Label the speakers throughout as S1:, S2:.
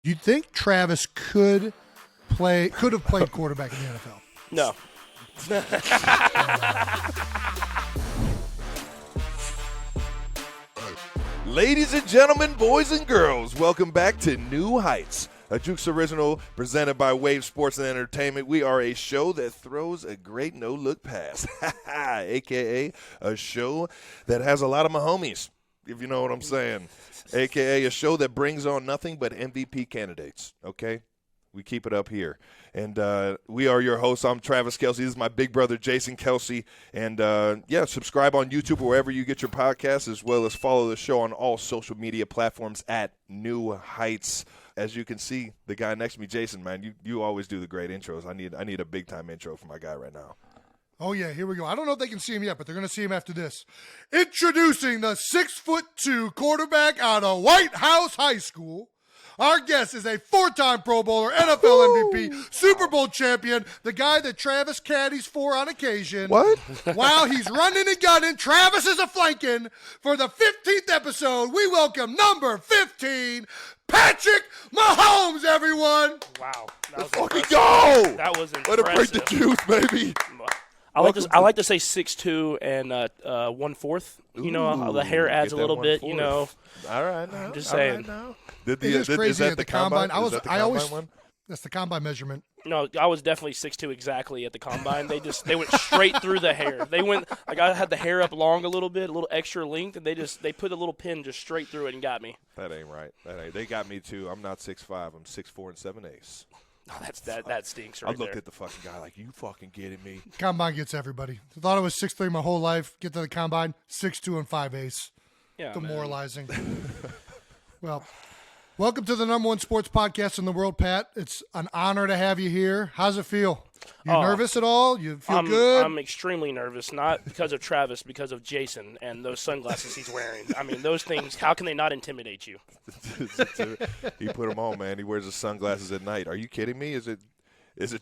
S1: Do you think Travis could have played quarterback in the NFL?
S2: No.
S3: Ladies and gentlemen, boys and girls, welcome back to New Heights, a Jukes original presented by Wave Sports and Entertainment. We are a show that throws a great no-look pass, a.k.a. a show that has a lot of Mahomes, if you know what I'm saying, a.k.a. a show that brings on nothing but MVP candidates, okay? We keep it up here. And we are your hosts. I'm Travis Kelce. This is my big brother, Jason Kelce. And, subscribe on YouTube or wherever you get your podcasts, as well as follow the show on all social media platforms at New Heights. As you can see, the guy next to me, Jason, man, you always do the great intros. I need a big-time intro for my guy right now.
S1: Oh, yeah, here we go. I don't know if they can see him yet, but they're going to see him after this. Introducing the 6'2" quarterback out of White House High School. Our guest is a 4-time Pro Bowler, NFL MVP, Super Bowl champion, the guy that Travis caddies for on occasion.
S3: What?
S1: While he's running and gunning, Travis is a flanking. For the 15th episode, we welcome number 15, Patrick Mahomes, everyone.
S2: Wow.
S3: Let's fucking go!
S2: That was impressive.
S3: Let him break the juice, baby.
S2: I like to say 6'2" and 1/4. You know, the hair adds a little bit. You know.
S3: All right, now.
S2: I'm just saying.
S1: It's crazy
S3: is that
S1: at
S3: the
S1: combine.
S3: I always one?
S1: That's the combine measurement.
S2: No, I was definitely 6'2" exactly at the combine. They went straight through the hair. They went like I had the hair up long a little bit, a little extra length, and they put a little pin just straight through it and got me.
S3: That ain't right. They got me too. I'm not 6'5". I'm 6'4" and 7/8.
S2: Oh, that stinks right
S3: I looked
S2: there.
S3: at the fucking guy like, you fucking kidding me?
S1: Combine gets everybody. I thought I was 6'3" my whole life. Get to the combine, 6'2" and 5/8.
S2: Yeah,
S1: demoralizing. Well, welcome to the number one sports podcast in the world, Pat. It's an honor to have you here. How's it feel? You nervous at all? You feel good?
S2: I'm extremely nervous, not because of Travis, because of Jason and those sunglasses he's wearing. I mean, those things, how can they not intimidate you?
S3: He put them on, man. He wears his sunglasses at night. Are you kidding me? Is it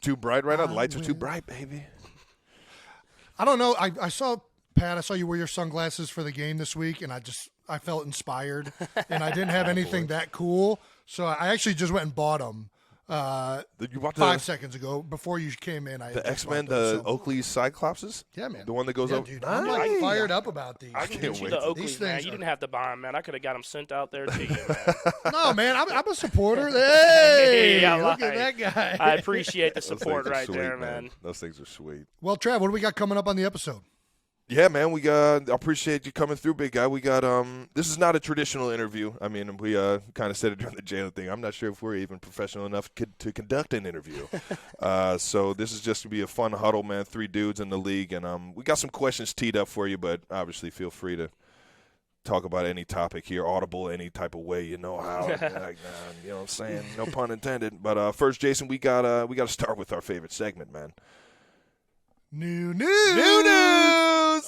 S3: too bright right now? The lights are too bright, baby.
S1: I don't know. I saw, Pat, I saw you wear your sunglasses for the game this week, and I felt inspired, and I didn't have anything that cool, so I actually just went and bought them.
S3: You bought
S1: 5 seconds ago before you came in.
S3: The X-Men, the Oakley Cyclopses?
S1: Yeah, man.
S3: The one that goes up?
S1: Dude, I'm like fired up about these.
S2: I can
S3: can't
S2: get you
S3: wait
S2: the
S3: to-
S2: Oakleys, man. You didn't have to buy them, man. I could have got them sent out there to you, man.
S1: No, man, I'm a supporter. Hey,
S2: Yeah,
S1: look
S2: right.
S1: at that guy.
S2: I appreciate the
S3: Those
S2: support
S3: things are
S2: right
S3: sweet,
S2: there, man.
S3: Those things are sweet.
S1: Well, Trav, what do we got coming up on the episode?
S3: Yeah, man, I appreciate you coming through, big guy. We got this is not a traditional interview. I mean, we kind of said it during the Jalen thing. I'm not sure if we're even professional enough to conduct an interview. So this is just to be a fun huddle, man. 3 dudes in the league, and we got some questions teed up for you, but obviously feel free to talk about any topic here, audible, any type of way, you know how. You know what I'm saying? No pun intended. But first, Jason, we got to start with our favorite segment, man.
S1: New news.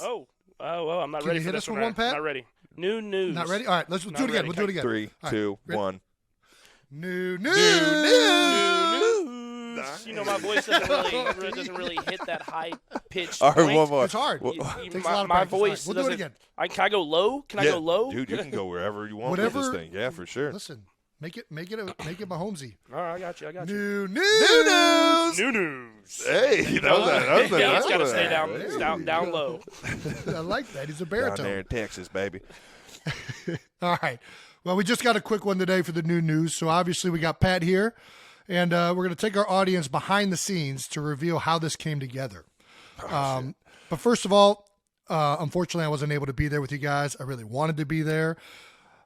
S2: Oh, well, I'm not ready
S1: you
S2: for
S1: hit
S2: this
S1: us with
S2: one.
S1: one, Pat?
S2: Not ready. New news.
S1: Not ready? All right, let's do it again.
S2: ready.
S1: We'll do it again.
S3: 3,
S1: All
S3: 2,
S1: right,
S3: 1.
S1: New news.
S2: New news. You know, my voice doesn't really hit that high pitch.
S3: All right, one more.
S1: It's hard.
S2: Takes
S1: Takes a lot of
S2: my
S1: practice.
S2: voice.
S1: We'll do it again.
S2: Can I go low? Can I go low?
S3: Dude, you can go wherever you want
S1: Whatever.
S3: with this thing. Yeah, for sure.
S1: Listen, make it Mahomesy.
S2: All right, I got you.
S1: New news.
S2: New news.
S3: Hey, that was
S2: Yeah, it's got to stay
S3: Hey.
S2: down low.
S1: I like that. He's a
S3: Down
S1: baritone.
S3: there in Texas, baby.
S1: All right. Well, we just got a quick one today for the new news. So obviously we got Pat here, and we're going to take our audience behind the scenes to reveal how this came together. But first of all, unfortunately, I wasn't able to be there with you guys. I really wanted to be there.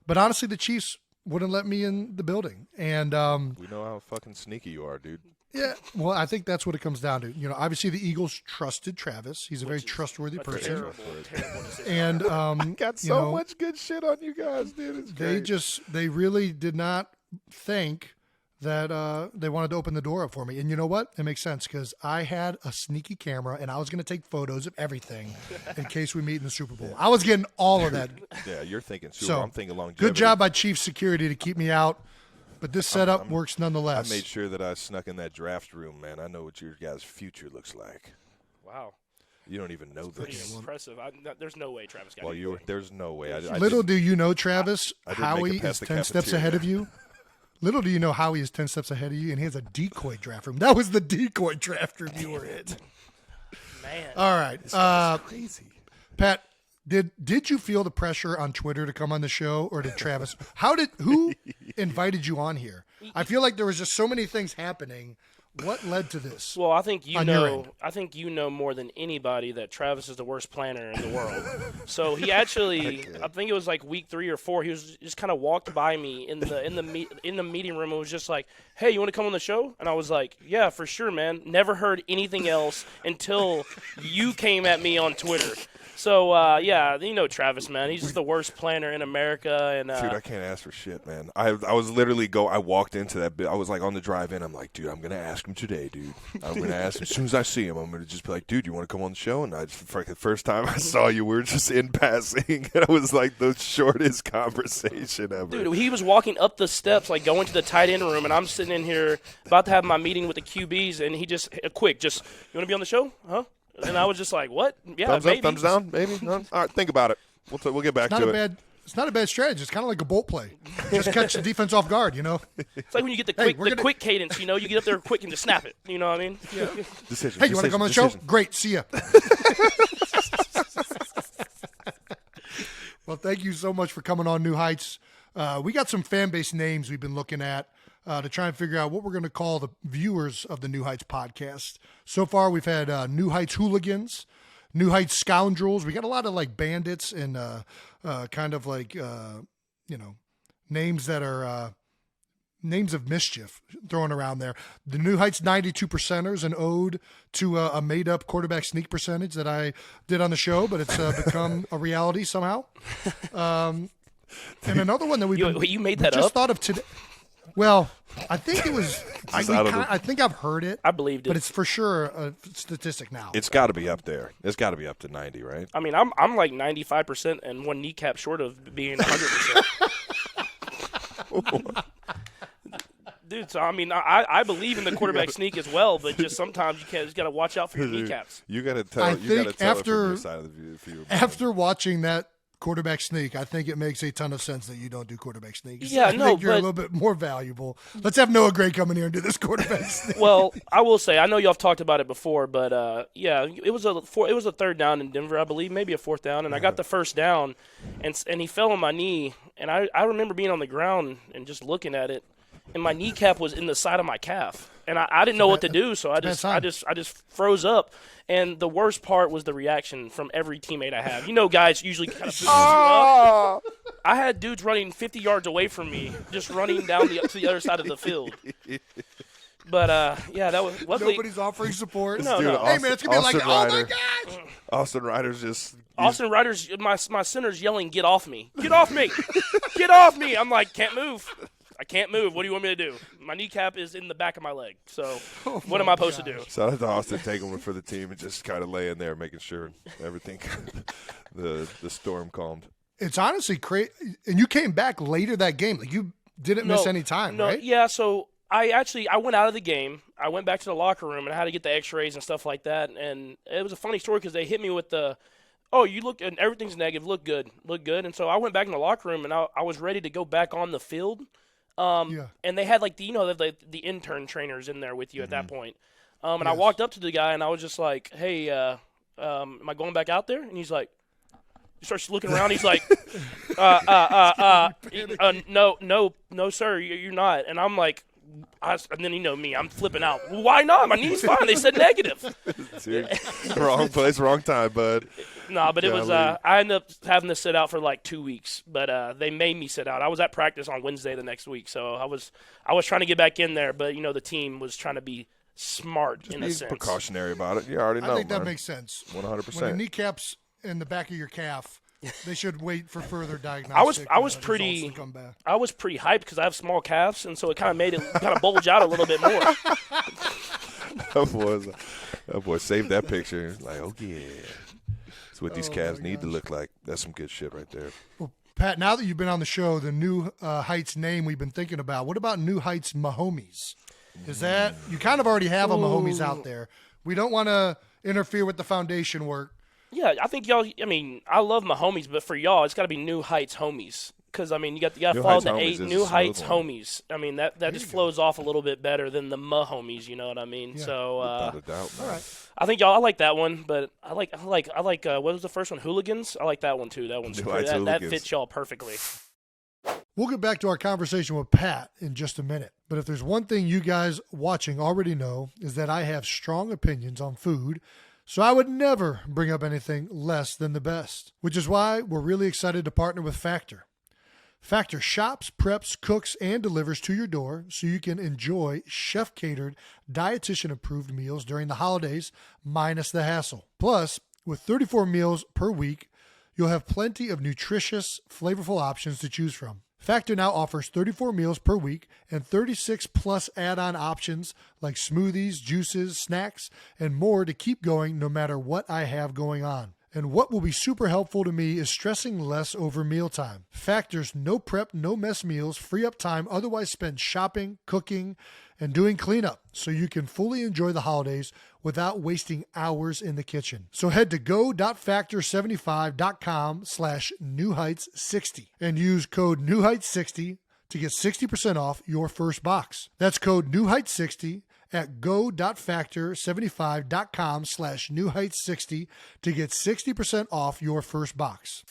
S1: But honestly, the Chiefs wouldn't let me in the building. And
S3: We know how fucking sneaky you are, dude.
S1: yeah, well, I think that's what it comes down to. You know, obviously the Eagles trusted Travis. He's a very trustworthy person.
S2: Terrible decision.
S1: And
S3: Got
S1: you
S3: so
S1: know,
S3: much good shit on you guys, dude. It's great.
S1: they really did not think that they wanted to open the door up for me. And you know what? It makes sense because I had a sneaky camera and I was going to take photos of everything in case we meet in the Super Bowl. I was getting all of that.
S3: Yeah, you're thinking Super
S1: So,
S3: Bowl. I'm thinking longevity.
S1: Good job by Chief Security to keep me out. But this setup works
S3: I
S1: nonetheless.
S3: made sure that I snuck in that draft room, man. I know what your guys' future looks like.
S2: Wow.
S3: You don't even know
S2: Pretty
S3: this.
S2: impressive. There's no way Travis got
S3: Well, there's no way. I
S1: Little do you know, Travis,
S3: I didn't make
S1: Howie
S3: it past
S1: is
S3: the
S1: 10 steps
S3: cafeteria.
S1: ahead of you. Little do you know Howie is 10 steps ahead of you, and he has a decoy draft room. That was the decoy draft room you were in.
S2: Man.
S1: All right.
S3: Crazy.
S1: Pat, did you feel the pressure on Twitter to come on the show, or did Travis? Who invited you on here? I feel like there was just so many things happening. What led to this?
S2: Well, I think you
S1: on your
S2: know.
S1: end?
S2: I think you know more than anybody that Travis is the worst planner in the world. So he actually, I think it was like week 3 or 4. He was just kind of walked by me in the meeting room and was just like, "Hey, you want to come on the show?" And I was like, "Yeah, for sure, man." Never heard anything else until you came at me on Twitter. So yeah, you know Travis, man. He's just the worst planner in America. And
S3: Dude, I can't ask for shit, man. I was literally I walked into that bit. I was like on the drive in. I'm like, dude, I'm gonna ask him today, dude. I'm gonna ask him as soon as I see him. I'm gonna just be like, dude, you want to come on the show? And for like the first time I saw you, we were just in passing, and it was like the shortest conversation ever.
S2: Dude, he was walking up the steps, like going to the tight end room, and I'm sitting in here about to have my meeting with the QBs, and he just, you want to be on the show? Huh? And I was just like, what? Yeah,
S3: thumbs
S2: maybe.
S3: up, thumbs down, maybe? No? All right, think about it. We'll get back to it.
S1: It's not a bad strategy. It's kind of like a bolt play. Just catch the defense off guard, you know?
S2: It's like when you get the quick cadence, you know? You get up there quick and just snap it. You know what I mean? Yeah.
S3: Decision.
S1: Hey, you want to come on the show? Great. See ya. Well, thank you so much for coming on New Heights. We got some fan base names we've been looking at to try and figure out what we're going to call the viewers of the New Heights podcast. So far, we've had New Heights hooligans, New Heights scoundrels. We got a lot of like bandits and kind of like names that are names of mischief thrown around there. The New Heights 92 percenters, an ode to a made up quarterback sneak percentage that I did on the show, but it's become a reality somehow. And another one that
S2: you made that
S1: just
S2: up?
S1: thought of today. Well, I think it was. I think I've heard it.
S2: I believed it.
S1: But it's for sure a statistic now.
S3: It's got to be up there. It's got to be up to 90, right?
S2: I mean, I'm like 95% and one kneecap short of being 100%. Dude, so I mean, I believe in the quarterback sneak as well, but just sometimes you got to watch out for your kneecaps.
S3: You got to tell.
S1: I think
S3: it from your side of the view.
S1: After watching that quarterback sneak, I think it makes a ton of sense that you don't do quarterback sneaks.
S2: Yeah,
S1: I think you're a little bit more valuable. Let's have Noah Gray come in here and do this quarterback sneak.
S2: Well, I will say, I know y'all have talked about it before, but yeah, it was a third down in Denver, I believe, maybe a fourth down, and I got the first down, and he fell on my knee, and I remember being on the ground and just looking at it, and my kneecap was in the side of my calf, and I didn't know what to do, so I just froze up. And the worst part was the reaction from every teammate I have. You know, guys usually kind of boost you up. I had dudes running 50 yards away from me, just running down to the other side of the field. But yeah, that was luckily.
S1: Nobody's offering support.
S2: No.
S1: Hey man, it's gonna be like, oh my gosh.
S3: Austin Ryder's just.
S2: Austin Ryder's my center's yelling, "Get off me! Get off me! Get off me!" I'm like, can't move. I can't move. What do you want me to do? My kneecap is in the back of my leg. So what am I supposed to do?
S3: Shout out to Austin taking one for the team and just kind of laying there, making sure everything, the storm calmed.
S1: It's honestly crazy. And you came back later that game. Like you didn't miss any time, right?
S2: Yeah. So I went out of the game. I went back to the locker room and I had to get the X-rays and stuff like that. And it was a funny story because they hit me with the, "Oh, you look and everything's negative. Look good. And so I went back in the locker room and I was ready to go back on the field. And they had like the intern trainers in there with you at that point. And I walked up to the guy and I was just like, "Hey, am I going back out there?" And he's like, he starts looking around. He's like, no, sir, you're not. And I'm like, and then you know me, I'm flipping out. Why not? My knee's fine. They said negative.
S3: Dude, wrong place, wrong time, bud.
S2: No, but it was. I ended up having to sit out for like 2 weeks, but they made me sit out. I was at practice on Wednesday the next week, so I was trying to get back in there, but the team was trying to be smart
S3: just
S2: in a sense.
S3: Precautionary about it. You already know.
S1: I think that makes sense.
S3: 100%.
S1: When the kneecaps in the back of your calf, they should wait for further diagnosis.
S2: I was pretty hyped because I have small calves, and so it kind of made it kind of bulge out a little bit more.
S3: That boy saved that picture. Like, oh yeah, that's what these calves need to look like. That's some good shit right there.
S1: Well, Pat, now that you've been on the show, the New Heights name we've been thinking about. What about New Heights Mahomes? Is that you kind of already have a Mahomes out there? We don't want to interfere with the foundation work.
S2: Yeah, I think y'all. I mean, I love my homies, but for y'all, it's got to be New Heights homies. because I mean you got
S3: New
S2: follow
S3: Heights
S2: the
S3: Homies
S2: 8
S3: is a
S2: New Heights
S3: smooth one.
S2: homies. I mean that just flows off a little bit better than the Mahomies. You know what I mean?
S1: Yeah.
S2: So
S3: Without a doubt.
S1: All right.
S2: I think I like that one, but I like what was the first one? Hooligans. I like that one too. That one's
S3: New
S2: pretty,
S3: Heights
S2: that
S3: Hooligans.
S2: fits y'all perfectly.
S1: We'll get back to our conversation with Pat in just a minute. But if there's one thing you guys watching already know is that I have strong opinions on food, so I would never bring up anything less than the best, which is why we're really excited to partner with Factor. Factor shops, preps, cooks, and delivers to your door so you can enjoy chef-catered, dietitian-approved meals during the holidays, minus the hassle. Plus, with 34 meals per week, you'll have plenty of nutritious, flavorful options to choose from. Factor now offers 34 meals per week and 36 plus add-on options like smoothies, juices, snacks, and more to keep going no matter what I have going on. And what will be super helpful to me is stressing less over mealtime. Factor's no prep, no mess meals free up time otherwise spent shopping, cooking, and doing cleanup so you can fully enjoy the holidays without wasting hours in the kitchen. So head to go.factor75.com/newheights60 and use code newheights60 to get 60% off your first box. That's code newheights60 at go.factor75.com/newheights60 to get 60% off your first box.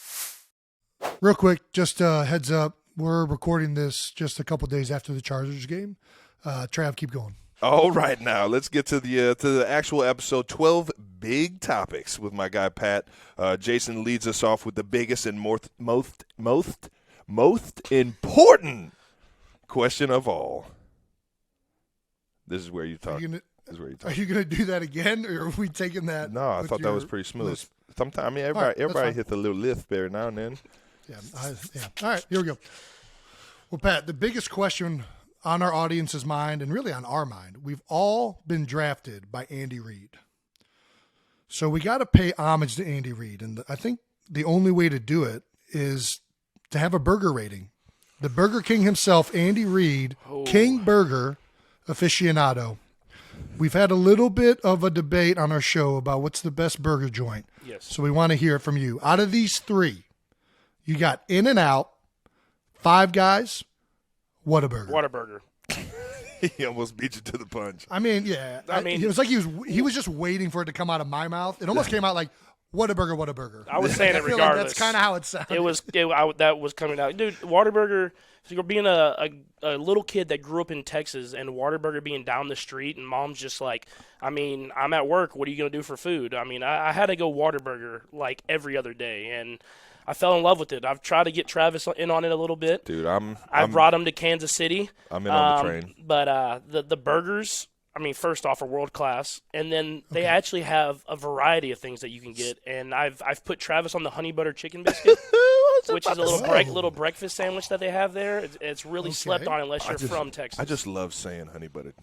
S1: Real quick, just a heads up, we're recording this just a couple days after the Chargers game. Trav, keep going.
S3: All right, now let's get to the actual episode. 12 big topics with my guy Pat. Jason leads us off with the biggest and most important question of all. This is where you talk. This is where you talk.
S1: Are you going to do that again, or are we taking that?
S3: No, I
S1: with
S3: thought that
S1: your
S3: was pretty smooth.
S1: list?
S3: Sometimes, I mean,
S1: All right,
S3: everybody
S1: that's
S3: hits a little lift every now and then.
S1: Yeah. All right, here we go. Well, Pat, the biggest question on our audience's mind, and really on our mind, we've all been drafted by Andy Reid. So we got to pay homage to Andy Reid, and I think the only way to do it is to have a burger rating. The Burger King himself, Andy Reid, King Burger aficionado. We've had a little bit of a debate on our show about what's the best burger joint.
S2: Yes.
S1: So we want to hear it from you. Out of these three, you got In-N-Out, Five Guys, Whataburger.
S2: Whataburger.
S3: He almost beat you to the punch.
S1: I mean, yeah.
S2: I mean-
S1: it was like he was just waiting for it to come out of my mouth. It almost came out like Whataburger, Whataburger.
S2: I was saying it
S1: I feel
S2: regardless.
S1: like that's kind of how it sounded.
S2: That was coming out, dude. Whataburger. So you're being a little kid that grew up in Texas, and Whataburger being down the street, and mom's just like, I mean, I'm at work. What are you gonna do for food? I mean, I had to go Whataburger like every other day, and I fell in love with it. I've tried to get Travis in on it a little bit.
S3: Dude,
S2: I brought him to Kansas City.
S3: I'm in on the train.
S2: But the burgers, I mean, first off, are world class, and then they actually have a variety of things that you can get. And I've put Travis on the honey butter chicken biscuit, which is a little breakfast sandwich that they have there. It's really slept on unless you're from Texas.
S3: I just love saying honey butter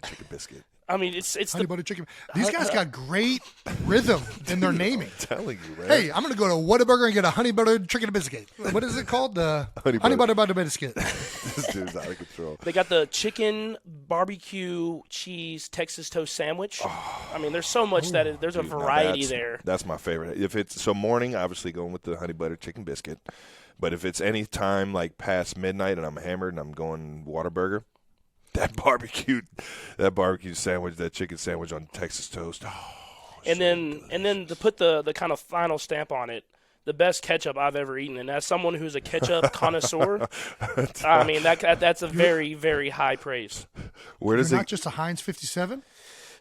S3: chicken biscuit.
S2: I mean, it's
S1: Honey butter chicken. These guys got great rhythm in their naming.
S3: I'm telling you, man.
S1: Hey, I'm going to go to Whataburger and get a honey butter chicken biscuit. What is it called? The honey butter biscuit.
S3: This dude's out of control.
S2: They got the chicken barbecue cheese Texas toast sandwich. I mean, there's so much there's a variety there.
S3: That's my favorite. If it's morning, obviously going with the honey butter chicken biscuit. But if it's any time like past midnight and I'm hammered and I'm going Whataburger, that barbecue sandwich, that chicken sandwich on Texas toast.
S2: And then to put the kind of final stamp on it, the best ketchup I've ever eaten, and as someone who's a ketchup connoisseur, I mean that's a very, very high praise.
S3: Where does
S1: Not just a Heinz 57?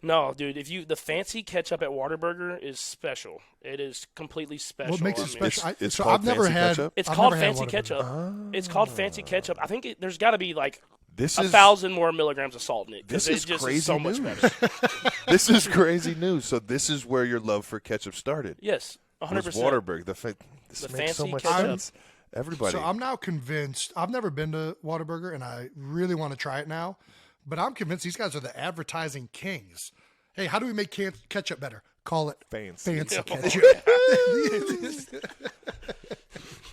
S2: No, dude, the fancy ketchup at Whataburger is special. It is completely special.
S1: What makes it special?
S3: It's called
S1: I've never
S3: fancy
S1: had.
S3: ketchup?
S2: It's
S1: I've
S2: called
S1: never had
S2: fancy
S1: Whataburger.
S2: ketchup. It's called fancy ketchup. I think there's got to be like
S3: This
S2: 1,000 more milligrams of salt in it.
S3: This
S2: It
S3: is
S2: just
S3: crazy
S2: so much
S3: news.
S2: better.
S3: This is crazy news. So this is where your love for ketchup started.
S2: Yes,
S3: Was
S2: 100%.
S3: Whataburger. This
S2: The
S3: makes so
S2: fancy
S3: much
S2: ketchup.
S3: sense. Everybody.
S1: So I'm now convinced. I've never been to Whataburger, and I really want to try it now. But I'm convinced these guys are the advertising kings. Hey, how do we make ketchup better? Call it
S3: Fancy.
S1: ketchup.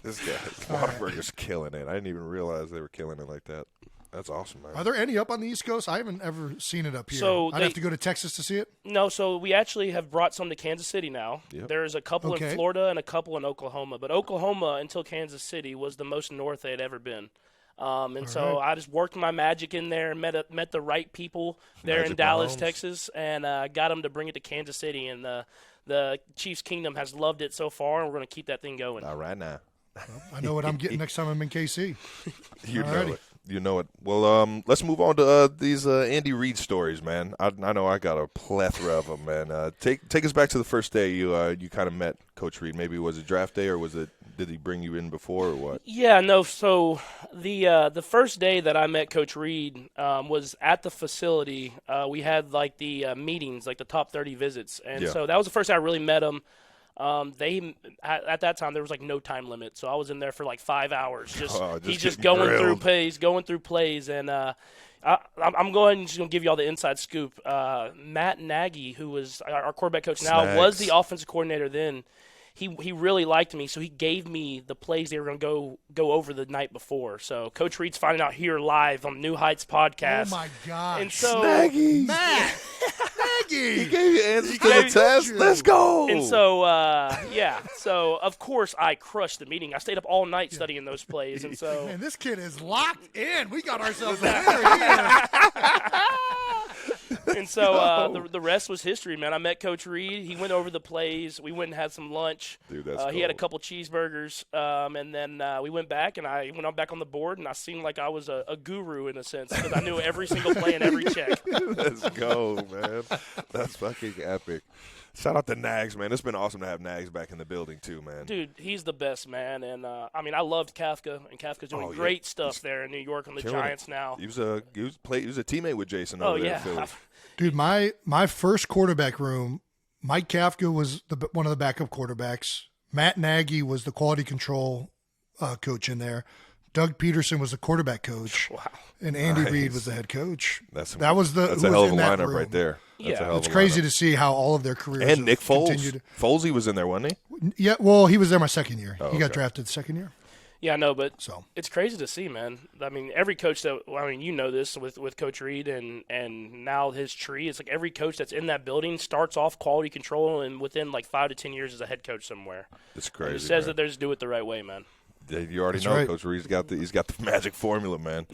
S3: This guy, Whataburger's killing it. I didn't even realize they were killing it like that. That's awesome, man.
S1: Are there any up on the East Coast? I haven't ever seen it up here.
S2: So
S1: I'd have to go to Texas to see it.
S2: No, so we actually have brought some to Kansas City now.
S3: Yep.
S2: There's a couple in Florida and a couple in Oklahoma. But Oklahoma, until Kansas City, was the most north they had ever been. I just worked my magic in there, met the right people there
S3: Magic
S2: in Dallas,
S3: Mahomes.
S2: Texas, and got them to bring it to Kansas City. And the Chiefs Kingdom has loved it so far, and we're going to keep that thing going.
S3: All right now.
S1: I know what I'm getting next time I'm in KC.
S3: You know
S1: Alrighty.
S3: it. You know it. Well, let's move on to these Andy Reid stories, man. I know I got a plethora of them, man. Take us back to the first day you kind of met Coach Reid. Maybe was it draft day, or did he bring you in before, or what?
S2: Yeah, no. So the first day that I met Coach Reid was at the facility. We had like the meetings, like the top 30 visits, and so that was the first time I really met him. At that time there was like no time limit, so I was in there for like 5 hours. He's just going through plays, and I'm just gonna give you all the inside scoop. Matt Nagy, who was our quarterback coach now, was the offensive coordinator then. He really liked me, so he gave me the plays they were going to go over the night before. So Coach Reid's finding out here live on New Heights podcast.
S1: Oh my God!
S2: And so
S1: Matt, Nagy,
S3: He gave you answers to the test. Let's go.
S2: And so so of course I crushed the meeting. I stayed up all night studying those plays, and so
S1: man, this kid is locked in. We got ourselves a winner here.
S2: And so the rest was history, man. I met Coach Reid. He went over the plays. We went and had some lunch.
S3: Dude, that's
S2: He had a
S3: cool.
S2: couple cheeseburgers, and then we went back, and I went on back on the board, and I seemed like I was a guru in a sense because I knew every single play and every check.
S3: Let's go, man. That's fucking epic. Shout out to Nags, man. It's been awesome to have Nags back in the building too, man.
S2: Dude, he's the best, man. And I loved Kafka, and Kafka's doing great stuff there in New York on the Giants now.
S3: He was a teammate with Jason over there in Philly.
S1: Dude, my first quarterback room, Mike Kafka was one of the backup quarterbacks. Matt Nagy was the quality control coach in there. Doug Peterson was the quarterback coach.
S2: Wow.
S1: And Andy Reid was the head coach.
S3: That's
S1: that was the
S3: that's
S1: who
S3: a
S1: was
S3: hell of a
S1: in that
S3: lineup
S1: room.
S3: right there. That's a hell of
S1: It's
S3: a
S1: crazy
S3: lineup.
S1: to see how all of their careers
S3: And Nick Foles.
S1: continued.
S3: Folesy was in there, wasn't he?
S1: Yeah, well, he was there my second year.
S3: Oh,
S1: he got
S3: okay.
S1: drafted the second year.
S2: Yeah, no, but
S1: So
S2: it's crazy to see, man. I mean, every coach you know this with Coach Reid and now his tree. It's like every coach that's in that building starts off quality control and within like 5 to 10 years is a head coach somewhere.
S3: It's crazy.
S2: And it says
S3: man.
S2: that they're just do it the right way, man.
S3: You already
S1: That's
S3: know,
S1: right.
S3: Coach Reid's got the magic formula, man.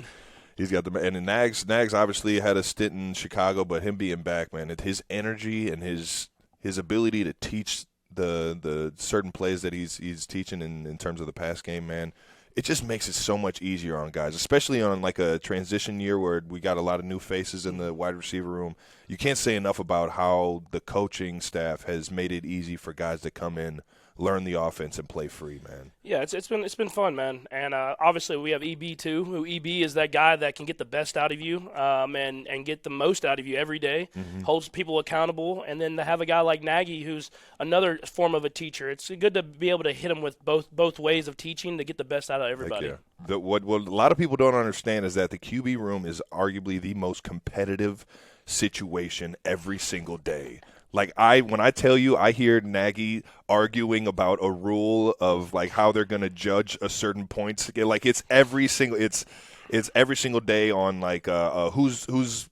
S3: He's got and then Nags obviously had a stint in Chicago, but him being back, man, his energy and his ability to teach the certain plays that he's teaching in terms of the pass game, man, it just makes it so much easier on guys, especially on like a transition year where we got a lot of new faces in the wide receiver room. You can't say enough about how the coaching staff has made it easy for guys to come in, learn the offense, and play free, man.
S2: Yeah, it's been fun, man. And obviously we have EB too. Who EB is that guy that can get the best out of you, and get the most out of you every day, holds people accountable. And then to have a guy like Nagy, who's another form of a teacher, it's good to be able to hit him with both ways of teaching to get the best out of everybody.
S3: Heck yeah. What a lot of people don't understand is that the QB room is arguably the most competitive situation every single day. Like when I tell you, I hear Nagy arguing about a rule of like how they're going to judge a certain point. Like it's every single day on like who's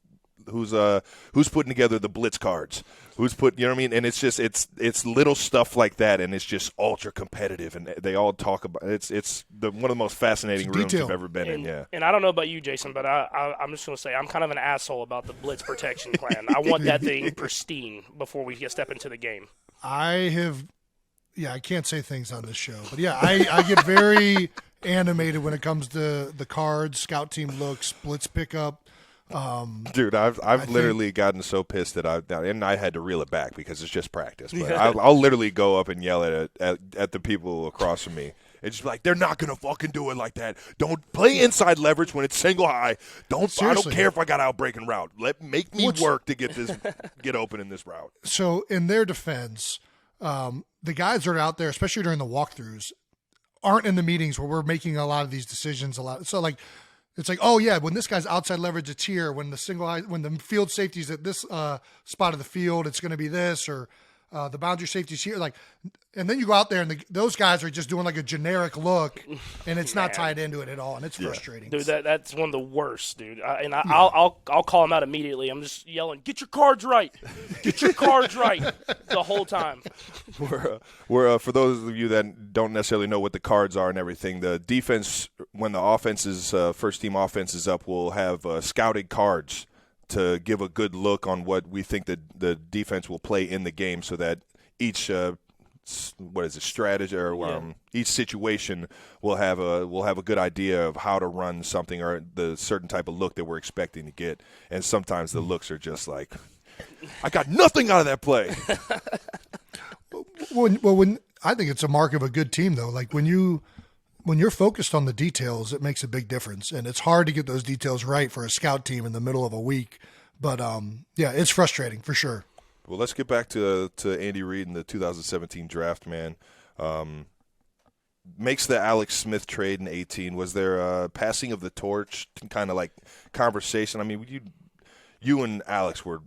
S3: putting together the blitz cards, you know what I mean? And it's just it's little stuff like that, and it's just ultra competitive, and they all talk about it's one of the most fascinating rooms
S1: detail.
S3: I've ever been in. Yeah.
S2: And I don't know about you, Jason, but I'm just going to say I'm kind of an asshole about the blitz protection plan. I want that thing pristine before we step into the game.
S1: I can't say things on this show, but yeah, I get very animated when it comes to the cards, scout team looks, blitz pickup.
S3: Dude, I've literally gotten so pissed that I had to reel it back because it's just practice. But I'll literally go up and yell at the people across from me. It's just like, they're not gonna fucking do it like that. Don't play inside leverage when it's single high. I don't care if I got out breaking route. Make me work to get open in this route.
S1: So in their defense, the guys that are out there, especially during the walkthroughs, aren't in the meetings where we're making a lot of these decisions. So like. It's like, oh yeah, when this guy's outside leverage, it's here. When the field safety's at this spot of the field, it's going to be this. Or the boundary safety's here. Like, and then you go out there and those guys are just doing like a generic look, and it's not tied into it at all, and it's frustrating.
S2: Dude, that's one of the worst, dude. I'll call him out immediately. I'm just yelling, "Get your cards right, get your cards right," the whole time.
S3: We're for those of you that don't necessarily know what the cards are and everything, the defense, when the offense's first team offense is up, will have scouted cards to give a good look on what we think that the defense will play in the game, so that each strategy or each situation will have a good idea of how to run something or the certain type of look that we're expecting to get. And sometimes the looks are just like, I got nothing out of that play.
S1: When I think it's a mark of a good team, though. Like when you're focused on the details, it makes a big difference, and it's hard to get those details right for a scout team in the middle of a week. But it's frustrating for sure.
S3: Well, let's get back to Andy Reid in the 2017 draft, man. Makes the Alex Smith trade in 2018. Was there a passing of the torch, kind of like conversation? I mean, you and Alex were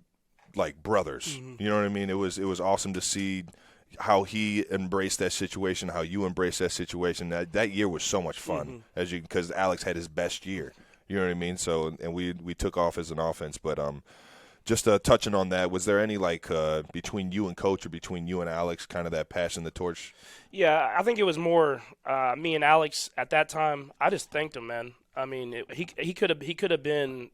S3: like brothers. Mm-hmm. You know what I mean? It was awesome to see how he embraced that situation, how you embraced that situation. That year was so much fun, because Alex had his best year. You know what I mean? So, and we took off as an offense, but just touching on that, was there any between you and Coach or between you and Alex, kind of that passing the torch?
S2: Yeah, I think it was more me and Alex at that time. I just thanked him, man. I mean, he could have been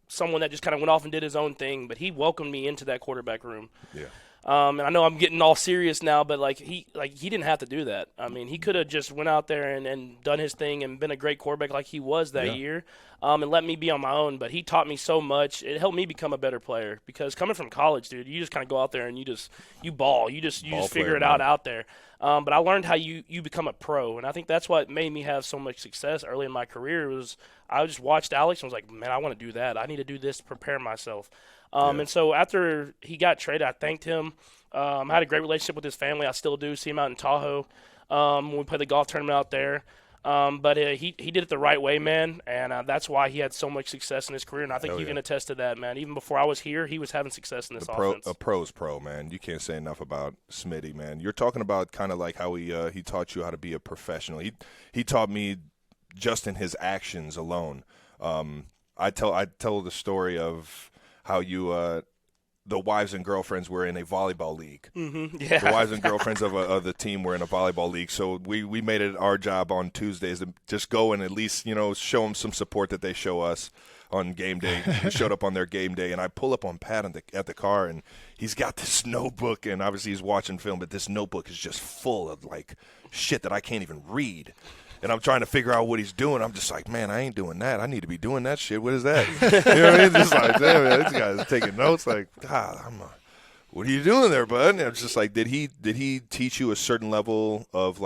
S2: someone that just kind of went off and did his own thing, but he welcomed me into that quarterback room.
S3: Yeah.
S2: And I know I'm getting all serious now, but he didn't have to do that. I mean, he could have just went out there and done his thing and been a great quarterback like he was that year, and let me be on my own. But he taught me so much. It helped me become a better player, because coming from college, dude, you just kind of go out there and you ball. You just figure it out there. But I learned how you become a pro, and I think that's what made me have so much success early in my career. Was I just watched Alex and was like, man, I want to do that. I need to do this to prepare myself. And so after he got traded, I thanked him. I had a great relationship with his family. I still do. See him out in Tahoe when we play the golf tournament out there. But he did it the right way, man, and that's why he had so much success in his career. And I think you can attest to that, man. Even before I was here, he was having success in this offense.
S3: A pro's pro, man. You can't say enough about Smitty, man. You're talking about kind of like how he taught you how to be a professional. He taught me just in his actions alone. I tell the story of how the wives and girlfriends were in a volleyball league.
S2: Mm-hmm. Yeah.
S3: The wives and girlfriends of the team were in a volleyball league. So we made it our job on Tuesdays to just go and at least, show them some support that they show us on game day. We showed up on their game day, and I pull up on Pat at the car, and he's got this notebook, and obviously he's watching film, but this notebook is just full of, shit that I can't even read. And I'm trying to figure out what he's doing. I'm just like, man, I ain't doing that. I need to be doing that shit. What is that? You know what I mean? Just like, damn, man, this guy's taking notes. Like, God, what are you doing there, bud? And it's just like, did he teach you a certain level of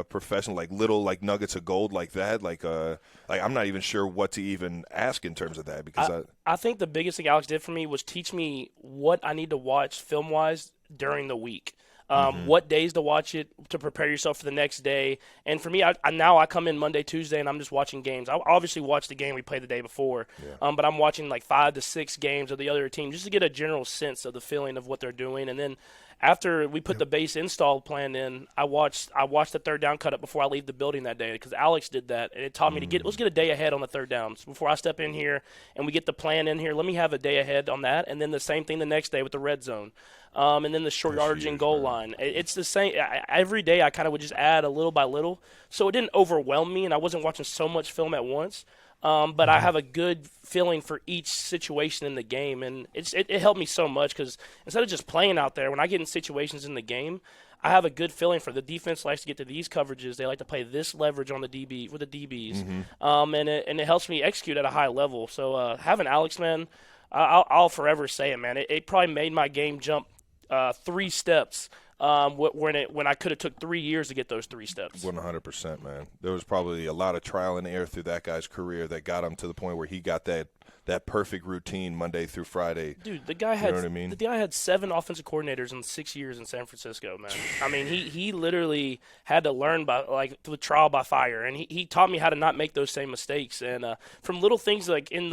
S3: professional, little nuggets of gold like that? I'm not even sure what to even ask in terms of that, because
S2: I think the biggest thing Alex did for me was teach me what I need to watch film wise during the week. What days to watch it to prepare yourself for the next day. And for me, I come in Monday, Tuesday, and I'm just watching games. I obviously watch the game we played the day before, but I'm watching 5 to 6 games of the other team just to get a general sense of the feeling of what they're doing. And then after we put the base install plan in, I watched the third down cut up before I leave the building that day, because Alex did that, and it taught me let's get a day ahead on the third downs before I step in here and we get the plan in here. Let me have a day ahead on that, and then the same thing the next day with the red zone. And then the short yardage and goal line. It's the same. Every day I kind of would just add a little by little, so it didn't overwhelm me, and I wasn't watching so much film at once. But I have a good feeling for each situation in the game, and it helped me so much, because instead of just playing out there, when I get in situations in the game, I have a good feeling for the defense likes to get to these coverages. They like to play this leverage on the DB with the DBs, and it helps me execute at a high level. So having Alex, man, I'll forever say it, man. It probably made my game jump 3 steps when I could have took 3 years to get those 3 steps.
S3: 100%, man. There was probably a lot of trial and error through that guy's career that got him to the point where he got that that perfect routine Monday through Friday.
S2: Dude, the guy had
S3: You know what I mean?
S2: the guy had 7 offensive coordinators in 6 years in San Francisco, man. I mean, he literally had to learn with trial by fire, and he taught me how to not make those same mistakes. And from little things like in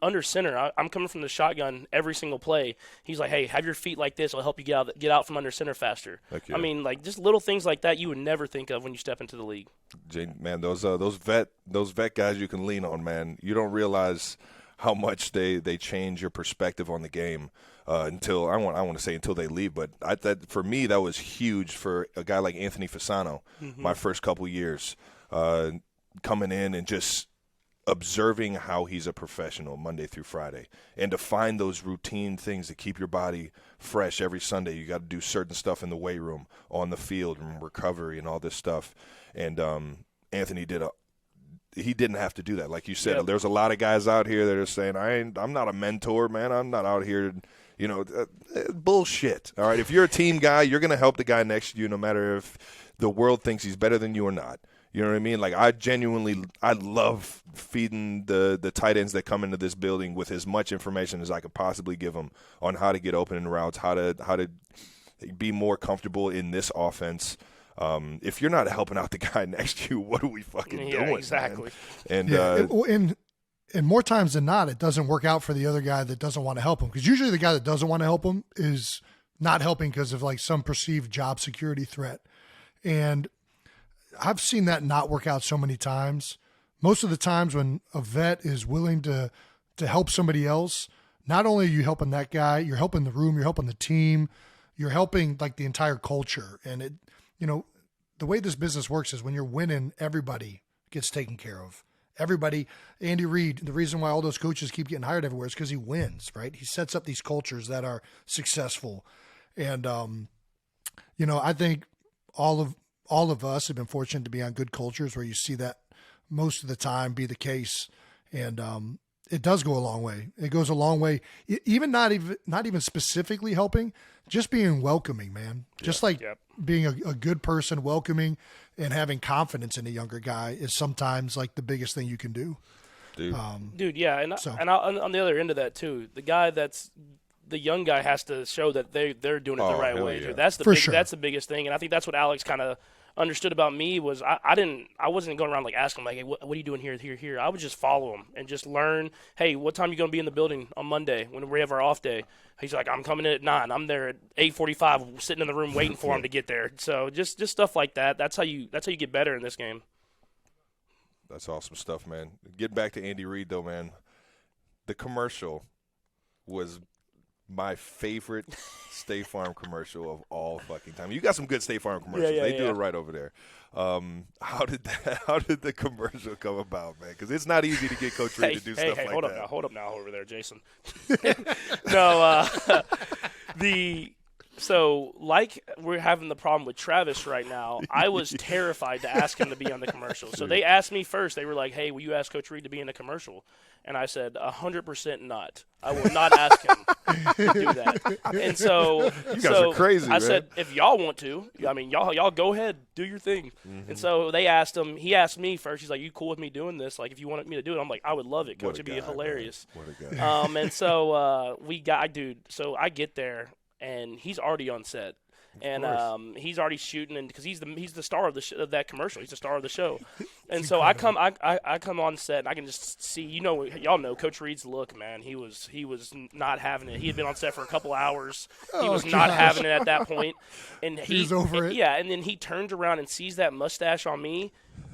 S2: under center, I'm coming from the shotgun every single play. He's like, hey, have your feet like this. It'll help you get out from under center faster.
S3: Yeah.
S2: I mean, like just little things like that you would never think of when you step into the league.
S3: Man, those vet guys you can lean on, man. You don't realize how much they change your perspective on the game until I want to say until they leave. But for me, that was huge for a guy like Anthony Fasano. My first couple years coming in and just observing how he's a professional Monday through Friday, and to find those routine things to keep your body fresh every Sunday. You got to do certain stuff in the weight room, on the field, and recovery, and all this stuff. And Anthony he didn't have to do that. Like you said,
S2: Yep.
S3: There's a lot of guys out here that are saying, I'm not a mentor, man. I'm not out here, bullshit. All right, if you're a team guy, you're going to help the guy next to you no matter if the world thinks he's better than you or not. You know what I mean? Like, I love feeding the tight ends that come into this building with as much information as I could possibly give them on how to get open in routes, how to be more comfortable in this offense. If you're not helping out the guy next to you, what are we fucking doing?
S2: Exactly.
S3: Man?
S1: And more times than not, it doesn't work out for the other guy that doesn't want to help him, because usually the guy that doesn't want to help him is not helping because of like some perceived job security threat. And I've seen that not work out so many times. Most of the times when a vet is willing to help somebody else, not only are you helping that guy, you're helping the room, you're helping the team, you're helping like the entire culture. And the way this business works is when you're winning, everybody gets taken care of. Everybody, Andy Reid, the reason why all those coaches keep getting hired everywhere is because he wins, right? He sets up these cultures that are successful. And, I think all of us have been fortunate to be on good cultures where you see that most of the time be the case. And it does go a long way. It goes a long way, even not even specifically helping, just being welcoming, man. Just being a good person, welcoming and having confidence in a younger guy is sometimes like the biggest thing you can do.
S2: Dude, yeah. And on the other end of that too, the young guy has to show that they're doing it the right way.
S3: Yeah.
S2: Dude. That's the biggest thing. And I think that's what Alex kind of understood about me was I wasn't going around like asking him like, hey, what are you doing here? I would just follow him and just learn. Hey, what time are you going to be in the building on Monday when we have our off day? He's like, I'm coming in at 9. I'm there at 8:45, sitting in the room waiting for him to get there. So just stuff like that. That's how you get better in this game.
S3: That's awesome stuff, man. Getting back to Andy Reid though, man. The commercial was my favorite State Farm commercial of all fucking time. You got some good State Farm commercials. They do it right over there. How did the commercial come about, man? Because it's not easy to get Coach Reid to do stuff like that.
S2: Hold up now over there, Jason. No, So, like we're having the problem with Travis right now, I was terrified to ask him to be on the commercial. So they asked me first. They were like, hey, will you ask Coach Reid to be in the commercial? And I said, 100% not. I will not ask him to do that. And so
S3: you guys are crazy,
S2: I
S3: man.
S2: said, if y'all want to, I mean, y'all go ahead, do your thing. Mm-hmm. And so they asked him. He asked me first. He's like, you cool with me doing this? Like, if you wanted me to do it, I'm like, I would love it, Coach. It'd be hilarious.
S3: Man. What a guy.
S2: And so so I get there. And he's already on set, and he's already shooting, and because he's the star of of that commercial, he's the star of the show, and so I come on set, and I can just see, y'all know Coach Reid's look, man. He was not having it. He had been on set for a couple hours. He was not having it at that point, and
S1: he's over it.
S2: Yeah, and then he turns around and sees that mustache on me.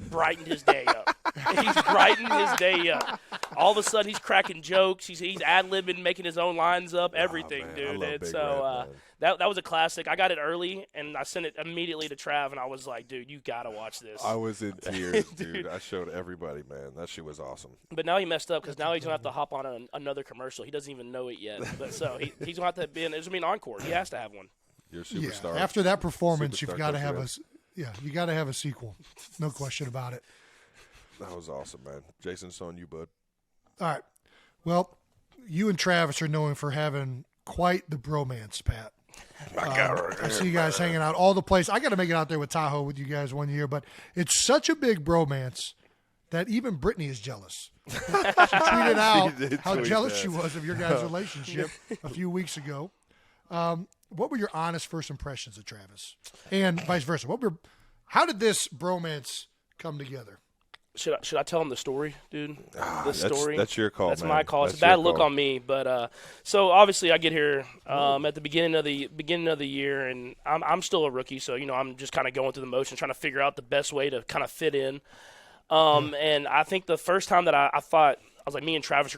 S2: Brightened his day up. He's brightened his day up. All of a sudden, he's cracking jokes. He's ad-libbing, making his own lines up, everything, dude. And so that was a classic. I got it early, and I sent it immediately to Trav, and I was like, dude, you got to watch this.
S3: I was in tears, dude. I showed everybody, man. That shit was awesome.
S2: But now he messed up because now he's going to have to hop on another commercial. He doesn't even know it yet. But so he's going to have to be in – there's going to be an encore. He has to have one.
S3: You're a superstar.
S1: Yeah. After that performance, you've got to have you got to have a sequel. No question about it.
S3: That was awesome, man. Jason, it's on you, bud.
S1: All right. Well, you and Travis are known for having quite the bromance, Pat. I see you guys hanging out all the place. I got to make it out there with Tahoe with you guys one year, but it's such a big bromance that even Brittany is jealous. She tweeted out
S3: She did
S1: how
S3: tweet
S1: jealous
S3: that.
S1: she was of your guys' relationship a few weeks ago. What were your honest first impressions of Travis, and vice versa? How did this bromance come together?
S2: Should I tell him the story, dude?
S3: That's your call.
S2: That's
S3: man.
S2: my call. It's
S3: That's
S2: a bad
S3: your
S2: look
S3: call.
S2: on me, but so obviously I get here at the beginning of the year, and I'm still a rookie, so I'm just kind of going through the motions, trying to figure out the best way to kind of fit in. And I think the first time that I thought, I was like, me and Travis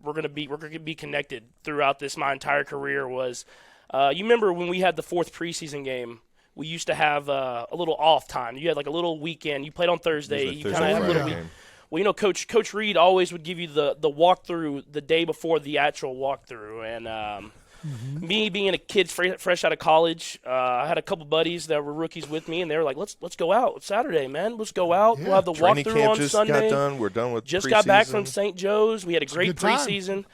S2: we're gonna be connected throughout my entire career was, you remember when we had the 4th preseason game? We used to have a little off time. You had like a little weekend. You played on Thursday. You kind of had a little week. Well, Coach Reid always would give you the walkthrough the day before the actual walkthrough. And me being a kid fresh out of college, I had a couple buddies that were rookies with me, and they were like, "Let's go out. It's Saturday, man. Let's go out.
S1: Yeah.
S2: We'll have the
S3: Training
S2: walkthrough
S3: camp
S2: on
S3: just
S2: Sunday."
S3: got done. We're done with
S2: Just
S3: preseason.
S2: got back from St. Joe's. We had a great
S1: good time.
S2: preseason.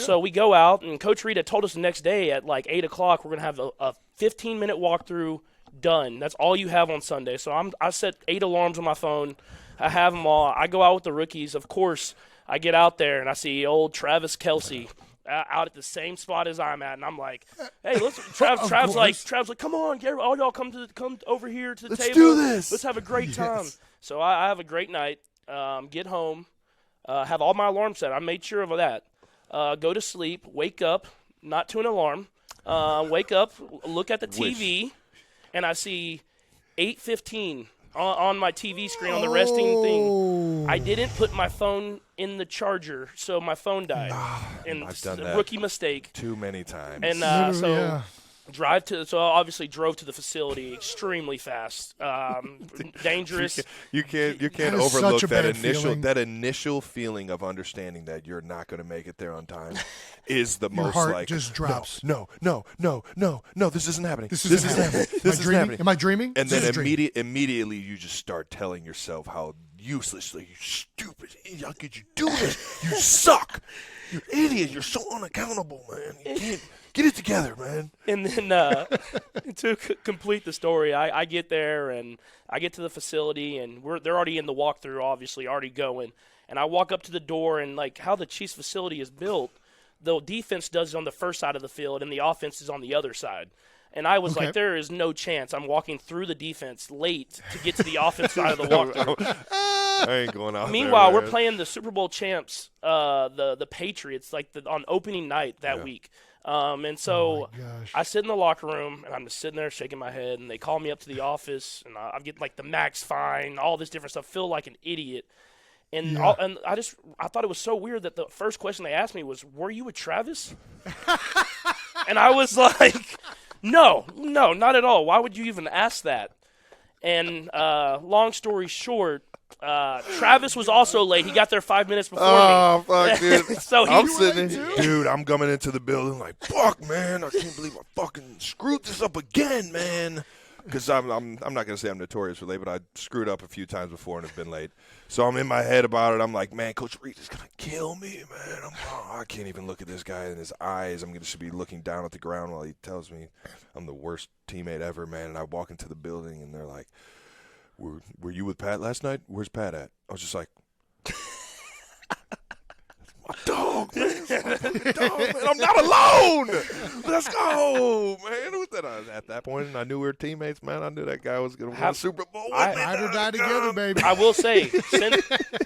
S2: So we go out, and Coach Reid had told us the next day at like 8 o'clock we're going to have a 15-minute walkthrough done. That's all you have on Sunday. So I set 8 alarms on my phone. I have them all. I go out with the rookies. Of course, I get out there, and I see old Travis Kelce out at the same spot as I'm at, and I'm like, "Hey, let's." Trav's like, "Come on, all y'all come over here to the table.
S3: do this.
S2: Let's have a great time." So I have a great night. Get home, have all my alarms set. I made sure of that. Go to sleep, wake up, not to an alarm. Wake up, look at the TV, and I see 8:15 on my TV screen on the resting thing. I didn't put my phone in the charger, so my phone died. And
S3: I've done
S2: a
S3: that
S2: rookie mistake.
S3: too many times.
S2: And so I obviously drove to the facility extremely fast. Dangerous.
S3: You can't
S1: That is
S3: overlook
S1: such a
S3: that
S1: bad
S3: initial feeling of understanding that you're not going to make it there on time is the
S1: Your
S3: most
S1: heart
S3: like
S1: just drops.
S3: No, this isn't happening.
S1: This isn't happening.
S3: This isn't happening.
S1: Am I dreaming?
S3: And
S1: This
S3: then
S1: is a dream.
S3: immediately you just start telling yourself how uselessly you stupid idiot, how could you do this? You suck. You're an idiot. You're so unaccountable, man. You can't get it together, man.
S2: And then to complete the story, I get there and I get to the facility, and they're already in the walkthrough, obviously already going. And I walk up to the door, and like how the Chiefs facility is built, the defense does it on the first side of the field, and the offense is on the other side. And I was like, there is no chance I'm walking through the defense late to get to the offense side of the walkthrough.
S3: I ain't going out.
S2: Meanwhile,
S3: there,
S2: we're playing the Super Bowl champs, the Patriots, like on opening night that week. And so I sit in the locker room, and I'm just sitting there shaking my head, and they call me up to the office, and I get like the max fine, all this different stuff, feel like an idiot. And I thought it was so weird that the first question they asked me was, "Were you with Travis?" And I was like, No, not at all. Why would you even ask that? And long story short, Travis was also late. He got there 5 minutes before me.
S3: Oh, fuck, dude.
S2: So
S3: I'm sitting here. Dude, I'm coming into the building like, fuck, man. I can't believe I fucking screwed this up again, man. Because I'm not going to say I'm notorious for late, but I screwed up a few times before and have been late. So I'm in my head about it. I'm like, man, Coach Reid is going to kill me, man. I can't even look at this guy in his eyes. I'm going to be looking down at the ground while he tells me I'm the worst teammate ever, man. And I walk into the building, and they're like, were you with Pat last night? Where's Pat at? I was just like, my dog, man. Dog, man. I'm not alone. Let's go, man. At that point, and I knew we were teammates, man. I knew that guy was going to win the Super Bowl with me.
S1: Ride or die together, baby.
S2: I will say,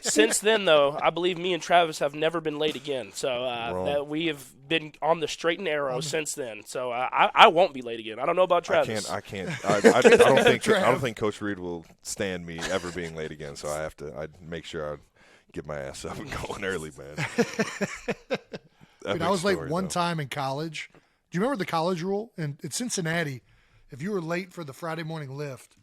S2: since then, though, I believe me and Travis have never been late again. So that we have been on the straight and narrow since then. So I won't be late again. I don't know about Travis.
S3: I don't think Coach Reid will stand me ever being late again. So I make sure I get my ass up and going early, man.
S1: Dude, I was late one time in college. Do you remember the college rule? And in Cincinnati, if you were late for the Friday morning lift,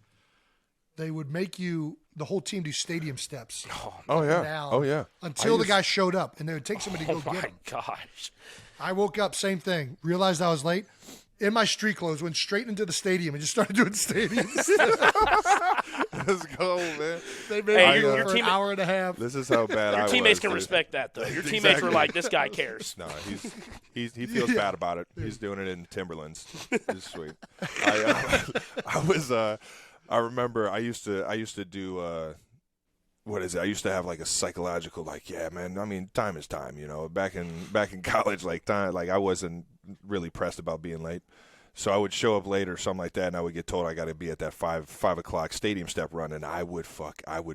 S1: they would make the whole team do stadium steps.
S3: Oh, yeah.
S1: Down
S3: Oh, yeah.
S1: Until the guy showed up, and they would take somebody to go get him.
S2: Oh, my gosh.
S1: I wook up, same thing, realized I was late. In my street clothes, went straight into the stadium and just started doing stadiums.
S3: Let's go, man.
S1: They made me
S2: your
S1: for an hour and a half.
S3: This is how bad I was.
S2: Your teammates can
S3: dude.
S2: respect that, though. Your teammates were like, this guy cares.
S3: No, he feels bad about it. He's doing it in Timberlands. It's sweet. I remember I used to do what is it? I used to have like a psychological, like, yeah, man. I mean, time is time. Back in college, like time, like I wasn't really pressed about being late. So I would show up late or something like that, and I would get told I got to be at that 5 o'clock stadium step run, and I would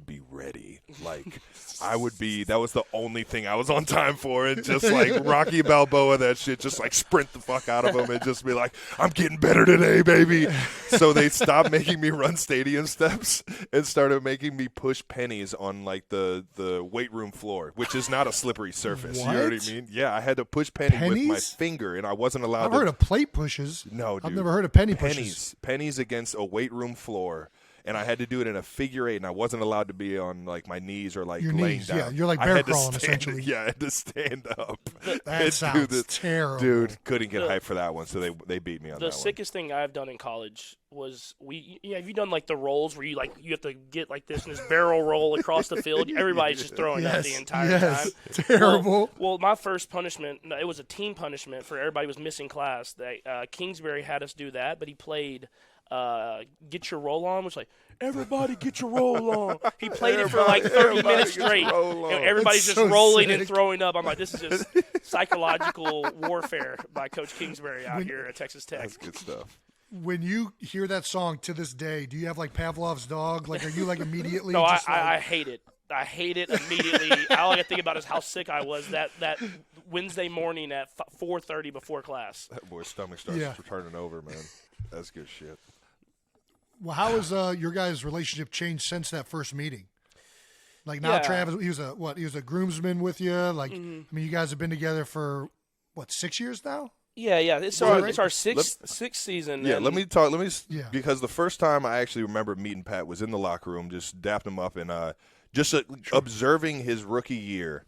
S3: be ready. Like, that was the only thing I was on time for, and just like Rocky Balboa, that shit, just like sprint the fuck out of them and just be like, I'm getting better today, baby. So they stopped making me run stadium steps and started making me push pennies on like the weight room floor, which is not a slippery surface.
S1: What?
S3: You know what I mean? Yeah, I had to push pennies with my finger, and I wasn't allowed
S1: I've heard of plate pushes.
S3: No, dude.
S1: I've never heard of penny pushes.
S3: Pennies against a weight room floor, and I had to do it in a figure 8, and I wasn't allowed to be on like my knees or like
S1: Your
S3: laying
S1: knees,
S3: down.
S1: yeah, you're like
S3: I
S1: bear
S3: had to
S1: crawling,
S3: stand-
S1: essentially.
S3: Yeah, I had to stand up.
S1: That sounds terrible.
S3: Dude, couldn't get hyped for that one, so they beat me on that
S2: The sickest thing I've done in college was have you done like the rolls where you have to get like this and this barrel roll across the field? Everybody's just throwing up the entire time.
S1: Terrible.
S2: Well, my first punishment, it was a team punishment for everybody was missing class. Kingsbury had us do that, but he played Get Your Roll On, which like, everybody get your roll on. He played it for like 30 minutes straight. And everybody's just rolling and throwing up. I'm like, this is just psychological warfare by Coach Kingsbury out here at Texas Tech.
S3: That's good stuff.
S1: When you hear that song to this day, do you have like Pavlov's dog? Like, are you like immediately?
S2: No,
S1: just
S2: I hate it. I hate it immediately. All I think about is how sick I was that Wednesday morning at 4:30 before class.
S3: That boy's stomach starts turning over, man. That's good shit.
S1: Well, how has your guys' relationship changed since that first meeting? Like now, Travis, he was a groomsman with you. Like, I mean, you guys have been together for 6 years now?
S2: Yeah. It's our sixth season.
S3: Yeah, let me because the first time I actually remember meeting Pat was in the locker room, just dapped him up, and observing his rookie year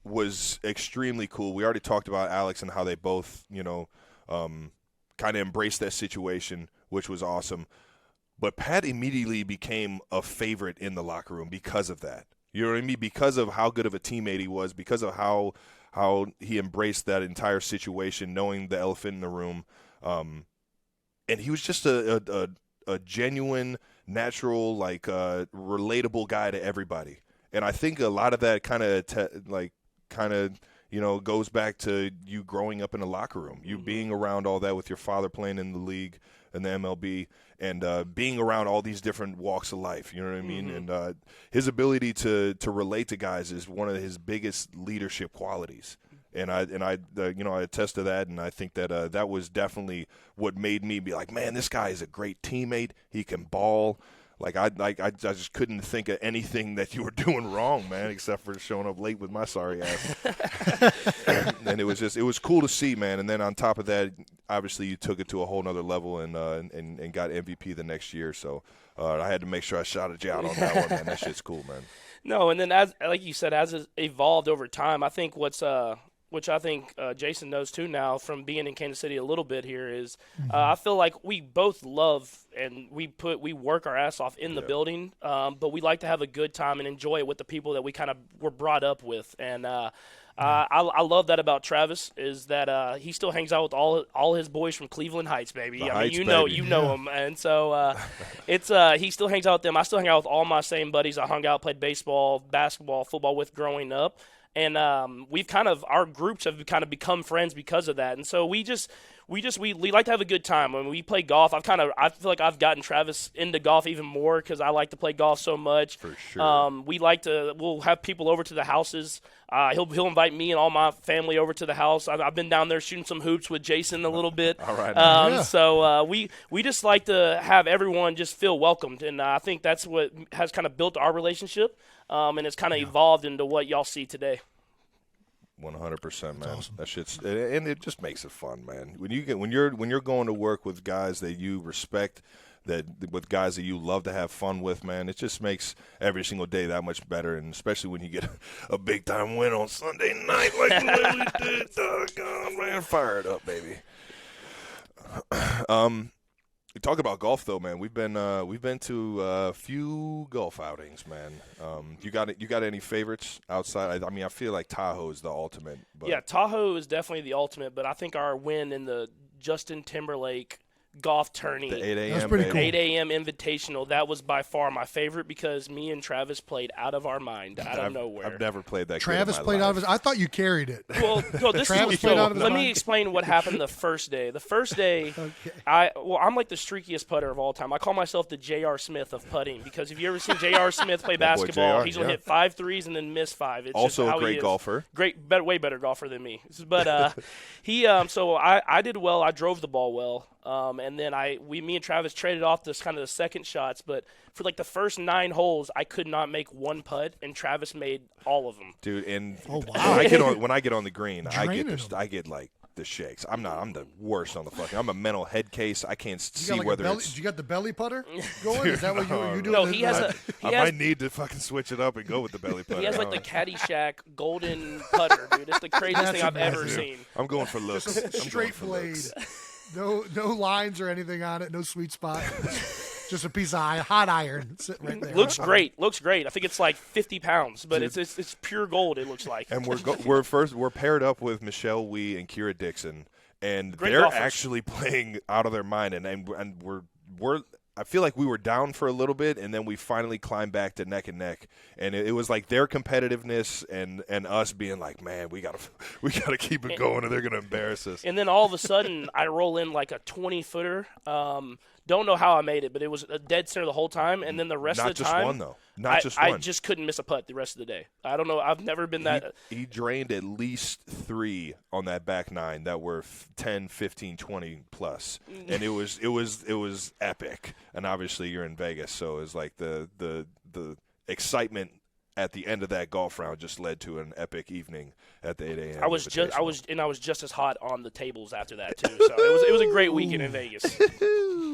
S3: was extremely cool. We already talked about Alex and how they both, kind of embraced that situation, which was awesome. But Pat immediately became a favorite in the locker room because of that. You know what I mean? Because of how good of a teammate he was, because of how he embraced that entire situation, knowing the elephant in the room. And he was just a genuine, natural, relatable guy to everybody. And I think a lot of that kind of goes back to you growing up in a locker room, you being around all that with your father playing in the league and the MLB, and being around all these different walks of life. You know what I mean? And his ability to relate to guys is one of his biggest leadership qualities. And I attest to that, and I think that that was definitely what made me be like, man, this guy is a great teammate. He can ball. I just couldn't think of anything that you were doing wrong, man, except for showing up late with my sorry ass. And it was cool to see, man. And then on top of that, obviously you took it to a whole nother level and got MVP the next year. So I had to make sure I shouted you out on that one, man. That shit's cool, man.
S2: No, and then as you said, as it's evolved over time, I think which I think Jason knows too now from being in Kansas City a little bit here is I feel like we both love and we work our ass off in the building, but we like to have a good time and enjoy it with the people that we kind of were brought up with. And I love that about Travis is that he still hangs out with all his boys from Cleveland Heights, baby. You know him, and so it's he still hangs out with them. I still hang out with all my same buddies I hung out, played baseball, basketball, football with growing up. And our groups have kind of become friends because of that. And so we like to have a good time. When we play golf, I feel like I've gotten Travis into golf even more because I like to play golf so much.
S3: For sure.
S2: We'll have people over to the houses. He'll invite me and all my family over to the house. I've been down there shooting some hoops with Jason a little bit.
S3: All right.
S2: So we just like to have everyone just feel welcomed. And I think that's what has kind of built our relationship. And it's kind of evolved into what y'all see today.
S3: 100%, man.
S1: Awesome.
S3: That shit's and it just makes it fun, man. When you're going to work with guys that you respect, with guys that you love to have fun with, man, it just makes every single day that much better. And especially when you get a big time win on Sunday night like the way we did, doggone, man, fire it up, baby. We talk about golf though, man. We've been to a few golf outings, man. You got any favorites outside? I feel like Tahoe is the ultimate. But.
S2: Yeah, Tahoe is definitely the ultimate, but I think our win in the Justin Timberlake golf tourney.
S3: The 8 a.m.
S1: That's pretty cool.
S2: 8 a.m. Invitational. That was by far my favorite because me and Travis played out of our mind, out of nowhere.
S3: I've never played that.
S1: Travis
S3: good in my
S1: played
S3: life.
S1: out of his. I thought you carried it.
S2: Well, no, this
S1: Travis
S2: is
S1: played out
S2: so,
S1: of his
S2: let
S1: mind.
S2: me explain what happened the first day. The first day, I'm like the streakiest putter of all time. I call myself the J.R. Smith of putting because if you ever seen J.R. Smith play
S3: That boy
S2: basketball,
S3: JR,
S2: he's gonna
S3: yeah.
S2: hit 5 threes and then miss 5. It's
S3: Also
S2: just
S3: a
S2: how he
S3: great
S2: is.
S3: golfer.
S2: Way better golfer than me. But so I did well. I drove the ball well. And then me and Travis traded off this kind of the second shots, but for like the first 9 holes, I could not make one putt, and Travis made all of them.
S3: Dude, and
S1: Oh, wow.
S3: when I get on the green,
S1: Draining them.
S3: I get like the shakes. I'm the worst on the fucking. I'm a mental head case. I can't
S1: You
S3: see
S1: got like
S3: whether
S1: a belly,
S3: it's.
S1: you got the belly putter going? Is that what you doing?
S2: No, he has a.
S3: I might need to fucking switch it up and go with the belly putter.
S2: He has like the Caddyshack golden putter, dude. It's the craziest
S1: That's
S2: thing I've ever
S1: amazing.
S2: seen.
S3: I'm going for looks. I'm going
S1: straight
S3: for
S1: blade.
S3: looks.
S1: No lines or anything on it. No sweet spot. Just a piece of hot iron sitting right there.
S2: Looks great. I think it's like 50 pounds, but it's pure gold. It looks like.
S3: And we're paired up with Michelle Wee and Kira Dixon, and
S2: Great
S3: they're
S2: golfers.
S3: actually playing out of their mind. And we're I feel like we were down for a little bit, and then we finally climbed back to neck and neck. And it was like their competitiveness and us being like, man, we gotta keep it going, or they're gonna embarrass us.
S2: And then all of a sudden, I roll in like a 20-footer. Don't know how I made it, but it was a dead center the whole time. And then the rest
S3: Not
S2: of the
S3: just
S2: time,
S3: one though. Not just one.
S2: I just couldn't miss a putt the rest of the day. I don't know. I've never been that.
S3: He drained at least 3 on that back 9 that were 10, 15, 20 plus, and it was epic. And obviously you're in Vegas, so it was like the excitement at the end of that golf round just led to an epic evening at the 8 a.m.
S2: I was just as hot on the tables after that too. So it was a great weekend in Vegas.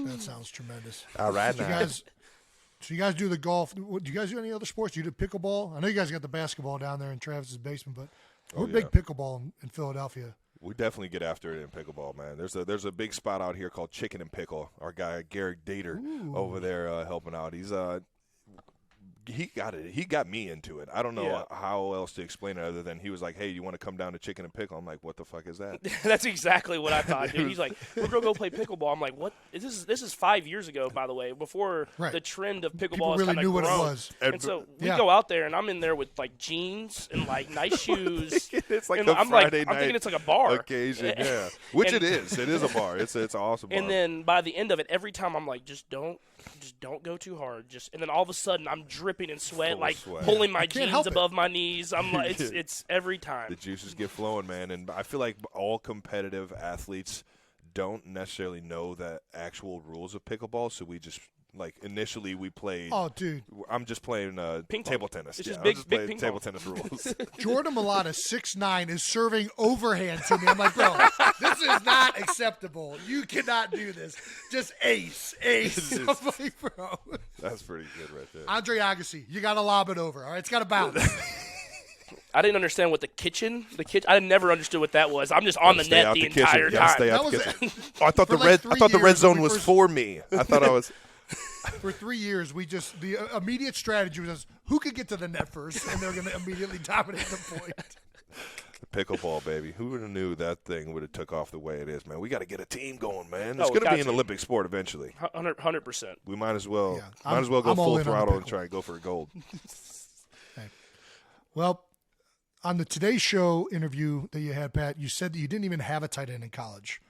S1: That sounds tremendous.
S3: all right now.
S1: So you guys do the golf. Do you guys do any other sports? You do pickleball? I know you guys got the basketball down there in Travis's basement, but we're big pickleball in Philadelphia.
S3: We definitely get after it in pickleball, man. There's a big spot out here called Chicken and Pickle. Our guy Garrick Dater over there helping out. He's he got me into it. I don't know how else to explain it other than he was like, "Hey, you want to come down to Chicken and Pickle?" I'm like, "What the fuck is that?"
S2: That's exactly what I thought, dude. He's like, "We're gonna go play pickleball." I'm like, "What? This is 5 years ago, by the way, before the trend of pickleball
S1: People
S2: has
S1: really
S2: kind
S1: knew
S2: of
S1: what
S2: grown."
S1: it was.
S2: And so we go out there, and I'm in there with like jeans and like nice shoes.
S3: It's like
S2: and
S3: a
S2: I'm
S3: Friday
S2: I'm
S3: night
S2: thinking it's like a bar
S3: occasion, yeah. Which
S2: And-
S3: it is. It is a bar. It's an awesome bar.
S2: And then by the end of it, every time I'm like, just don't go too hard. And then all of a sudden I'm dripping in sweat,
S3: Full of
S2: like
S3: sweat.
S2: pulling my
S1: can't
S2: jeans
S1: help it.
S2: above my knees. I'm like, it's every
S3: the
S2: time.
S3: juices get flowing, man. And I feel like all competitive athletes don't necessarily know the actual rules of pickleball, so we just like initially we played.
S1: Oh, dude.
S3: I'm just playing
S2: Ping pong.
S3: table tennis.
S2: It's
S3: Yeah,
S2: just
S3: I'm
S2: big-
S3: just
S2: big
S3: playing
S2: ping
S3: table
S2: pong.
S3: tennis rules.
S1: Jordan Malata, 6'9", is serving overhand to me. I'm like, bro, this is not acceptable. You cannot do this. Just ace. I'm like, bro.
S3: That's pretty good right there.
S1: Andre Agassi, you got to lob it over. All right, it's got to bounce.
S2: I didn't understand what the kitchen. I never understood what that was. I'm just on the
S3: Stay
S2: net
S3: out
S2: the
S3: kitchen.
S2: entire
S3: Gotta stay
S2: time.
S3: out
S1: That
S3: the
S1: was
S3: kitchen. Oh, I thought
S1: For
S3: the
S1: like
S3: red. I thought the
S1: 3
S3: red
S1: years
S3: zone
S1: when we
S3: was
S1: first-
S3: for me. I thought I was.
S1: For 3 years, we just the immediate strategy was who could get to the net first, and they're going to immediately dominate the point.
S3: Pickleball, baby. Who would have knew that thing would have took off the way it is, man? We got to get a team going, man. It's
S2: Oh,
S3: going to
S2: got
S3: be an
S2: to.
S3: Olympic sport eventually.
S2: 100%.
S3: We might as well.
S1: Yeah,
S3: might as well go
S1: I'm all
S3: full
S1: in on the
S3: throttle and
S1: pickle.
S3: try and go for gold.
S1: Well, on the Today Show interview that you had, Pat, you said that you didn't even have a tight end in college.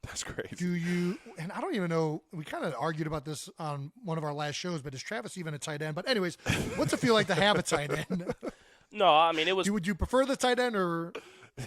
S3: That's crazy.
S1: Do you? And I don't even know. We kind of argued about this on one of our last shows, but is Travis even a tight end? But anyways, what's it feel like to have a tight end?
S2: No, I mean it was.
S1: Would you prefer the tight end or?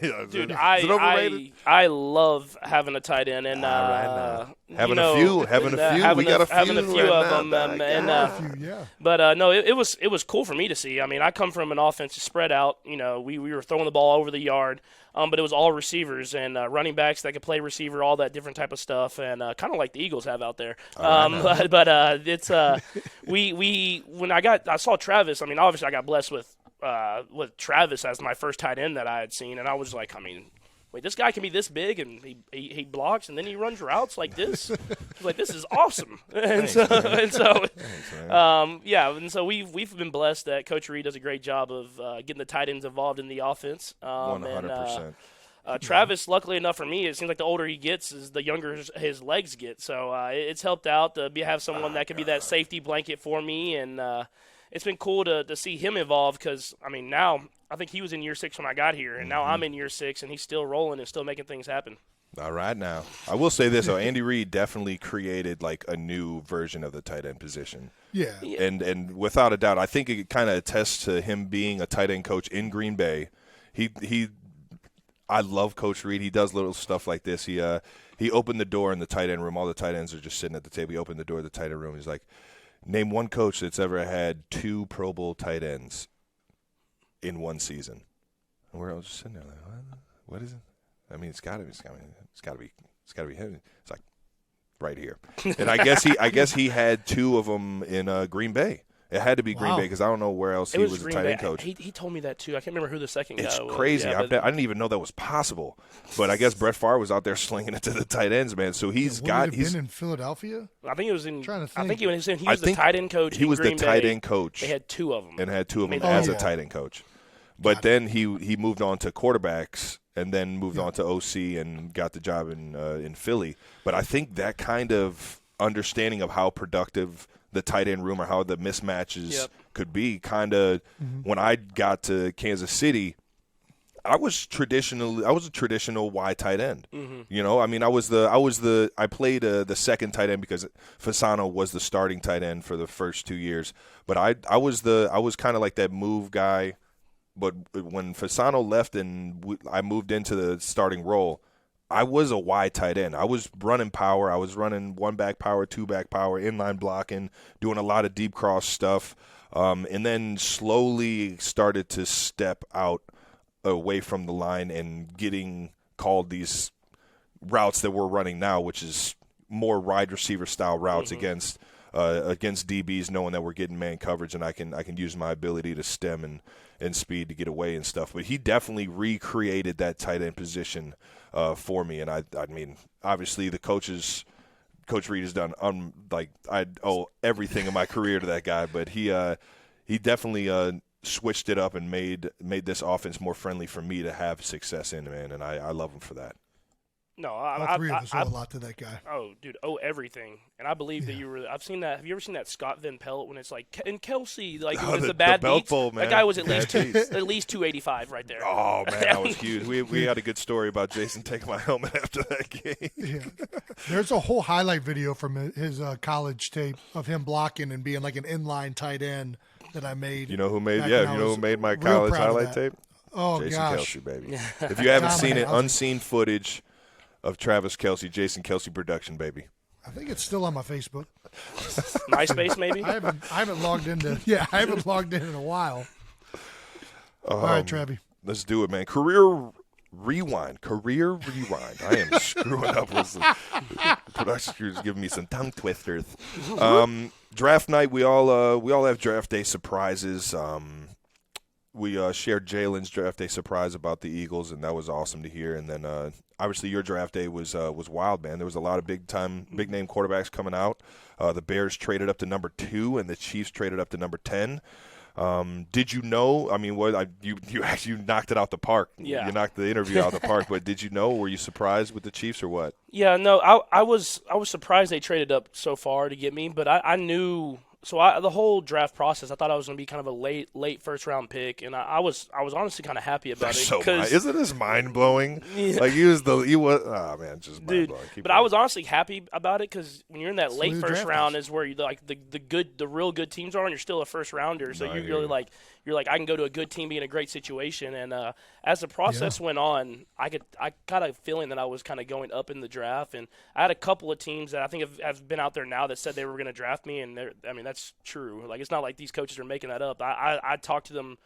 S3: Yeah,
S2: Dude,
S3: is it overrated?
S2: I love having a tight end, and
S3: Having
S2: you know,
S3: a few.
S2: having
S3: We got a few
S2: having a few
S3: right
S2: of
S3: now,
S2: them,
S3: Doc.
S1: Yeah.
S2: But no, it was cool for me to see. I mean, I come from an offensive spread out. You know, we were throwing the ball over the yard, but it was all receivers and running backs that could play receiver, all that different type of stuff, and kind of like the Eagles have out there. But it's when I saw Travis. I mean, obviously I got blessed with Travis as my first tight end that I had seen, and I was like, I mean, wait, this guy can be this big, and he blocks, and then he runs routes like this. I was like, this is awesome. And so we've been blessed that Coach Reid does a great job of getting the tight ends involved in the offense.
S3: 100%.
S2: Travis, luckily enough for me, it seems like the older he gets, is the younger his legs get. So it's helped out to have someone that could be that safety blanket for me, and it's been cool to see him evolve because, I mean, now I think he was in year 6 when I got here, and now I'm in year 6, and he's still rolling and still making things happen.
S3: All right, now I will say this: though, Andy Reid definitely created like a new version of the tight end position.
S1: Yeah.
S3: And without a doubt, I think it kind of attests to him being a tight end coach in Green Bay. I love Coach Reid. He does little stuff like this. He opened the door in the tight end room. All the tight ends are just sitting at the table. He opened the door of the tight end room. He's like, name one coach that's ever had 2 Pro Bowl tight ends in one season. And we're all just sitting there like, what is it? I mean, it's got to be him. It's like right here. And I guess he had 2 of them in Green Bay. It had to be Green Bay because I don't know where else he was a tight end coach.
S2: He told me that too. I can't remember who the second guy was.
S3: It's crazy.
S2: Yeah,
S3: I didn't even know that was possible. But I guess Brett Favre was out there slinging it to the tight ends, man. So he's
S1: been in Philadelphia.
S2: I think it was in.
S1: Trying to think.
S2: I think he was the tight end coach.
S3: He was
S2: the
S3: tight end coach.
S2: They had 2 of them.
S3: And had 2 of them as a tight end coach. But then he moved on to quarterbacks and then moved on to OC and got the job in Philly. But I think that kind of understanding of how productive the tight end room or how the mismatches could be kind of when I got to Kansas City, I was a traditional wide tight end. You know, I mean, I played the second tight end because Fasano was the starting tight end for the first 2 years. But I was kind of like that move guy. But when Fasano left and I moved into the starting role, I was a wide tight end. I was running power. I was running 1-back power, 2-back power, inline blocking, doing a lot of deep cross stuff, and then slowly started to step out away from the line and getting called these routes that we're running now, which is more wide receiver style routes against DBs, knowing that we're getting man coverage and I can use my ability to stem and speed to get away and stuff. But he definitely recreated that tight end position for me. And I mean, obviously the Coach Reid has done I owe everything in my career to that guy, but he definitely switched it up and made this offense more friendly for me to have success in, man. And I love him for that.
S2: No,
S1: All 3 of us owe a lot to that guy.
S2: Oh, dude, everything. And I believe that you were. I've seen that. Have you ever seen that Scott Van Pelt when it's like and Kelce like it was the bad
S3: belt
S2: beats?
S3: bowl, man.
S2: That guy was at least 285 right there.
S3: Oh man, that was huge. We had a good story about Jason taking my helmet after that game.
S1: Yeah. There's a whole highlight video from his college tape of him blocking and being like an inline tight end that I made.
S3: You know who made? Yeah, you know who made my college highlight tape?
S1: Oh
S3: Jason
S1: gosh,
S3: Kelce, baby. If you haven't seen it, unseen footage of Travis Kelce, Jason Kelce production, baby.
S1: I think it's still on my Facebook.
S2: MySpace, maybe.
S1: I haven't logged into. Yeah, I haven't logged in a while. All right, Travi.
S3: Let's do it, man. Career rewind. I am screwing up with the production crew's giving me some tongue twisters. Draft night. We all have draft day surprises. We shared Jalen's draft day surprise about the Eagles, and that was awesome to hear. And then obviously your draft day was wild, man. There was a lot of big name quarterbacks coming out. The Bears traded up to number 2, and the Chiefs traded up to number 10. Did you know? I mean, you knocked it out the park.
S2: Yeah.
S3: You knocked the interview out the park. But did you know? Were you surprised with the Chiefs or what?
S2: Yeah, no, I was surprised they traded up so far to get me, but I knew. So the whole draft process, I thought I was going to be kind of a late first round pick, and I was honestly kind of happy about it.
S3: So isn't this mind blowing?
S2: Yeah.
S3: Like oh man, just mind blowing.
S2: But I was honestly happy about it because when you're in that late first round is where you like the real good teams are, and you're still a first rounder. So you're really you're like I can go to a good team, be in a great situation. And as the process went on, I got a feeling that I was kind of going up in the draft, and I had a couple of teams that I think have been out there now that said they were going to draft me, and that's true. Like, it's not like these coaches are making that up. I talked to them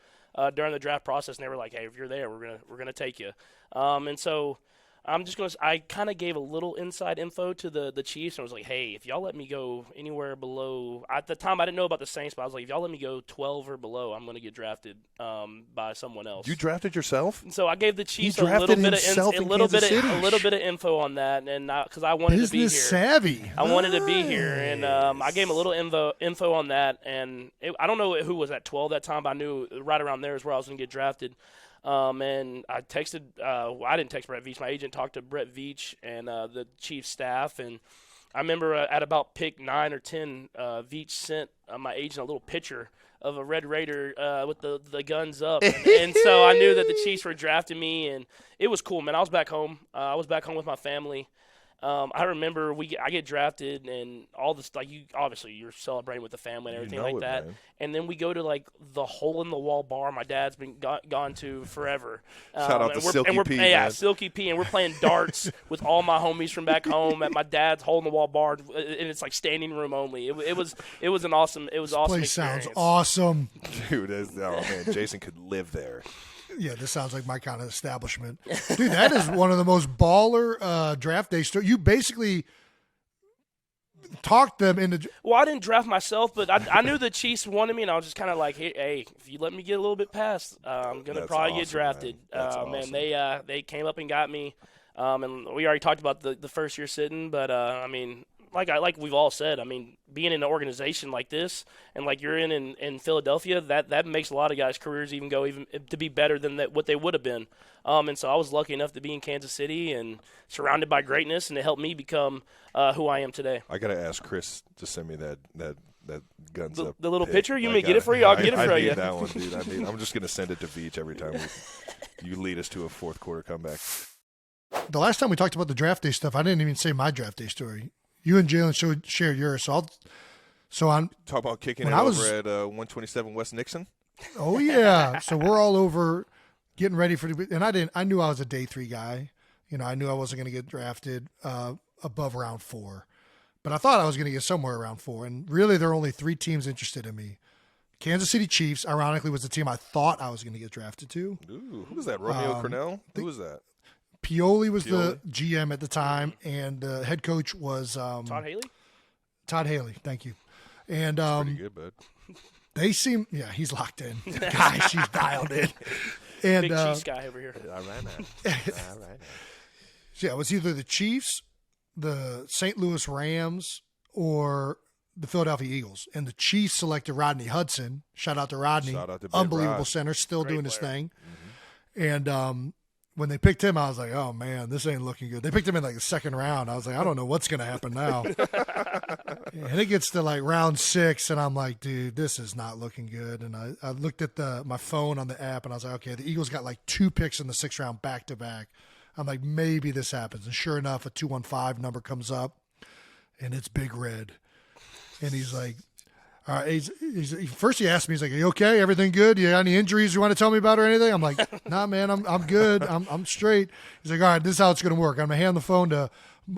S2: during the draft process, and they were like, "Hey, if you're there, we're gonna take you." And so I kind of gave a little inside info to the Chiefs, and was like, "Hey, if y'all let me go anywhere below," at the time I didn't know about the Saints, but I was like, "If y'all let me go 12 or below, I'm gonna get drafted by someone else."
S3: You drafted yourself?
S2: And so I gave the Chiefs
S3: a little bit
S2: of info on that, and because I wanted to be here.
S1: Business savvy.
S2: I wanted to be here, and I gave him a little info on that, and I don't know who was at 12 that time, but I knew right around there is where I was going to get drafted. And I texted. I didn't text Brett Veach. My agent talked to Brett Veach and the Chiefs staff, and I remember at about pick 9 or 10, Veach sent my agent a little picture of a Red Raider with the guns up, and so I knew that the Chiefs were drafting me, and it was cool, man. I was back home. I was back home with my family. I remember I get drafted and all this, like, you're celebrating with the family and everything like that.
S3: Man.
S2: And then we go to like the hole in the wall bar my dad's been gone to forever.
S3: Shout out to Silky P,
S2: yeah,
S3: man.
S2: Silky P, and we're playing darts with all my homies from back home at my dad's hole in the wall bar, and it's like standing room only. It was an awesome. It was awesome.
S1: Place
S2: experience.
S1: sounds awesome.
S3: Dude, man, Jason could live there.
S1: Yeah, this sounds like my kind of establishment. Dude, that is one of the most baller draft day stories. You basically talked them into –
S2: Well, I didn't draft myself, but I knew the Chiefs wanted me, and I was just kind of like, hey, if you let me get a little bit past, I'm going to probably get drafted.
S3: Man. That's awesome.
S2: And they came up and got me. And we already talked about the first year sitting, but, I mean – like we've all said, I mean, being in an organization like this and like you're in Philadelphia, that makes a lot of guys' careers even to be better than what they would have been. And so I was lucky enough to be in Kansas City and surrounded by greatness, and it helped me become who I am today.
S3: I gotta ask Chris to send me that guns up.
S2: The little
S3: pic.
S2: picture? You may get it for you? I'll get it for
S3: I
S2: you.
S3: need that one, dude. I'm just gonna send it to Veach every time you lead us to a fourth quarter comeback.
S1: The last time we talked about the draft day stuff, I didn't even say my draft day story. You and Jalen shared yours, so I'm
S3: talk about kicking it
S1: over
S3: at 127 West Nixon.
S1: Oh yeah, so we're all over getting ready for the. And I knew I was a day 3 guy. You know, I knew I wasn't going to get drafted above round 4, but I thought I was going to get somewhere around 4. And really, there are only 3 teams interested in me. Kansas City Chiefs, ironically, was the team I thought I was going to get drafted to.
S3: Ooh, who was that? Romeo Cornell? Who was that?
S1: Pioli was the GM at the time, and the head coach was
S2: Todd Haley.
S1: Todd Haley, thank you. And
S3: pretty good, bud.
S1: They seem, he's locked in. Guys, she's dialed in. And
S2: Big Chiefs guy over here.
S3: All right, man. All right.
S1: Yeah, it was either the Chiefs, the St. Louis Rams, or the Philadelphia Eagles. And the Chiefs selected Rodney Hudson. Shout out to Rodney.
S3: Shout out to Big
S1: Unbelievable
S3: Rod.
S1: center, still
S2: Great
S1: doing his
S2: player.
S1: thing. Mm-hmm. And when they picked him, I was like, oh, man, this ain't looking good. They picked him in like the second round. I was like, I don't know what's going to happen now. And it gets to like round 6, and I'm like, dude, this is not looking good. And I looked at my phone on the app, and I was like, okay, the Eagles got like 2 picks in the 6th round back-to-back. I'm like, maybe this happens. And sure enough, a 215 number comes up, and it's Big Red. And he's like, all right, first he asked me, he's like, are you okay? Everything good? You got any injuries you want to tell me about or anything? I'm like, nah, man, I'm good. I'm straight. He's like, all right, this is how it's going to work. I'm going to hand the phone to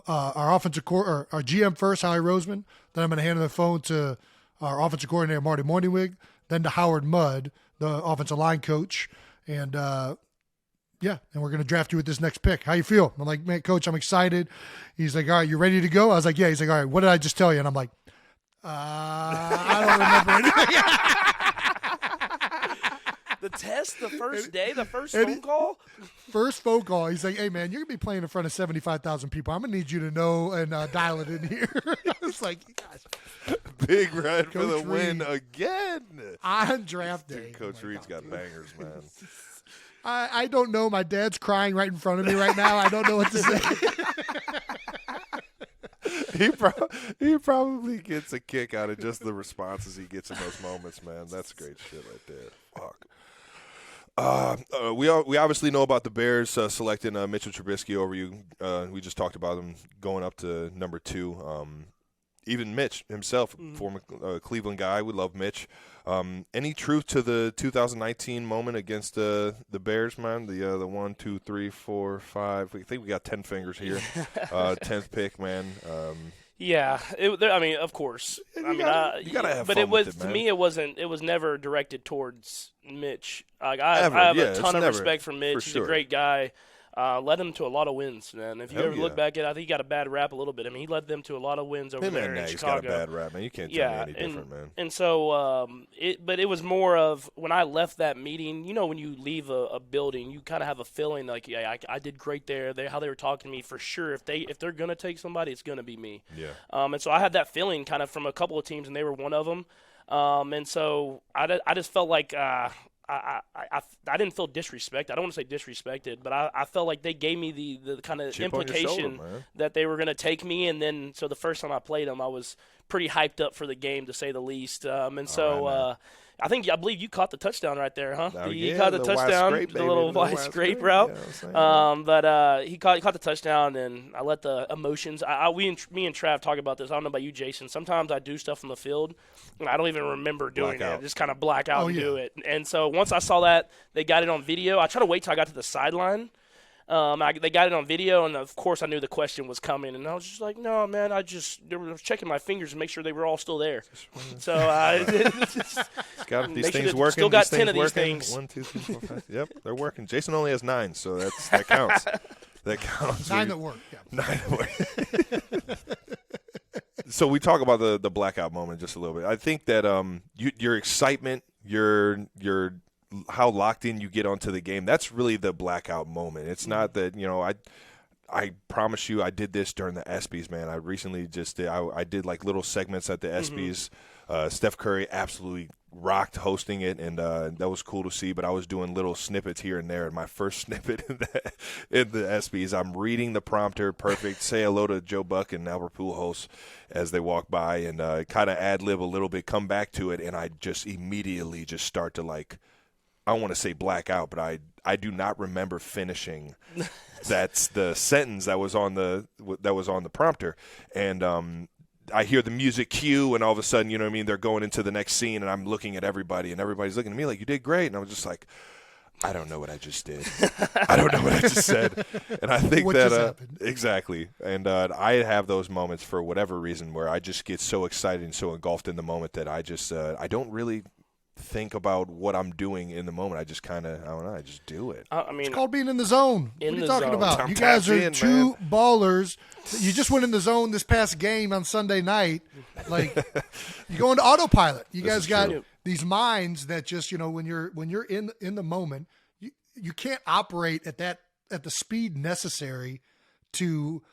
S1: our offensive or our GM first, Howie Roseman. Then I'm going to hand the phone to our offensive coordinator, Marty Morningwig. Then to Howard Mudd, the offensive line coach. And, and we're going to draft you with this next pick. How you feel? I'm like, man, coach, I'm excited. He's like, all right, you ready to go? I was like, yeah. He's like, all right, what did I just tell you? And I'm like, I don't remember anything.
S2: The test, the first day, the first phone call?
S1: First phone call. He's like, hey, man, you're going to be playing in front of 75,000 people. I'm going to need you to know and dial it in here. I was like, guys.
S3: Big Red for the
S1: Coach
S3: win
S1: Reid.
S3: again.
S1: On draft day.
S3: Dude, Coach Reid's got bangers, man.
S1: I don't know. My dad's crying right in front of me right now. I don't know what to say.
S3: He probably gets a kick out of just the responses he gets in those moments, man. That's great shit right there. Fuck. We obviously know about the Bears selecting Mitchell Trubisky over you. We just talked about him going up to number 2. Even Mitch himself, former Cleveland guy, we love Mitch. Any truth to the 2019 moment against the Bears, man? The 1, 2, 3, 4, 5. I think we got 10 fingers here. 10th pick, man.
S2: Yeah, I mean, of course.
S3: You gotta have
S2: but
S3: fun
S2: it was
S3: with it,
S2: to
S3: man.
S2: me. It wasn't. It was never directed towards Mitch. Like I
S3: Ever,
S2: have
S3: yeah,
S2: a ton of
S3: it's never,
S2: respect for Mitch.
S3: for
S2: He's
S3: sure.
S2: a great guy. Led him to a lot of wins, man. If you
S3: Hell
S2: ever
S3: yeah.
S2: look back at it, I think he got a bad rap a little bit. I mean, he led them to a lot of wins over
S3: Him
S2: there
S3: and
S2: in
S3: Nagy's
S2: Chicago.
S3: got a bad rap, man. You can't tell me any different, man.
S2: And so, but it was more of when I left that meeting. You know, when you leave a building, you kind of have a feeling like, yeah, I did great there. How they were talking to me for sure. If they're gonna take somebody, it's gonna be me.
S3: Yeah.
S2: And so I had that feeling kind of from a couple of teams, and they were one of them. And so I just felt like I didn't feel disrespected. I don't want to say disrespected, but I felt like they gave me the kind of implication that they were going to take me. And then, so the first time I played them, I was pretty hyped up for the game, to say the least. I believe you caught the touchdown right there, huh? You caught the touchdown, the little wide scrape route. But he caught the touchdown, and I let the emotions. Me and Trav talk about this. I don't know about you, Jason. Sometimes I do stuff on the field, and I don't even remember doing it. I just kind of black out and do it. And so once I saw that they got it on video, I tried to wait till I got to the sideline. They got it on video, and of course I knew the question was coming, and I was just like, no, man, they were checking my fingers to make sure they were all still there. So
S3: these things working.
S2: Still got 10 of these things.
S3: 1, 2, 3, 4, 5. Yep, they're working. Jason only has 9, so that counts. That counts.
S1: 9 that work. Yeah.
S3: 9 that work. So we talk about the blackout moment just a little bit. I think that your excitement, your how locked in you get onto the game, that's really the blackout moment. It's not that, I promise you I did this during the ESPYs, man. I recently I did like little segments at the ESPYs. Steph Curry absolutely rocked hosting it, and that was cool to see, but I was doing little snippets here and there. And my first snippet in the ESPYs, I'm reading the prompter, perfect, say hello to Joe Buck and Albert Pujols as they walk by, and kind of ad-lib a little bit, come back to it, and I just immediately just start to like, I don't want to say black out, but I do not remember finishing. That's the sentence that was on the prompter, and I hear the music cue, and all of a sudden, you know what I mean, they're going into the next scene, and I'm looking at everybody, and everybody's looking at me like, you did great, and I was just like, I don't know what I just did. I don't know what I just said, and I think
S1: what just happened?
S3: Exactly, and I have those moments for whatever reason where I just get so excited and so engulfed in the moment that I just I don't really think about what I'm doing in the moment. I just kind of, I don't know, I just do it.
S2: I mean,
S1: it's called being in the zone. What are you talking about?
S3: I'm
S1: you guys are
S3: in,
S1: two ballers. You just went in the zone this past game on Sunday night. Like, you go into autopilot. You guys got these minds that just, when you're in the moment, you can't operate at the speed necessary to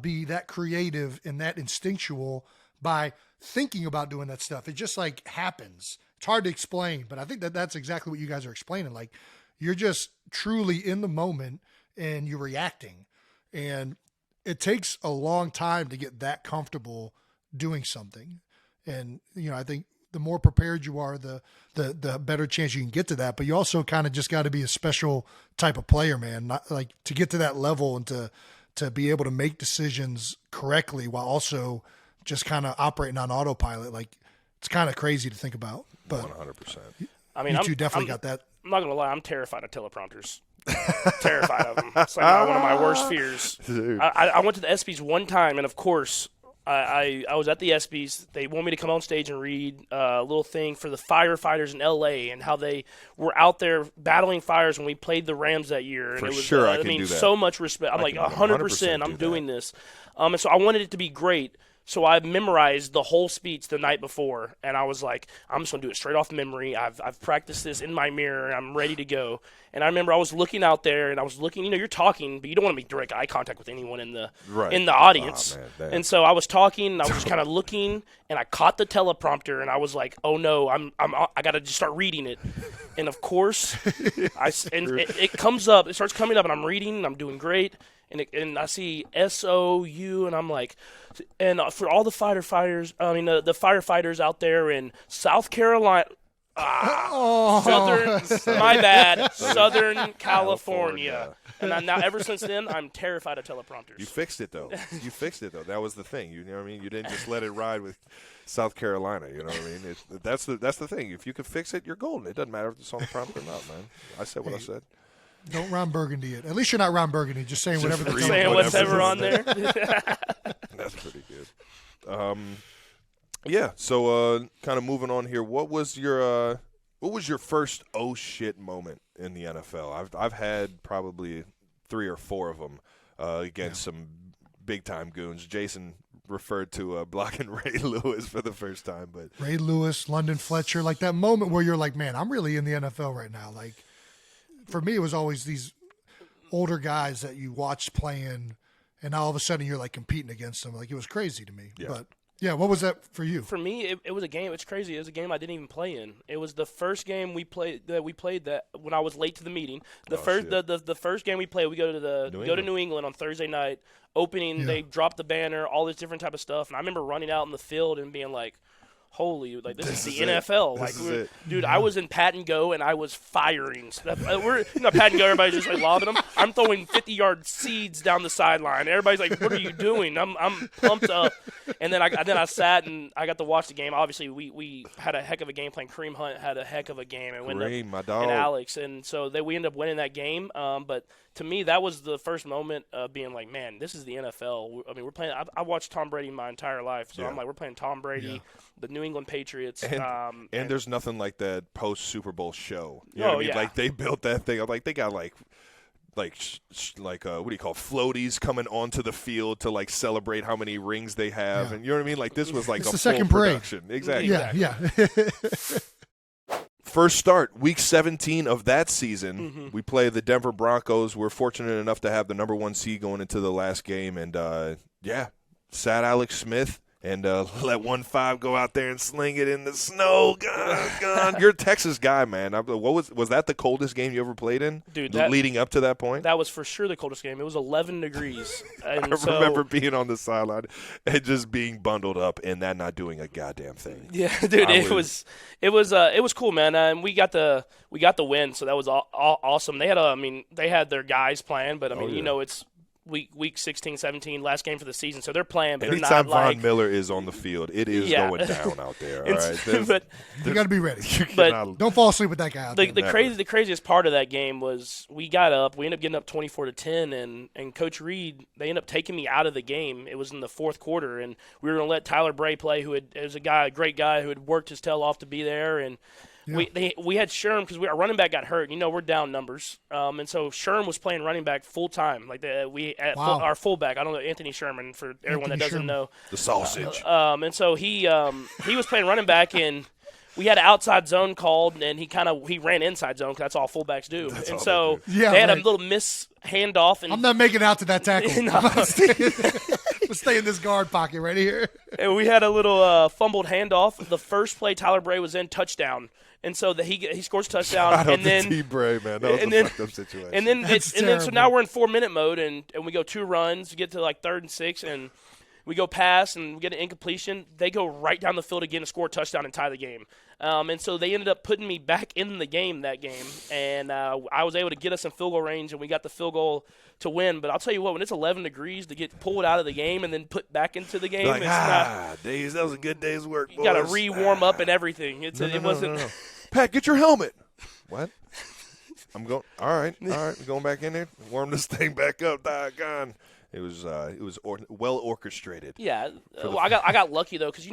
S1: be that creative and that instinctual by thinking about doing that stuff. It just like happens. It's hard to explain, but I think that's exactly what you guys are explaining. Like, you're just truly in the moment and you're reacting, and it takes a long time to get that comfortable doing something. And, I think the more prepared you are, the better chance you can get to that. But you also kind of just got to be a special type of player, man. Not like to get to that level and to be able to make decisions correctly while also just kind of operating on autopilot. Like, it's kind of crazy to think about. But
S3: 100%.
S2: I mean,
S1: you definitely got that.
S2: I'm not gonna lie, I'm terrified of teleprompters. Terrified of them. It's like one of my worst fears. I went to the ESPYs one time, and of course, I was at the ESPYs. They want me to come on stage and read a little thing for the firefighters in LA and how they were out there battling fires when we played the Rams that year. And
S3: for
S2: it was,
S3: sure, I can do that.
S2: So much respect. I'm like 100%. I'm doing this, and so I wanted it to be great. So I memorized the whole speech the night before, and I was like, I'm just going to do it straight off memory. I've practiced this in my mirror, and I'm ready to go. And I remember I was looking out there, and I was looking, you're talking, but you don't want to make direct eye contact with anyone in the audience.
S3: Oh, man,
S2: and so I was talking, and I was just kind of looking, and I caught the teleprompter, and I was like, oh no, I got to just start reading it. And of course, it comes up, it starts coming up, and I'm reading, and I'm doing great. And I see SOU, and I'm like, and for all the firefighters out there in South Carolina, Southern California. And now ever since then, I'm terrified of teleprompters.
S3: You fixed it though. That was the thing. You know what I mean? You didn't just let it ride with South Carolina. You know what I mean? That's the thing. If you can fix it, you're golden. It doesn't matter if it's on the prompter or not, man. I said what I said.
S1: Don't Ron Burgundy it. At least you're not Ron Burgundy. Just saying whatever.
S2: Just saying whatever on there.
S3: That's pretty good. Yeah. So, kind of moving on here. What was your first oh shit moment in the NFL? I've had probably 3 or 4 of them against some big time goons. Jason referred to blocking Ray Lewis for the first time, but
S1: Ray Lewis, London Fletcher, like that moment where you're like, man, I'm really in the NFL right now. Like, for me, it was always these older guys that you watched playing, and now all of a sudden you're like competing against them. Like, it was crazy to me.
S3: Yeah.
S1: But Yeah, what was that for you?
S2: For me, it was a game. It's crazy. It was a game I didn't even play in. It was the first game we played that when I was late to the meeting. The first game we played, we go to New England on Thursday night. Opening, They dropped the banner, all this different type of stuff, and I remember running out in the field and being like, holy, like this is the NFL. Dude, I was in pat and go and I was firing. We're not pat and go, everybody's just like lobbing them. I'm throwing 50-yard seeds down the sideline. Everybody's like, what are you doing? I'm pumped up. And then I sat and I got to watch the game. Obviously, we had a heck of a game plan. Kareem Hunt had a heck of a game, and
S3: my dog.
S2: And Alex, and so we ended up winning that game. But to me, that was the first moment of being like, man, this is the NFL. I mean, we're playing. I watched Tom Brady my entire life, so I'm like, we're playing Tom Brady, the New England Patriots.
S3: And there's nothing like that post Super Bowl show. You know what I mean?
S2: Yeah.
S3: Like they built that thing. Like they got like what do you call floaties coming onto the field to like celebrate how many rings they have, and you know what I mean? Like this was like
S1: it's
S3: a
S1: the
S3: full
S1: second
S3: production.
S1: parade.
S3: Exactly.
S1: Yeah.
S3: First start, week 17 of that season. We play the Denver Broncos. We're fortunate enough to have the number 1 seed going into the last game, and sat Alex Smith and let 1-5 go out there and sling it in the snow. Gone. You're a Texas guy, man. Was that the coldest game you ever played in?
S2: Dude,
S3: leading up to that point?
S2: That was for sure the coldest game. It was 11 degrees. And
S3: I remember being on the sideline and just being bundled up and that not doing a goddamn thing.
S2: Yeah, dude, it was cool, man. And we got the win, so that was awesome. They had their guys playing, but it's week 16, 17, last game for the season, so they're playing, but
S3: anytime
S2: they're not
S3: Von Miller is on the field, it is going down out there. All right,
S1: but you got to be ready.
S2: But
S1: don't fall asleep with that guy out there.
S2: The craziest part of that game was we got up. We ended up getting up 24-10, and Coach Reid, they ended up taking me out of the game. It was in the fourth quarter, and we were going to let Tyler Bray play, who was a great guy who had worked his tail off to be there, and we had Sherm because our running back got hurt. We're down numbers, and so Sherm was playing running back full time. Like our fullback. I don't know Anthony Sherman for everyone that doesn't know
S3: the sausage.
S2: And so he was playing running back, and we had an outside zone called, and he ran inside zone because that's all fullbacks do. They had a little miss handoff. And
S1: I'm not making out to that tackle. Let's stay in this guard pocket right here.
S2: And we had a little fumbled handoff. The first play Tyler Bray was in, touchdown. And so he scores a touchdown, and then
S3: T-Bray, man, that was a fucked up situation.
S2: And then so now we're in 4-minute mode, and we go 2 runs, we get to like 3rd and 6, and we go pass and we get an incompletion. They go right down the field again and score a touchdown and tie the game. And so they ended up putting me back in the game that game, and I was able to get us in field goal range, and we got the field goal to win. But I'll tell you what, when it's 11 degrees to get pulled out of the game and then put back into the game,
S3: that was a good day's work, boys.
S2: You got to re-warm up and everything. It wasn't.
S3: No. Pat, get your helmet. What? I'm going. All right. We're going back in there. Warm this thing back up. Doggone. It was well orchestrated.
S2: Yeah. I got lucky though, because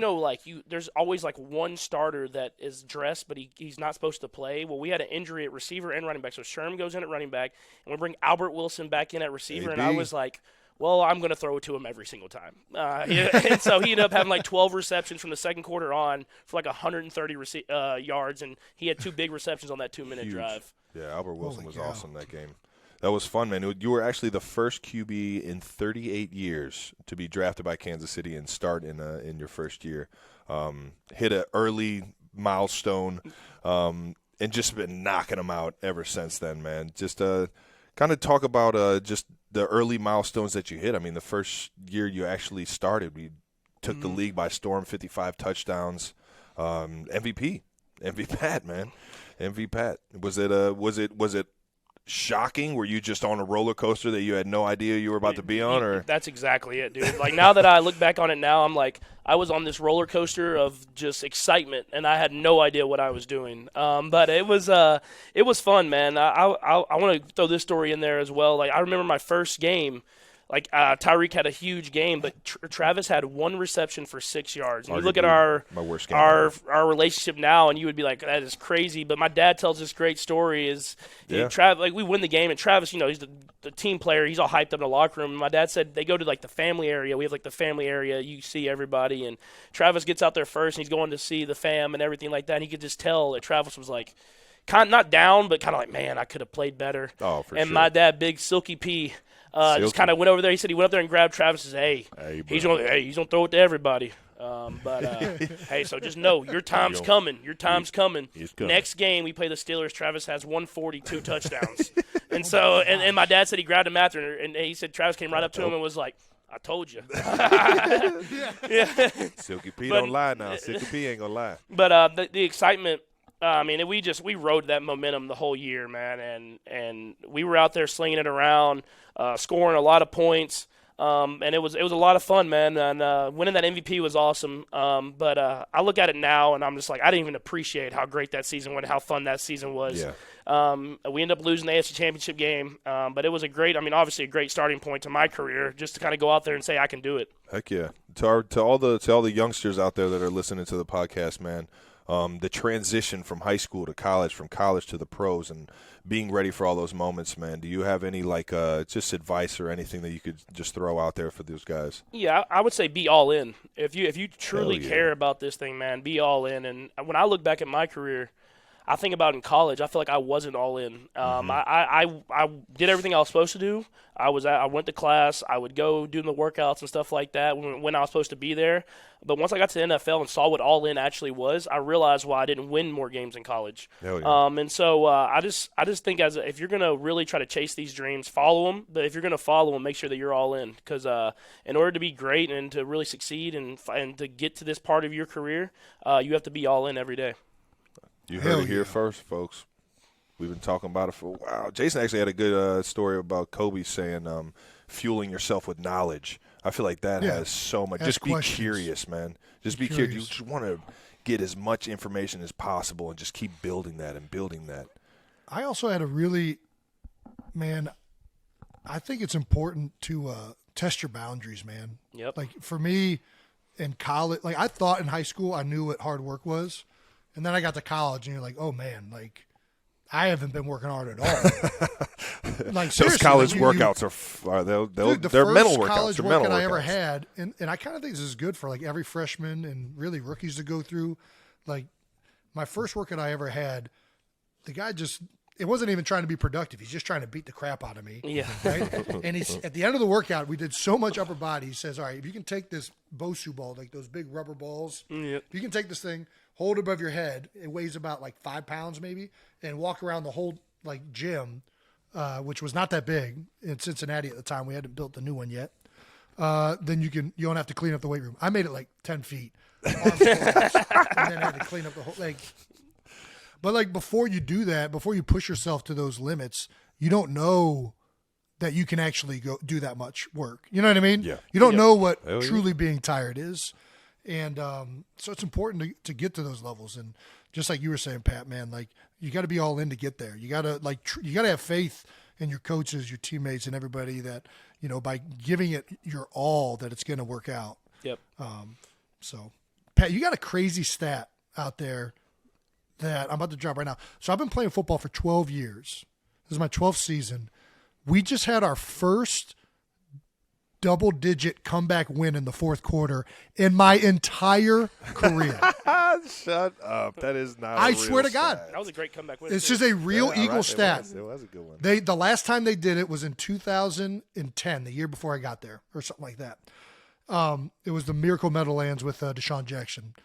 S2: there's always like one starter that is dressed, but he's not supposed to play. Well, we had an injury at receiver and running back, so Sherm goes in at running back, and we bring Albert Wilson back in at receiver, and I was like, well, I'm going to throw it to him every single time. And so he ended up having like 12 receptions from the second quarter on for like 130 yards, and he had 2 big receptions on that 2-minute drive.
S3: Yeah, Albert Wilson was awesome that game. That was fun, man. You were actually the first QB in 38 years to be drafted by Kansas City and start in your first year. Hit an early milestone, and just been knocking them out ever since then, man. Just kind of talk about just the early milestones that you hit. I mean, the first year you actually started, we took the league by storm, 55 touchdowns, MVP Pat, man, MVP Pat. Was it shocking? Were you just on a roller coaster that you had no idea you were about to be on? Or
S2: that's exactly it, dude. Like now that I look back on it now, I'm like, I was on this roller coaster of just excitement, and I had no idea what I was doing. But it was fun, man. I want to throw this story in there as well. Like I remember my first game. Like Tyreek had a huge game, but Travis had 1 reception for 6 yards. And you look at our relationship now, and you would be like, "That is crazy." But my dad tells this great story: we win the game, and Travis, he's the team player. He's all hyped up in the locker room. And my dad said they go to like the family area. We have like the family area. You see everybody, and Travis gets out there first, and he's going to see the fam and everything like that. And he could just tell that Travis was like, not down, but kind of like, man, I could have played better.
S3: Oh, for
S2: and
S3: sure.
S2: My dad, big Silky P. Just kind of went over there. He said he went up there and grabbed Travis and said, he's gonna throw it to everybody. Hey, so just know your time's coming. Your time's coming.
S3: It's coming.
S2: Next game we play the Steelers. Travis has 142 touchdowns, and so and my dad said he grabbed him after, and he said Travis came right up to him and was like, "I told you."
S3: Silky P don't lie now. Silky P ain't gonna lie.
S2: But the excitement. I mean, we rode that momentum the whole year, man, and we were out there slinging it around, scoring a lot of points, and it was a lot of fun, man. And winning that MVP was awesome. But I look at it now, and I'm just like, I didn't even appreciate how great that season went, how fun that season was.
S3: Yeah.
S2: We ended up losing the AFC Championship game, but it was obviously a great starting point to my career, just to kind of go out there and say I can do it.
S3: Heck yeah. To all the youngsters out there that are listening to the podcast, man. The transition from high school to college, from college to the pros, and being ready for all those moments, man. Do you have any just advice or anything that you could just throw out there for those guys?
S2: Yeah, I would say be all in. If you truly care about this thing, man, be all in. And when I look back at my career, I think about in college, I feel like I wasn't all in. I did everything I was supposed to do. I went to class. I would go do the workouts and stuff like that when I was supposed to be there. But once I got to the NFL and saw what all in actually was, I realized why I didn't win more games in college.
S3: Hell yeah.
S2: And so I just think if you're gonna really try to chase these dreams, follow them. But if you're gonna follow them, make sure that you're all in, because in order to be great and to really succeed and to get to this part of your career, you have to be all in every day.
S3: You heard it here first, folks. We've been talking about it for a while. Jason actually had a good story about Kobe saying fueling yourself with knowledge. I feel like that has so much. Just be curious, man. Just be curious. You just want to get as much information as possible and just keep building that and building that.
S1: I also had I think it's important to test your boundaries, man.
S2: Yep.
S1: Like for me in college, I thought in high school I knew what hard work was. And then I got to college, and you're like, oh, man, I haven't been working hard at all.
S3: Those college workouts they're mental workouts.
S1: College
S3: they're
S1: workout
S3: mental
S1: I ever
S3: workouts.
S1: had, and I kind of think this is good for every freshman and really rookies to go through. My first workout I ever had, the guy it wasn't even trying to be productive. He's just trying to beat the crap out of me.
S2: Yeah.
S1: Right? And at the end of the workout, we did so much upper body. He says, all right, if you can take this Bosu ball, those big rubber balls,
S2: Yep.
S1: if you can take this thing, hold it above your head, it weighs about 5 pounds maybe, and walk around the whole gym, which was not that big in Cincinnati at the time. We hadn't built the new one yet. Then you don't have to clean up the weight room. I made it 10 feet, arms closed, and then I had to clean up the whole But before you do that, before you push yourself to those limits, you don't know that you can actually go do that much work. You know what I mean?
S3: Yeah.
S1: You don't know what truly being tired is. And so it's important to get to those levels. And just like you were saying, Pat, man, you got to be all in to get there. You got to you got to have faith in your coaches, your teammates, and everybody that, by giving it your all, that it's going to work out.
S2: Yep.
S1: So, Pat, you got a crazy stat out there that I'm about to drop right now. So I've been playing football for 12 years. This is my 12th season. We just had our first double-digit comeback win in the fourth quarter in my entire career.
S3: Shut up. That is not
S1: I swear to God.
S2: That was a great comeback win.
S1: It's just a real Eagle stat.
S3: It was a good one.
S1: The last time they did it was in 2010, the year before I got there, or something like that. It was the Miracle Meadowlands with Deshaun Jackson.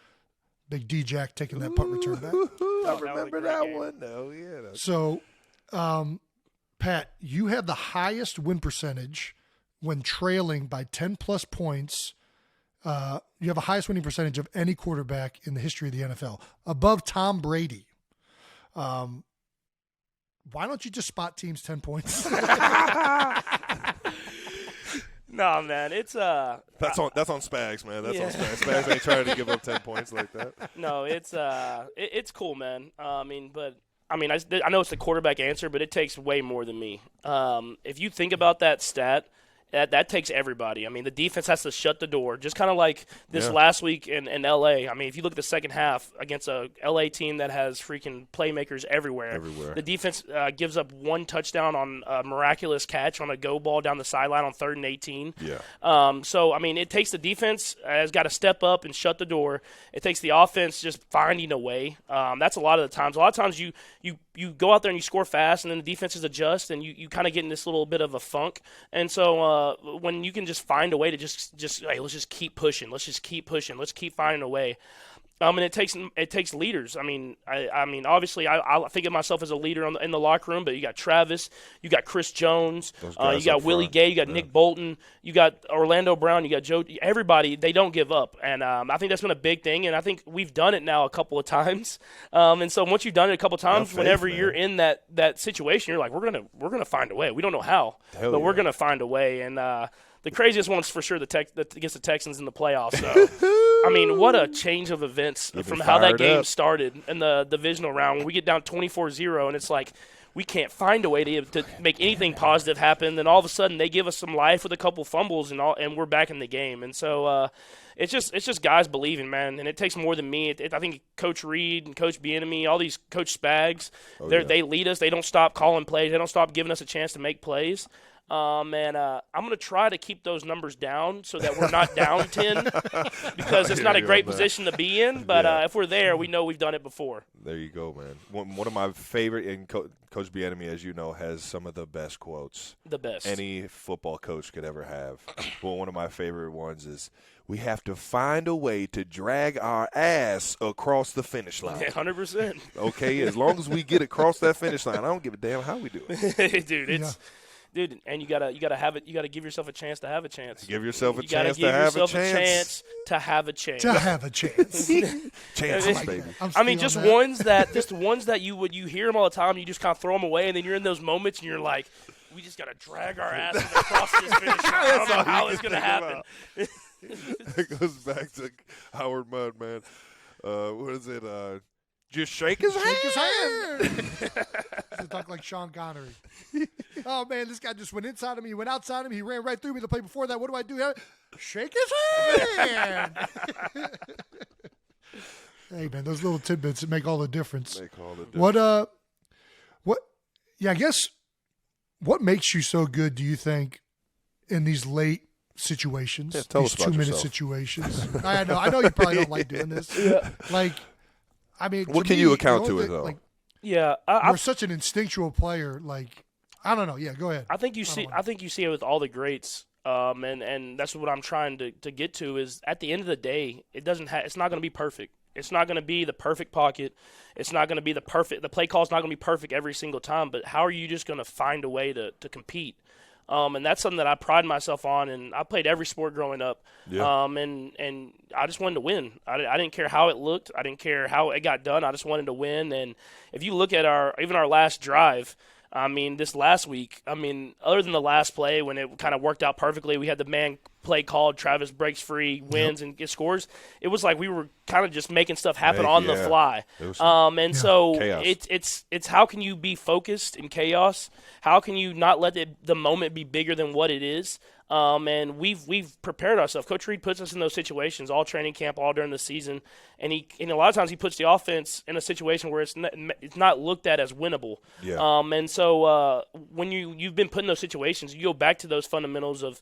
S1: Big D-Jack taking that punt return back.
S3: I remember that one, though. Yeah.
S1: So, Pat, you have the highest win percentage when trailing by 10-plus points. You have the highest winning percentage of any quarterback in the history of the NFL, above Tom Brady. Why don't you just spot teams 10 points?
S2: No, man, it's
S3: That's on Spags, man. That's on Spags. Spags ain't trying to give up 10 points like that.
S2: No, it's cool, man. I know it's the quarterback answer, but it takes way more than me. If you think about that stat, that takes everybody. I mean, the defense has to shut the door, just kind of like this last week in L.A. I mean, if you look at the second half against a L.A. team that has freaking playmakers everywhere. The defense gives up one touchdown on a miraculous catch on a go ball down the sideline on 3rd and 18.
S3: Yeah.
S2: So, I mean, it takes the defense has got to step up and shut the door. It takes the offense just finding a way. That's a lot of the times. A lot of times you go out there and you score fast, and then the defenses adjust, and you kind of get in this little bit of a funk. And so when you can just find a way to just hey, let's just keep pushing. Let's just keep pushing. Let's keep finding a way. And it takes leaders. I mean, obviously, I think of myself as a leader in the locker room. But you got Travis, you got Chris Jones, you got Willie Gay, you got Nick Bolton, you got Orlando Brown, you got Joe. Everybody, they don't give up, and I think that's been a big thing. And I think we've done it now a couple of times. And so once you've done it a couple of times, whenever you're in that situation, you're like, we're gonna find a way. We don't know how, but we're gonna find a way. And the craziest one's for sure against the Texans in the playoffs. So, I mean, what a change of events from how that game started in the divisional round. When we get down 24-0, and it's like we can't find a way to make anything positive happen. Then all of a sudden they give us some life with a couple fumbles and we're back in the game. And so it's just guys believing, man. And it takes more than me. I think Coach Reid and Coach Bieniemy, all these Coach Spags, they lead us. They don't stop calling plays. They don't stop giving us a chance to make plays. I'm going to try to keep those numbers down so that we're not down 10 because it's not a great position to be in. But if we're there, we know we've done it before.
S3: There you go, man. One of my favorite, and Coach Bieniemy, as you know, has some of the best quotes.
S2: The best.
S3: Any football coach could ever have. Well, one of my favorite ones is, we have to find a way to drag our ass across the finish line.
S2: 100%.
S3: Okay, as long as we get across that finish line, I don't give a damn how we do it.
S2: Dude, Dude, and you gotta have it. You gotta give yourself a chance to have a chance.
S3: Give yourself a
S2: you
S3: chance
S2: to have a chance.
S3: To have a chance.
S1: To have a chance.
S3: Chances, baby.
S2: I mean, just ones that you hear them all the time. You just kind of throw them away, and then you're in those moments, and you're like, we just gotta drag our asses across this finish line. I don't know how it's gonna happen.
S3: It goes back to Howard Mudd, man. What is it? Just shake his hand.
S1: Shake his hand. To talk like Sean Connery. Oh, man, this guy just went inside of me. He went outside of me. He ran right through me the play before that. What do? Shake his hand. Hey, man, those little tidbits that make all the difference. I guess, what makes you so good, do you think, in these late situations, these 2-minute situations? I know you probably don't like doing this. Yeah. I mean,
S3: what can you account to it, though?
S1: You're such an instinctual player. I don't know. Yeah, go ahead.
S2: I think you see it with all the greats, and that's what I'm trying to get to. Is at the end of the day, it's not going to be perfect. It's not going to be the perfect pocket. It's not going to be the play call is not going to be perfect every single time. But how are you just going to find a way to compete? And that's something that I pride myself on, and I played every sport growing up. Yeah. And I just wanted to win. I didn't care how it looked. I didn't care how it got done. I just wanted to win. And if you look at our last drive, I mean, this last week, other than the last play when it kind of worked out perfectly, we had the man play called, Travis breaks free, wins, and gets scores. It was like we were kind of just making stuff happen on the fly. So it's how can you be focused in chaos? How can you not let the moment be bigger than what it is? And we've prepared ourselves. Coach Reid puts us in those situations all training camp, all during the season, and a lot of times he puts the offense in a situation where it's not looked at as winnable. Yeah. And so when you've been put in those situations, you go back to those fundamentals of,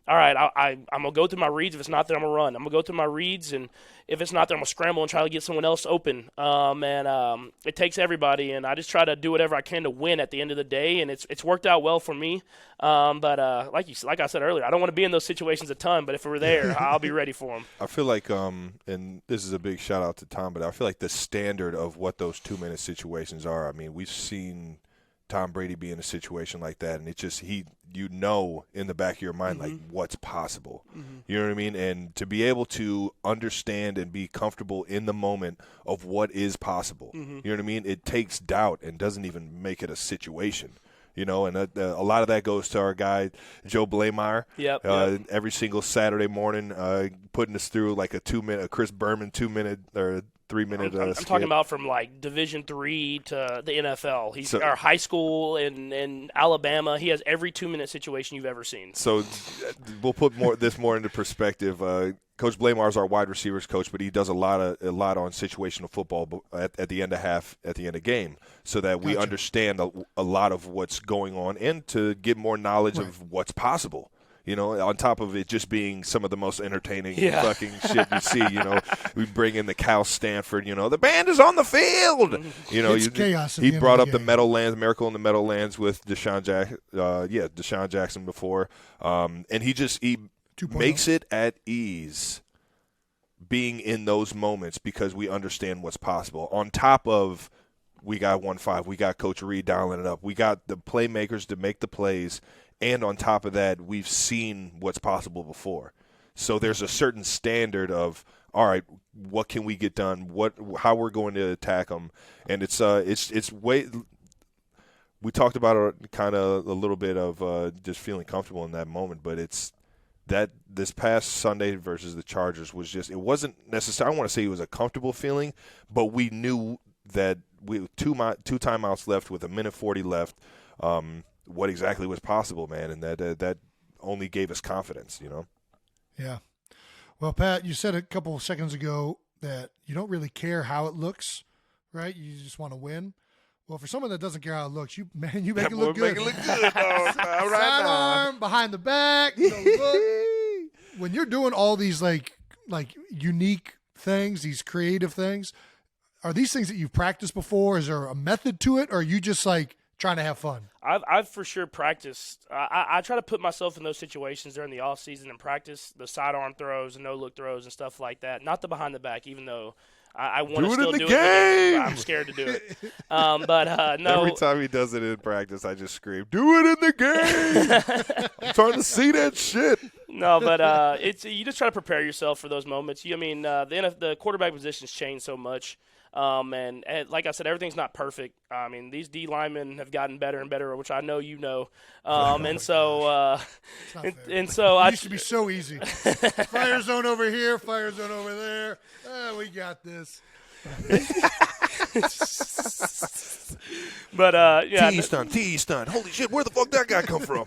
S2: all right, I'm going to go through my reads. If it's not there, I'm going to run. I'm going to go through my reads, and if it's not there, I'm going to scramble and try to get someone else open. It takes everybody, and I just try to do whatever I can to win at the end of the day, and it's worked out well for me. But like I said earlier, I don't want to be in those situations a ton, but if we're there, I'll be ready for them.
S3: I feel like, and this is a big shout-out to Tom, but I feel like the standard of what those 2-minute situations are, I mean, we've seen Tom Brady be in a situation like that, and it's just in the back of your mind, like, what's possible. You know what I mean? And to be able to understand and be comfortable in the moment of what is possible, you know what I mean? It takes doubt and doesn't even make it a situation. You know, and a lot of that goes to our guy, Joe Blameyer. Yep. Every single Saturday morning, putting us through like a Chris Berman 2-minute or 3-minute.
S2: I'm talking about from like Division III to the NFL. He's our high school in Alabama. He has every 2-minute situation you've ever seen. So
S3: we'll put this more into perspective. Coach Blameyer is our wide receivers coach, but he does a lot on situational football at the end of game, so that we understand a lot of what's going on and to get more knowledge of what's possible. You know, on top of it just being some of the most entertaining fucking shit you see. You know, we bring in the Cal Stanford. You know, the band is on the field. You know,
S1: It's chaos.
S3: He brought up the Meadowlands, Miracle in the Meadowlands with Deshaun Jackson before, and he makes it at ease being in those moments because we understand what's possible. On top of we got 1-5, we got Coach Reid dialing it up, we got the playmakers to make the plays. And on top of that, we've seen what's possible before. So there's a certain standard of, all right, what can we get done? How we're going to attack them, and it's way. We talked about it kind of a little bit of just feeling comfortable in that moment, but it's that this past Sunday versus the Chargers was just, it wasn't necessarily. I don't want to say it was a comfortable feeling, but we knew that we two timeouts left with 1:40 left. What exactly was possible, man, and that only gave us confidence, you know?
S1: Yeah. Well, Pat, you said a couple of seconds ago that you don't really care how it looks, right? You just want to win. Well, for someone that doesn't care how it looks, you make it look good.
S3: Make it look good, dog. All right,
S1: Sidearm, behind the back. Look. When you're doing all these like unique things, these creative things, are these things that you've practiced before? Is there a method to it, or are you just like trying to have fun?
S2: I've for sure practiced. I try to put myself in those situations during the off season and practice the sidearm throws and no look throws and stuff like that. Not the behind the back, even though I want to still do it. But I'm scared to do it. But no.
S3: Every time he does it in practice, I just scream, "Do it in the game!" I'm trying to see that shit.
S2: No, but it's you just try to prepare yourself for those moments. The quarterback positions change so much. And like I said, everything's not perfect. I mean, these D linemen have gotten better and better, which I know you know. And so
S1: it used to be so easy. Fire zone over here, fire zone over there. We got this.
S2: But
S3: T stunt. Holy shit, where the fuck that guy come from?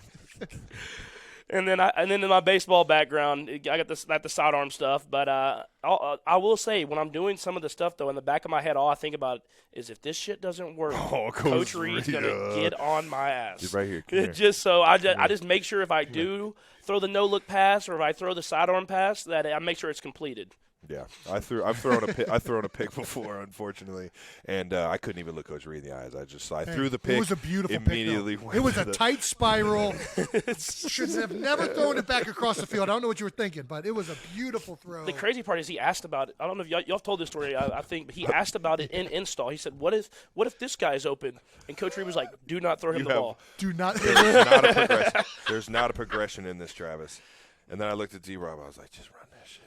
S2: And then in my baseball background, I got the sidearm stuff. But I will say, when I'm doing some of the stuff, though, in the back of my head, all I think about is if this shit doesn't work, Coach Reid's going to get on my ass.
S3: He's right here.
S2: Just so I just make sure if I do throw the no-look pass or if I throw the sidearm pass, that I make sure it's completed.
S3: Yeah, I've thrown a pick before, unfortunately, and I couldn't even look Coach Reid in the eyes. I threw the pick.
S1: It was a beautiful
S3: immediately
S1: pick. It was a tight spiral. Should have never thrown it back across the field. I don't know what you were thinking, but it was a beautiful throw.
S2: The crazy part is he asked about it. I don't know if y'all have told this story. I think, but he asked about it in install. He said, "What if this guy's open?" And Coach Reid was like, "Do not throw him the ball.
S1: Do not."
S3: There's not a progression. There's not a progression in this, Travis. And then I looked at D-Rob. I was like, just run that shit.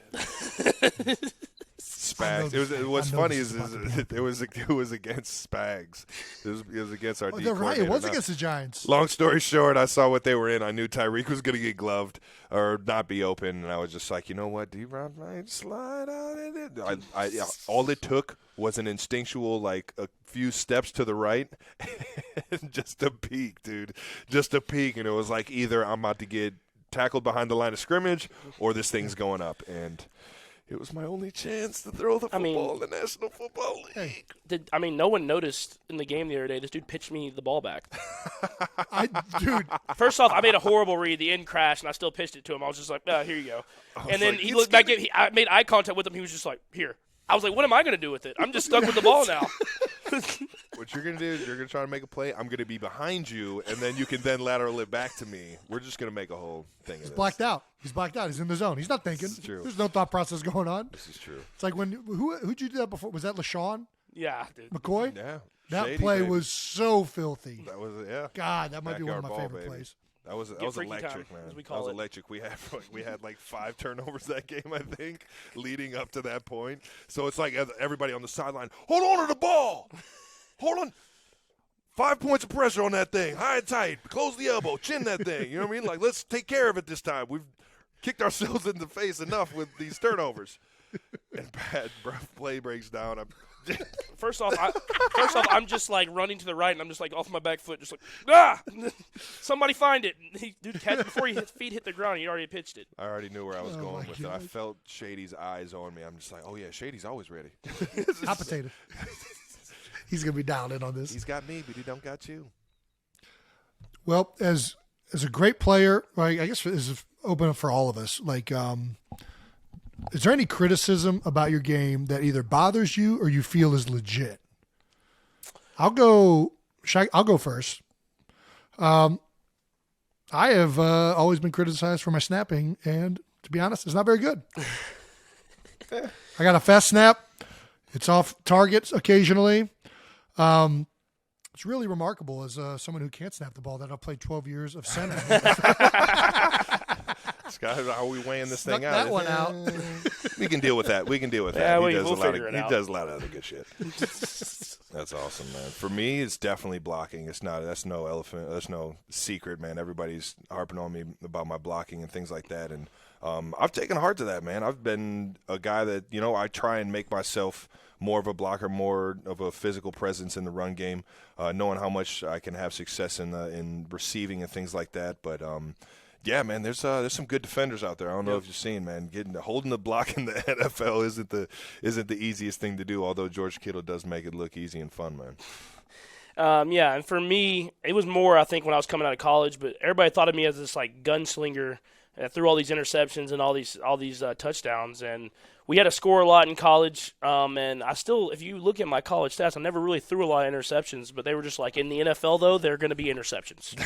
S3: Spags. What's funny is it was against Spags. It was against our D
S1: coordinator. Right. It was
S3: now,
S1: against the Giants.
S3: Long story short, I saw what they were in. I knew Tyreek was going to get gloved or not be open, and I was just like, you know what, D-Rob might slide out in it. All it took was an instinctual, like a few steps to the right, and just a peek, dude. Just a peek, and it was like either I'm about to get tackled behind the line of scrimmage or this thing's going up, and it was my only chance to throw the football in the National Football League.
S2: No one noticed in the game the other day, this dude pitched me the ball back.
S1: Dude.
S2: First off, I made a horrible read. The end crashed, and I still pitched it to him. I was just like, here you go. And then he looked back at me. I made eye contact with him. He was just like, here. I was like, what am I going to do with it? I'm just stuck with the ball now.
S3: What you're going to do is you're going to try to make a play. I'm going to be behind you, and then you can then lateral it back to me. We're just going to make a whole thing of this.
S1: He's blacked out. He's in the zone. He's not thinking.
S3: This is true.
S1: There's no thought process going on.
S3: This is true.
S1: It's like who'd you do that before? Was that LaShawn?
S2: Yeah, dude.
S1: McCoy?
S3: Yeah.
S1: That
S3: Shady,
S1: play
S3: baby.
S1: was so filthy.
S3: That was yeah.
S1: God, that might be one of
S3: Backyard
S1: my
S3: ball,
S1: favorite
S3: baby.
S1: plays.
S3: That was electric, man.
S2: As we
S3: That
S2: call
S3: was
S2: it.
S3: electric. We had like 5 turnovers that game, I think, leading up to that point. So it's like everybody on the sideline, hold on to the ball. Hold on. 5 points of pressure on that thing. High and tight. Close the elbow. Chin that thing. You know what I mean? Like, let's take care of it this time. We've kicked ourselves in the face enough with these turnovers. And bad play breaks down.
S2: First off, I'm just like running to the right, and I'm just like off my back foot, just like somebody find it. Dude, catch it before his feet hit the ground. He already pitched it.
S3: I already knew where I was going with it. I
S1: God.
S3: felt Shady's eyes on me. I'm just like, oh yeah, Shady's always ready.
S1: Hot potato. He's going to be dialed in on this.
S3: He's got me, but he don't got you.
S1: Well, as a great player, right, I guess as open up for all of us. Like, is there any criticism about your game that either bothers you or you feel is legit? I'll go first. I have always been criticized for my snapping, and to be honest, it's not very good. I got a fast snap. It's off targets occasionally. It's really remarkable as someone who can't snap the ball that I've played 12 years of center.
S3: Scott, how are we weighing this thing
S1: Snuck
S3: out?
S1: that one out.
S3: We can deal with that.
S2: Yeah,
S3: he
S2: we'll
S3: does a lot of other good shit. That's awesome, man. For me, it's definitely blocking. That's no elephant. That's no secret, man. Everybody's harping on me about my blocking and things like that, and I've taken heart to that, man. I've been a guy that, I try and make myself more of a blocker, more of a physical presence in the run game, knowing how much I can have success in receiving and things like that. But yeah, man, there's some good defenders out there. I don't know if you've seen, man, holding the block in the NFL isn't the easiest thing to do. Although George Kittle does make it look easy and fun, man.
S2: Yeah, and for me, it was more, I think, when I was coming out of college. But everybody thought of me as this like gunslinger that threw all these interceptions and all these touchdowns. And we had to score a lot in college. And I still, if you look at my college stats, I never really threw a lot of interceptions. But they were just like, in the NFL, though, they're going to be interceptions.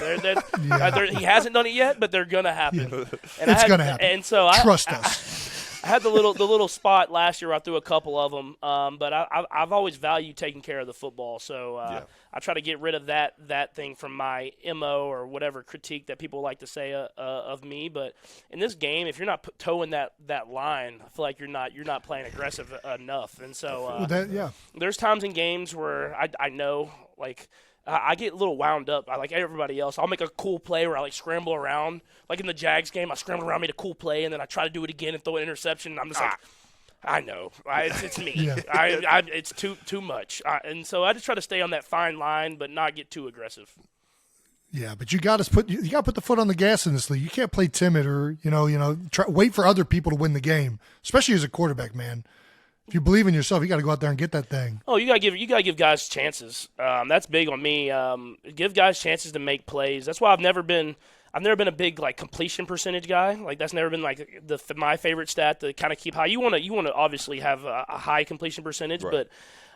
S2: He hasn't done it yet, but they're going to happen.
S1: Yeah.
S2: And
S1: it's going to happen.
S2: And so
S1: Trust us.
S2: I had the little spot last year where I threw a couple of them, but I've always valued taking care of the football. So I try to get rid of that thing from my MO or whatever critique that people like to say of me. But in this game, if you're not towing that line, I feel like you're not playing aggressive enough. And so there's times in games where I know, like, I get a little wound up. I like everybody else. I'll make a cool play where I like scramble around. Like in the Jags game, I scrambled around, made a cool play, and then I try to do it again and throw an interception. And I'm just like, I know, it's me.
S1: Yeah.
S2: It's too much. And so I just try to stay on that fine line, but not get too aggressive.
S1: Yeah, but you got to put the foot on the gas in this league. You can't play timid or wait for other people to win the game, especially as a quarterback, man. If you believe in yourself, you got to go out there and get that thing.
S2: Oh, you gotta give guys chances. That's big on me. Give guys chances to make plays. That's why I've never been a big like completion percentage guy. Like that's never been like my favorite stat to kind of keep high. You want to obviously have a high completion percentage,
S3: right.
S2: But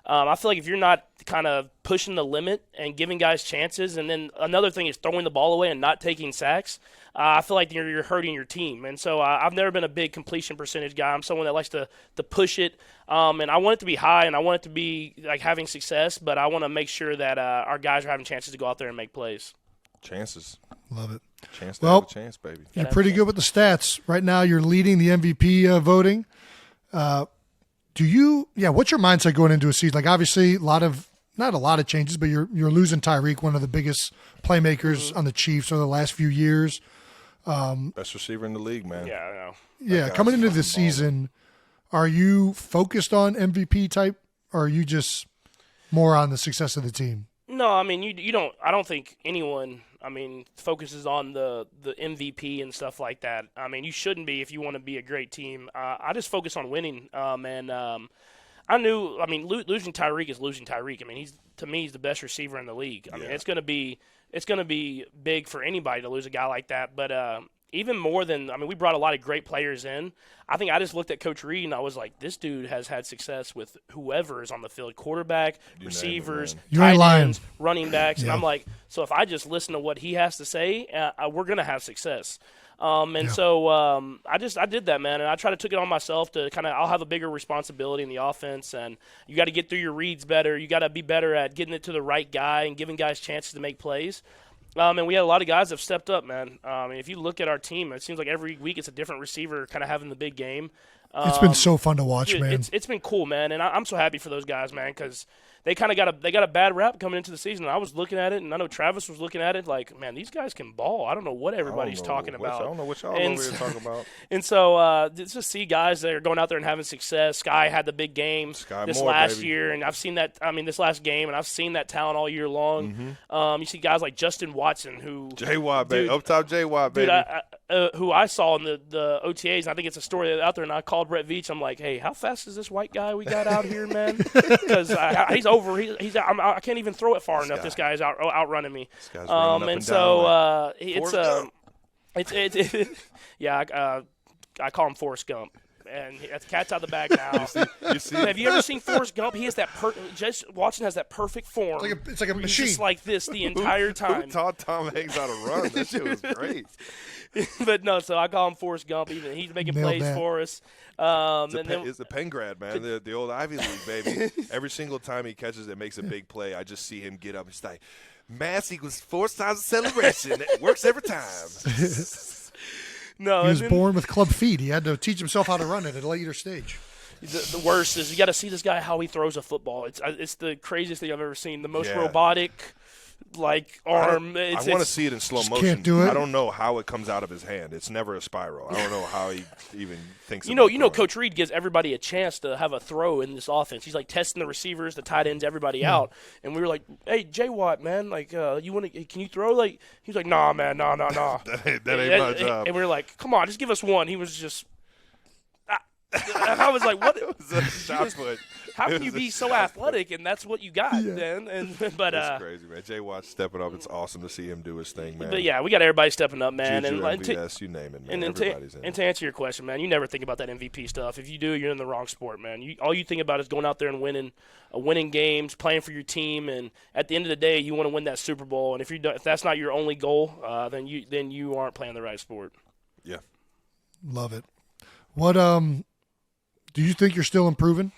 S2: I feel like if you're not kind of pushing the limit and giving guys chances, and then another thing is throwing the ball away and not taking sacks, I feel like you're hurting your team. And so I've never been a big completion percentage guy. I'm someone that likes to push it, and I want it to be high, and I want it to be like having success, but I want to make sure that our guys are having chances to go out there and make plays.
S3: Chances.
S1: Love it.
S3: Chance to have a chance, baby.
S1: You're pretty good with the stats. Right now you're leading the MVP voting. What's your mindset going into a season? Like obviously not a lot of changes, but you're losing Tyreek, one of the biggest playmakers on the Chiefs over the last few years.
S3: Best receiver in the league, man.
S2: Yeah, I know.
S1: Yeah, coming into the season, are you focused on MVP type, or are you just more on the success of the team?
S2: No, I mean you don't. I don't think anyone, focuses on the MVP and stuff like that. I mean, you shouldn't be if you want to be a great team. I just focus on winning. I knew. Losing Tyreek is losing Tyreek. I mean, he's the best receiver in the league. I mean, it's gonna be big for anybody to lose a guy like that. But even more than, we brought a lot of great players in. I think I just looked at Coach Reid and I was like, this dude has had success with whoever is on the field, quarterback, receivers, tight ends, running backs.
S1: Yeah.
S2: And I'm like, so if I just listen to what he has to say, we're going to have success. So I did that, man, and I took it on myself to I'll have a bigger responsibility in the offense, and you got to get through your reads better. You got to be better at getting it to the right guy and giving guys chances to make plays. And we had a lot of guys that have stepped up, man. If you look at our team, it seems like every week it's a different receiver kind of having the big game.
S1: It's been so fun to watch,
S2: dude,
S1: man.
S2: It's been cool, man, and I'm so happy for those guys, man, because they kind of got a bad rap coming into the season. I was looking at it, and I know Travis was looking at it like, man, these guys can ball. I don't know what everybody's talking about.
S3: I don't know what y'all over here talking about.
S2: And so just to see guys that are going out there and having success. Sky had the big game last year, and I've seen that. This last game, and I've seen that talent all year long.
S3: Mm-hmm.
S2: You see guys like Justin Watson, who
S3: J-Watt, baby, up top J-Watt, baby.
S2: Dude, who I saw in the OTAs, and I think it's a story out there, and I called Brett Veach. I'm like, hey, how fast is this white guy we got out here, man? Because he's over. I can't even throw it far enough. This guy is outrunning me.
S3: This guy's running up and down,
S2: it's Yeah, I call him Forrest Gump. And the cat's out of the bag now.
S3: You see?
S2: Have you ever seen Forrest Gump? He has that just watching has that perfect form.
S1: It's like a
S2: where he's
S1: machine.
S2: just like this the entire
S3: Who
S2: time.
S3: taught Tom Hanks how to run? That shit was great.
S2: But no, so I call him Forrest Gump. He's making
S1: Nailed
S2: plays
S1: that.
S2: for us.
S3: It's the Penn grad, man. The old Ivy League, baby. Every single time he catches it, makes a big play, I just see him get up. He's like, mass equals 4 times the celebration. It works every time.
S2: No,
S1: He was born with club feet. He had to teach himself how to run at a later stage.
S2: The worst is you got to see this guy how he throws a football. It's the craziest thing I've ever seen. The most robotic, arm.
S3: I want to see it in slow
S1: just
S3: motion.
S1: can't do it.
S3: I don't know how it comes out of his hand. It's never a spiral. I don't know how he even thinks.
S2: You know, Coach Reid gives everybody a chance to have a throw in this offense. He's like testing the receivers, the tight ends, everybody out. And we were like, "Hey, J Watt, man, can you throw?" Like he was like, "Nah, man, nah."
S3: that ain't my job.
S2: And we were like, "Come on, just give us one." He was just. And I was like, "What?"
S3: It was a shot put.
S2: How can you be so athletic and that's what you got, then? But
S3: That's crazy, man. Jay Watt's stepping up. It's awesome to see him do his thing, man.
S2: But yeah, we got everybody stepping up, man.
S3: Juju,
S2: and
S3: MVS, you name it, man.
S2: and
S3: Everybody's in.
S2: to answer your question, man, you never think about that MVP stuff. If you do, you're in the wrong sport, man. All you think about is going out there and winning games, playing for your team, and at the end of the day, you want to win that Super Bowl. And if that's not your only goal, then you aren't playing the right sport.
S3: Yeah,
S1: love it. What do you think you're still improving?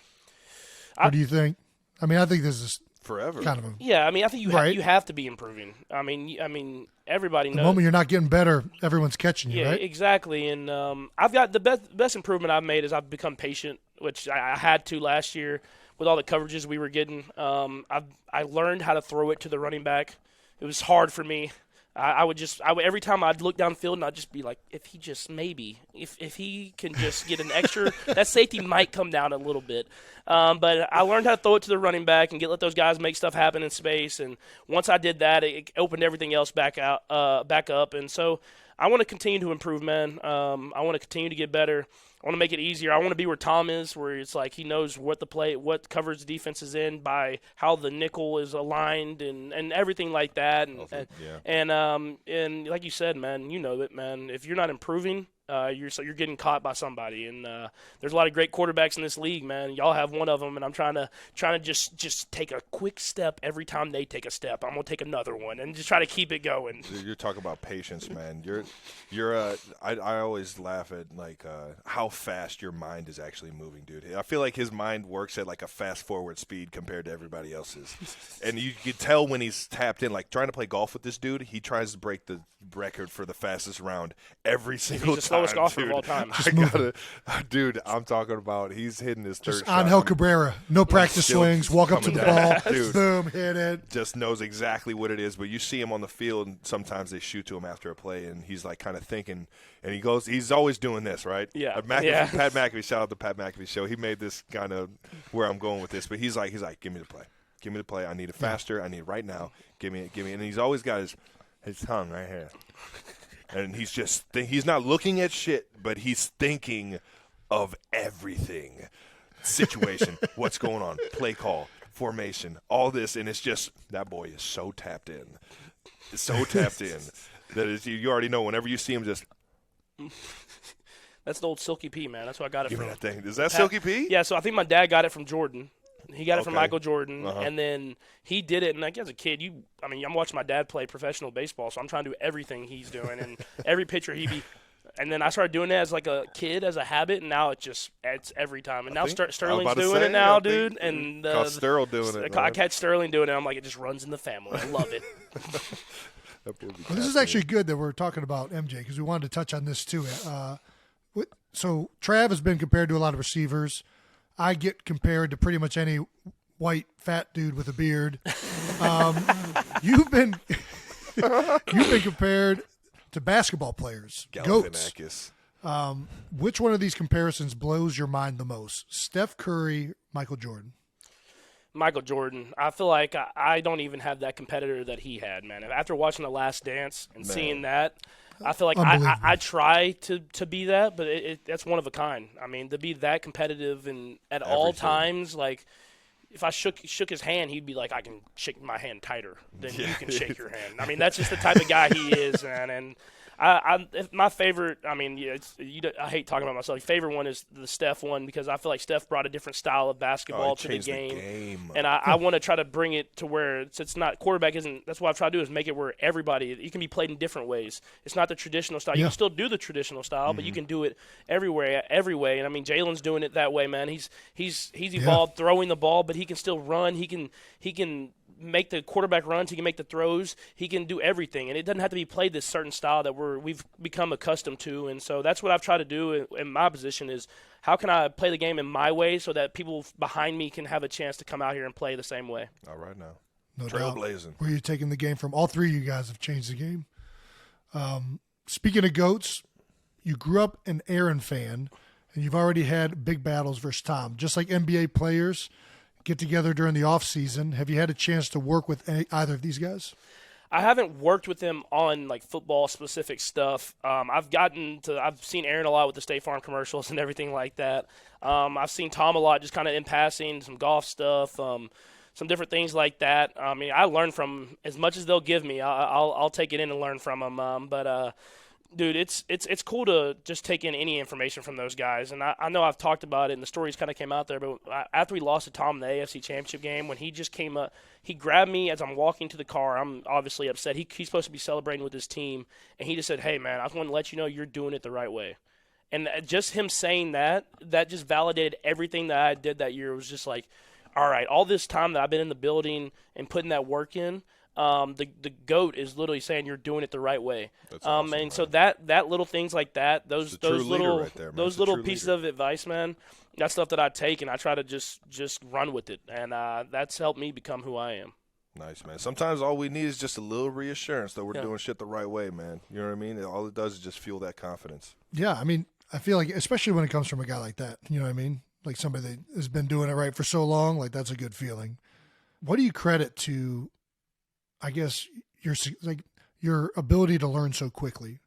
S1: Or do you think? I mean, I think this is
S3: forever.
S1: kind of a.
S2: Yeah, I mean, I think
S1: Right.
S2: you have to be improving. I mean, everybody knows.
S1: The moment you're not getting better, everyone's catching you,
S2: Yeah,
S1: right?
S2: exactly. And I've got the best improvement I've made is I've become patient, which I had to last year with all the coverages we were getting. I learned how to throw it to the running back. It was hard for me. I would every time I'd look downfield and I'd just be like, if he can just get an extra, that safety might come down a little bit. But I learned how to throw it to the running back and let those guys make stuff happen in space. And once I did that, it opened everything else back up. And so I want to continue to improve, man. I want to continue to get better. I want to make it easier. I want to be where Tom is, where it's like he knows what coverage the defense is in by how the nickel is aligned and everything like that. And like you said, man, you know it, man. If you're not improving, you're getting caught by somebody. And there's a lot of great quarterbacks in this league, man. Y'all have one of them, and I'm trying to just take a quick step every time they take a step. I'm gonna take another one and just try to keep it going.
S3: You're talking about patience, man. I always laugh at how fast your mind is actually moving, dude. I feel like his mind works at like a fast forward speed compared to everybody else's. And you can tell when he's tapped in, like trying to play golf with this dude, he tries to break the record for the fastest round every single time.
S2: He's the slowest golfer
S3: dude.
S2: of all time.
S3: Dude, I'm talking about he's hitting his third
S1: Just
S3: shot.
S1: Angel Cabrera, no practice
S3: still
S1: swings, walk up to the
S3: coming
S1: ball,
S3: down. Dude.
S1: boom, hit it.
S3: Just knows exactly what it is. But you see him on the field, and sometimes they shoot to him after a play, and he's like kind of thinking, and he's always doing this, right?
S2: Yeah.
S3: Pat McAfee, shout out to Pat McAfee show. He made this kind of where I'm going with this, but he's like, give me the play. Give me the play. I need it faster. I need it right now. Give me. And he's always got his tongue right here. And he's just he's not looking at shit, but he's thinking of everything. Situation, what's going on, play call, formation, all this, and it's just that boy is so tapped in. So tapped in that you already know whenever you see him just
S2: That's the old Silky P, man. That's what I got it
S3: give
S2: from.
S3: me that thing. Is that Silky P?
S2: Yeah, so I think my dad got it from Jordan. He got it from
S3: Okay.
S2: Michael Jordan,
S3: Uh-huh.
S2: and then he did it. And like as a kid, I'm watching my dad play professional baseball, so I'm trying to do everything he's doing, and every pitcher And then I started doing that as like a kid, as a habit, and now it's every time. And now Sterling's doing it now, dude. And
S3: caught Sterling doing it.
S2: I catch Sterling doing it. I'm like, it just runs in the family. I love it.
S3: Well,
S1: Well, this is actually good that we're talking about MJ because we wanted to touch on this too. So Trav has been compared to a lot of receivers. I get compared to pretty much any white fat dude with a beard. You've been compared to basketball players, goats.
S3: Galifianakis.
S1: Which one of these comparisons blows your mind the most? Steph Curry, Michael Jordan.
S2: Michael Jordan. I feel like I don't even have that competitor that he had, man. After watching The Last Dance and seeing that, I feel like I try to be that, but that's one of a kind. I mean, to be that competitive and at all times, like if I shook his hand, he'd be like, I can shake my hand tighter than you can shake your hand. I mean, that's just the type of guy he is, man. And My favorite, I mean, yeah, I hate talking about myself. Favorite one is the Steph one because I feel like Steph brought a different style of basketball to the game. And I want to try to bring it to where it's not quarterback isn't. That's what I've tried to do is make it where everybody it can be played in different ways. It's not the traditional style. You can still do the traditional style, but you can do it every way. And I mean, Jalen's doing it that way, man. He's evolved throwing the ball, but he can still run. He can make the quarterback runs. He can make the throws. He can do everything, and it doesn't have to be played this certain style that we've become accustomed to. And so that's what I've tried to do in my position is how can I play the game in my way so that people behind me can have a chance to come out here and play the same way.
S3: All right now.
S1: No
S3: Trailblazing.
S1: doubt. Where you're taking the game from. All three of you guys have changed the game. Speaking of GOATs, you grew up an Aaron fan, and you've already had big battles versus Tom. Just like NBA players get together during the off season. Have you had a chance to work with either of these guys?
S2: I haven't worked with them on like football specific stuff. I've seen Aaron a lot with the State Farm commercials and everything like that. I've seen Tom a lot just kind of in passing, some golf stuff, some different things like that. I mean, I learn from as much as they'll give me. I'll take it in and learn from them. Dude, it's cool to just take in any information from those guys. And I know I've talked about it, and the stories kind of came out there. But after we lost to Tom in the AFC Championship game, when he just came up, he grabbed me as I'm walking to the car. I'm obviously upset. He's supposed to be celebrating with his team. And he just said, hey, man, I just want to let you know you're doing it the right way. And just him saying that just validated everything that I did that year. It was just like, all right, all this time that I've been in the building and putting that work in, the GOAT is literally saying you're doing it the right way.
S3: That's awesome,
S2: and
S3: man.
S2: so that little things like that, those little
S3: right there,
S2: those little pieces of advice, man, that's stuff that I take and I try to just run with it, and that's helped me become who I am.
S3: Nice, man. Sometimes all we need is just a little reassurance that we're doing shit the right way, man. You know what I mean? All it does is just fuel that confidence.
S1: Yeah, I mean, I feel like, especially when it comes from a guy like that, you know what I mean? Like somebody that has been doing it right for so long, like that's a good feeling. What do you credit to, I guess, your ability to learn so quickly?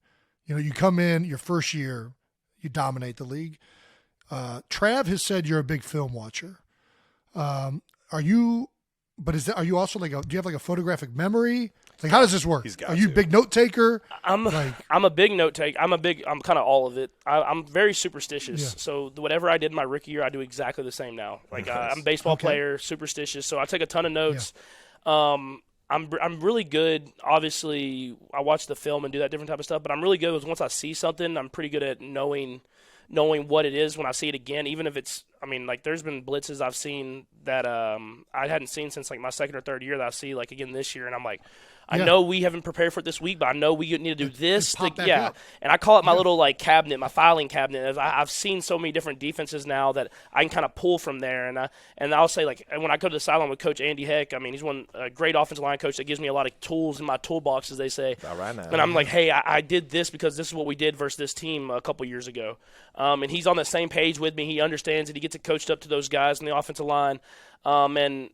S1: You know, you come in your first year, you dominate the league. Trav has said you're a big film watcher. Are you also do you have like a photographic memory? Like, how does this work? Are you a big note taker?
S2: I'm a big note taker. I'm kind of all of it. I'm very superstitious.
S1: Yeah.
S2: So whatever I did my rookie year, I do exactly the same now. Like I'm a baseball player, superstitious. So I take a ton of notes. Yeah. I'm really good. Obviously, I watch the film and do that different type of stuff. But I'm really good with once I see something, I'm pretty good at knowing what it is when I see it again, even if it's, I mean, like there's been blitzes I've seen that I hadn't seen since like my second or third year that I see like again this year, and I'm like, I know we haven't prepared for it this week, but I know we need to do this.
S1: Up.
S2: And I call it my little like cabinet, my filing cabinet. I've seen so many different defenses now that I can kind of pull from there. And I'll say like when I go to the sideline with Coach Andy Heck, I mean he's a great offensive line coach that gives me a lot of tools in my toolbox, as they say.
S3: All right now.
S2: And I'm like, hey, I did this because this is what we did versus this team a couple years ago. And he's on the same page with me. He understands it. He gets it coached up to those guys in the offensive line. And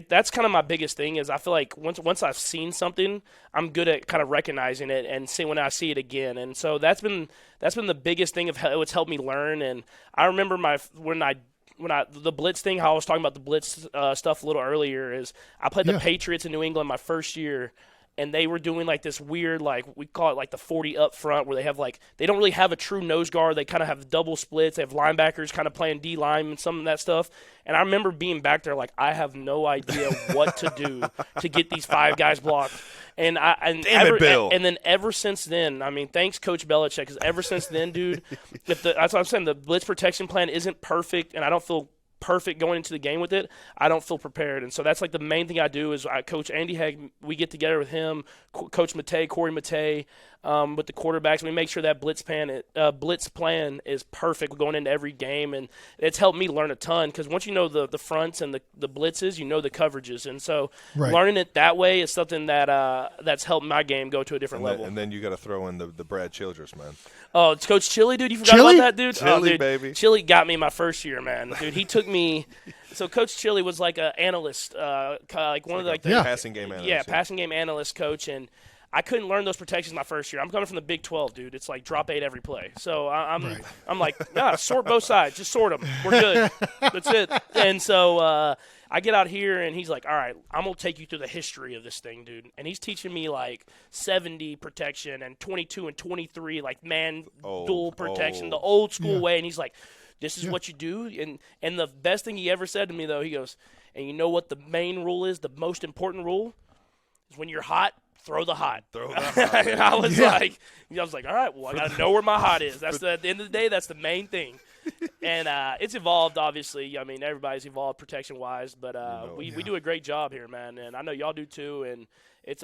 S2: that's kind of my biggest thing is I feel like once I've seen something, I'm good at kind of recognizing it and see when I see it again. And so that's been the biggest thing of how it's helped me learn. And I remember the blitz thing, how I was talking about the blitz stuff a little earlier, is I played the Patriots in New England my first year. And they were doing like this weird, like we call it like the 40 up front, where they have like they don't really have a true nose guard. They kind of have double splits. They have linebackers kind of playing D line and some of that stuff. And I remember being back there like I have no idea what to do to get these five guys blocked. And then ever since then, I mean, thanks Coach Belichick, because ever since then, dude, that's what I'm saying. The blitz protection plan isn't perfect, and I don't feel perfect going into the game with it. I don't feel prepared, and so that's like the main thing I do is I coach Andy Heck. We get together with him, Coach Corey Matei, with the quarterbacks. We make sure that blitz plan is perfect going into every game, and it's helped me learn a ton because once you know the fronts and the blitzes, you know the coverages, and so learning it that way is something that's helped my game go to a different level.
S3: And then you got to throw in the Brad Childress, man.
S2: Oh, it's Coach Chili, dude. You forgot about that, dude?
S3: Chili, baby.
S2: Chili got me my first year, man. Dude, he took me. So Coach Chili was like an analyst, like one of the
S3: passing game analyst.
S2: Yeah, passing game analyst coach, and I couldn't learn those protections my first year. I'm coming from the Big 12, dude. It's like drop 8 every play. So I'm like, sort both sides. Just sort them. We're good. That's it. And so I get out here, and he's like, all right, I'm going to take you through the history of this thing, dude. And he's teaching me, like, 70 protection and 22 and 23, like, dual protection, the old school way. And he's like, this is what you do. And the best thing he ever said to me, though, he goes, and you know what the main rule is, the most important rule? Is when you're hot, throw the hot. And I was like, all right, well, I got to know where my hot is. That's at the end of the day, that's the main thing. And it's evolved, obviously. I mean, everybody's evolved protection-wise, but we do a great job here, man. And I know y'all do too. And it's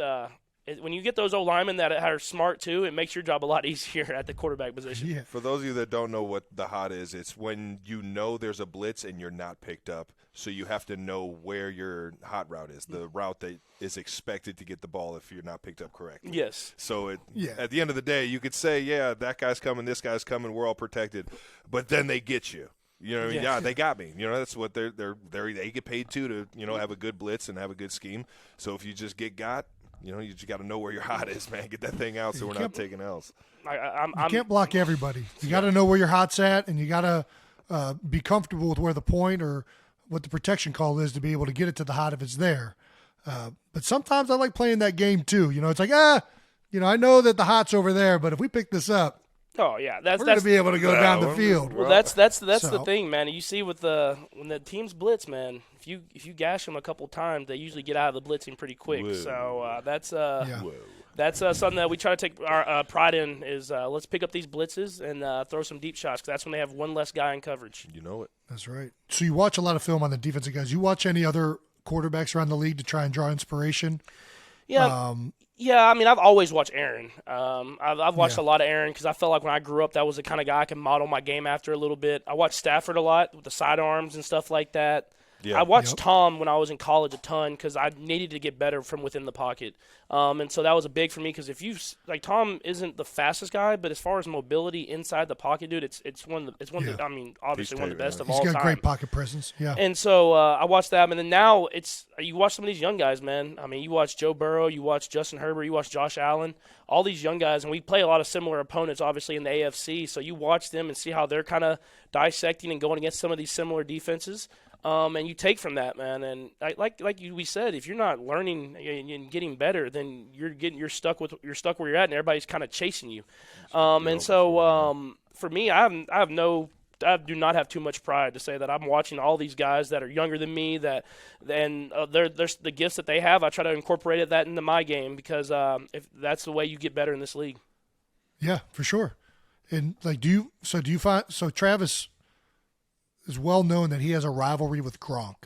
S2: when you get those old linemen that are smart too, it makes your job a lot easier at the quarterback position.
S1: Yeah.
S3: For those of you that don't know what the hot is, it's when you know there's a blitz and you're not picked up. So you have to know where your hot route is, the route that is expected to get the ball if you're not picked up correctly.
S2: Yes.
S3: So at the end of the day, you could say, yeah, that guy's coming, this guy's coming, we're all protected. But then they get you. You know what I mean? Yeah, they got me. You know, that's what they get paid to have a good blitz and have a good scheme. So if you just get got, you just got to know where your hot is, man. Get that thing out so we're not taking L's.
S1: You can't block everybody. You got to know where your hot's at, and you got to be comfortable with where the point or what the protection call is to be able to get it to the hot if it's there. But sometimes I like playing that game too. It's like, I know that the hot's over there, but if we pick this up,
S2: oh yeah,
S1: we're going to be able to go down the field.
S2: Well, that's the thing, man. You see when the teams blitz, man. If you gash them a couple times, they usually get out of the blitzing pretty quick.
S3: Whoa.
S2: So that's something that we try to take our pride in is let's pick up these blitzes and throw some deep shots, because that's when they have one less guy in coverage.
S3: You know it.
S1: That's right. So you watch a lot of film on the defensive guys. You watch any other quarterbacks around the league to try and draw inspiration?
S2: Yeah. Yeah, I mean, I've always watched Aaron. I've watched a lot of Aaron because I felt like when I grew up, that was the kind of guy I could model my game after a little bit. I watched Stafford a lot with the sidearms and stuff like that. Yeah. I watched Tom when I was in college a ton because I needed to get better from within the pocket. And so that was a big for me because Tom isn't the fastest guy, but as far as mobility inside the pocket, dude, it's one of the I mean, obviously one of the best of all time.
S1: He's got great pocket presence. Yeah.
S2: And so I watched that, and then now you watch some of these young guys, man. I mean, you watch Joe Burrow, you watch Justin Herbert, you watch Josh Allen, all these young guys, and we play a lot of similar opponents, obviously, in the AFC. So you watch them and see how they're kind of dissecting and going against some of these similar defenses. And you take from that, man. And we said, if you're not learning and getting better, then you're stuck where you're at, and everybody's kind of chasing you. And so for me, I do not have too much pride to say that I'm watching all these guys that are younger than me. There's the gifts that they have. I try to incorporate that into my game because if that's the way you get better in this league.
S1: Yeah, for sure. And do you find Travis is well known that he has a rivalry with Gronk.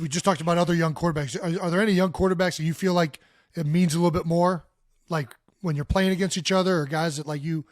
S1: We just talked about other young quarterbacks. Are there any young quarterbacks that you feel like it means a little bit more, like when you're playing against each other, or guys that you